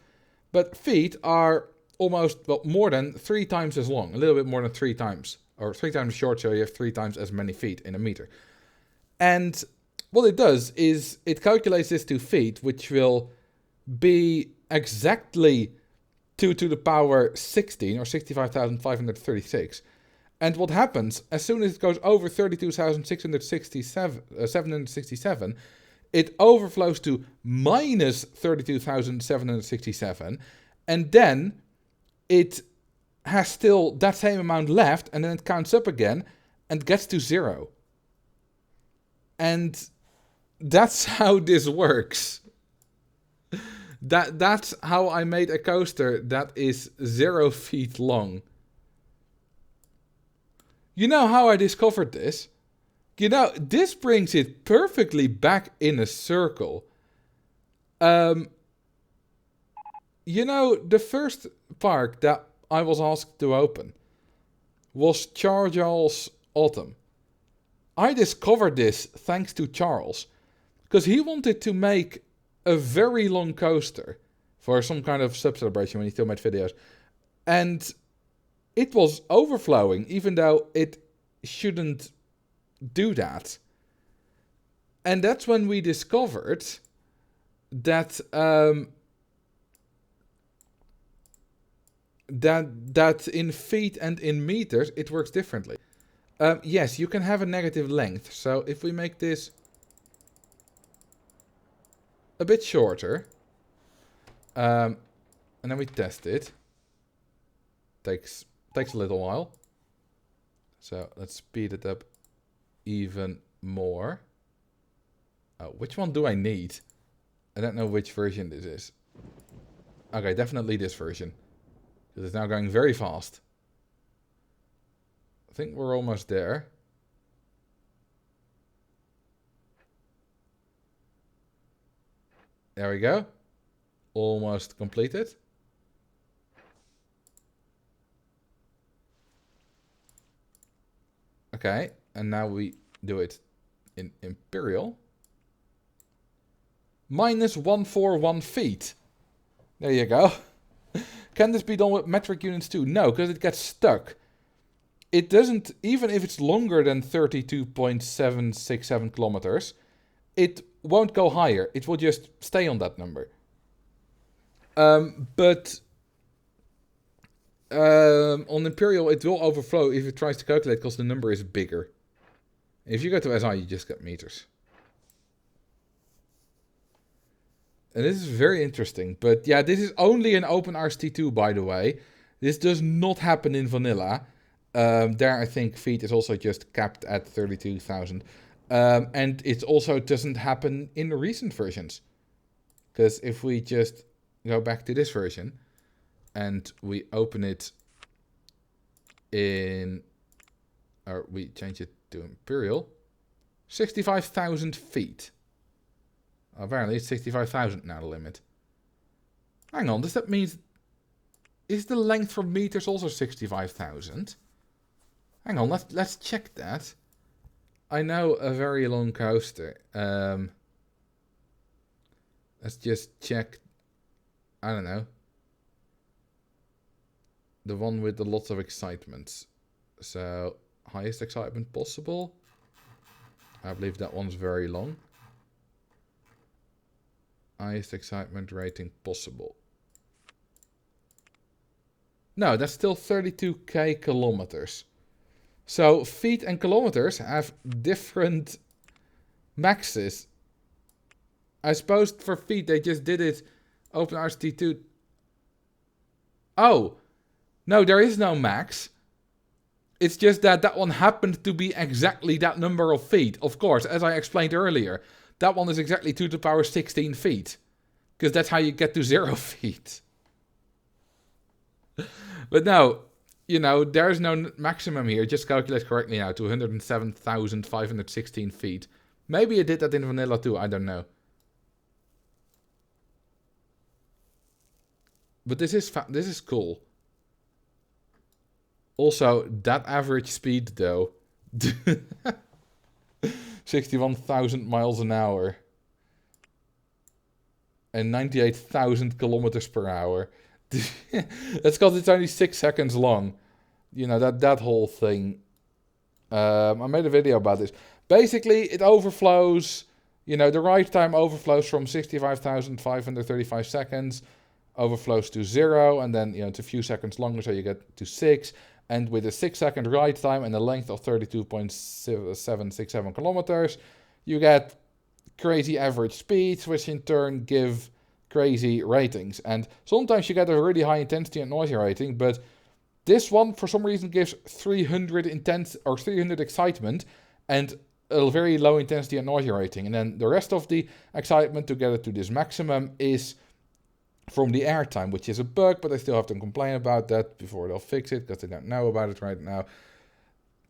But feet are almost, well, more than 3 times as long. A little bit more than 3 times. Or 3 times short, so you have 3 times as many feet in a meter. And what it does is it calculates this to feet, which will be exactly 2 to the power 16, or 65,536. And what happens, as soon as it goes over 32,767, it overflows to minus 32,767, and then it has still that same amount left, and then it counts up again, and gets to 0. And that's how this works. That's how I made a coaster that is 0 feet long. You know how I discovered this? You know, this brings it perfectly back in a circle. You know, the first park that I was asked to open was Charles Autumn. I discovered this thanks to Charles, because he wanted to make a very long coaster for some kind of sub-celebration when he still made videos. And it was overflowing, even though it shouldn't do that. And that's when we discovered that that in feet and in meters it works differently. Yes, you can have a negative length. So if we make this a bit shorter, and then we test it. Takes a little while. So let's speed it up even more. Which one do I need? I don't know which version this is. Okay, definitely this version. Because it's now going very fast. I think we're almost there. There we go. Almost completed. Okay, and now we do it in Imperial. Minus 141 feet. There you go. Can this be done with metric units too? No, because it gets stuck. It doesn't, even if it's longer than 32.767 kilometers, it won't go higher. It will just stay on that number. But on Imperial, it will overflow if it tries to calculate because the number is bigger. If you go to SI, you just get meters. And this is very interesting. But yeah, this is only in OpenRCT2, by the way. This does not happen in vanilla. There, I think feet is also just capped at 32,000. And it also doesn't happen in the recent versions. Because if we just go back to this version and we open it in, or we change it to Imperial, 65,000 feet. Apparently it's 65,000 now, the limit. Hang on, does that mean, is the length for meters also 65,000? Hang on, let's check that. I know a very long coaster. Let's just check, I don't know, the one with the lots of excitements. So, highest excitement possible. I believe that one's very long. Highest excitement rating possible. No, that's still 32k kilometers. So feet and kilometers have different maxes. I suppose for feet they just did it OpenRCT2. Oh, no, there is no max. It's just that that one happened to be exactly that number of feet. Of course, as I explained earlier, that one is exactly 2 to the power 16 feet. Because that's how you get to 0 feet. But no, you know, there's no maximum here. Just calculate correctly now to 107,516 feet. Maybe it did that in vanilla too, I don't know. But this is cool. Also, that average speed though. 61,000 miles an hour. And 98,000 kilometers per hour. That's because it's only 6 seconds long. You know, that whole thing. I made a video about this. Basically, it overflows. You know, the ride time overflows from 65,535 seconds. Overflows to 0. And then, you know, it's a few seconds longer, so you get to 6. And with a 6-second ride time and a length of 32.767 kilometers, you get crazy average speeds, which in turn give crazy ratings. And sometimes you get a really high intensity and noisy rating, but this one for some reason gives 300 intense or 300 excitement and a very low intensity and noisy rating. And then the rest of the excitement to get it to this maximum is from the airtime, which is a bug, but I still have to complain about that before they'll fix it, because they don't know about it right now.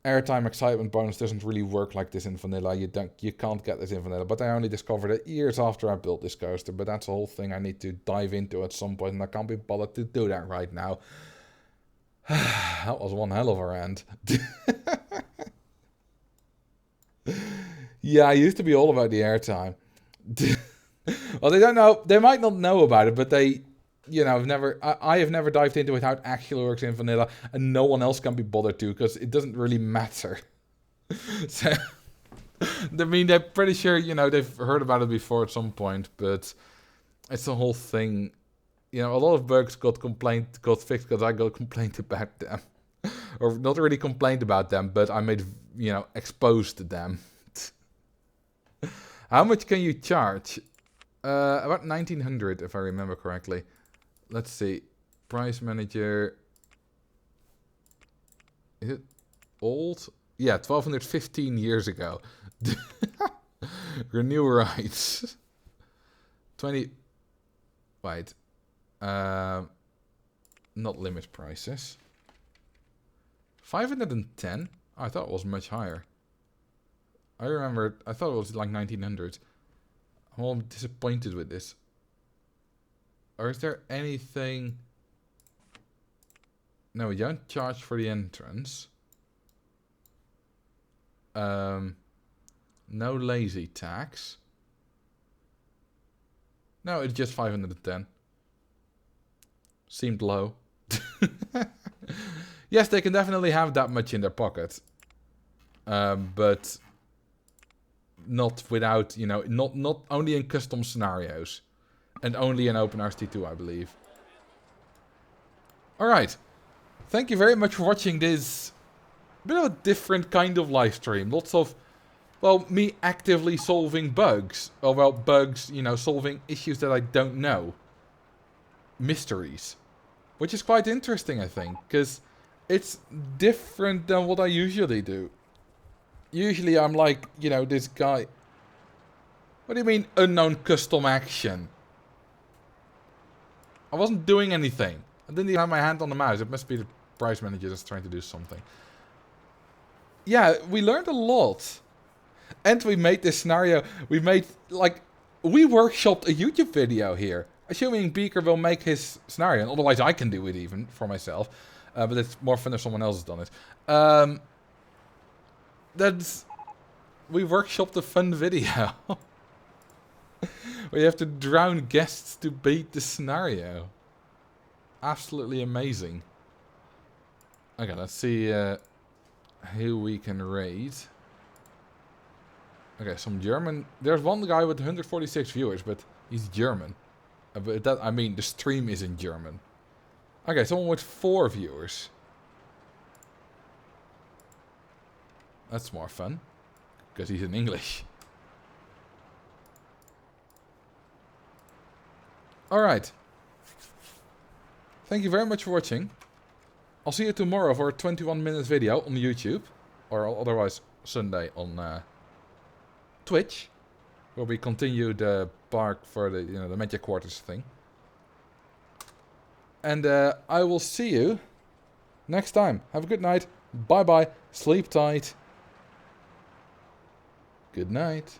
Airtime excitement bonus doesn't really work like this in vanilla. You can't get this in vanilla, but I only discovered it years after I built this coaster. But that's a whole thing I need to dive into at some point, and I can't be bothered to do that right now. That was one hell of a rant. Yeah, I used to be all about the airtime. Well, they don't know. They might not know about it, but they, you know, I have never dived into it how it actually works in vanilla, and no one else can be bothered to, because it doesn't really matter. So, I mean, they're pretty sure, you know, they've heard about it before at some point, but it's the whole thing. You know, a lot of bugs got fixed because I got complained about them. Or not really complained about them, but I made, you know, exposed them. How much can you charge? About 1900, if I remember correctly. Let's see. Price manager. Is it old? Yeah, 1215 years ago. Renew rights. 20. Wait. Not limit prices. 510? Oh, I thought it was much higher. I thought it was like 1900. I'm all disappointed with this. Or is there anything... No, you don't charge for the entrance. No lazy tax. No, it's just 510. Seemed low. Yes, they can definitely have that much in their pocket. But not without, you know, not only in custom scenarios. And only in OpenRT2, I believe. Alright. Thank you very much for watching this bit of a different kind of live stream. Lots of, well, me actively solving bugs. Or, well, bugs, you know, solving issues that I don't know. Mysteries. Which is quite interesting, I think. Because it's different than what I usually do. Usually I'm like, you know, this guy... What do you mean, unknown custom action? I wasn't doing anything. I didn't even have my hand on the mouse. It must be the price manager that's trying to do something. Yeah, we learned a lot. And we made this scenario. We made, like... We workshopped a YouTube video here. Assuming Beaker will make his scenario. And otherwise I can do it even, for myself. But it's more fun if someone else has done it. We workshopped a fun video. We have to drown guests to beat the scenario. Absolutely amazing. Okay, let's see who we can raid. Okay, some German. There's one guy with 146 viewers, but he's German. But that, I mean, the stream is in German. Okay, someone with 4 viewers. That's more fun. Because he's in English. Alright. Thank you very much for watching. I'll see you tomorrow for a 21-minute video on YouTube. Or otherwise Sunday on Twitch. Where we continue the park for the, the Magic Quarters thing. And I will see you next time. Have a good night. Bye bye. Sleep tight. Good night.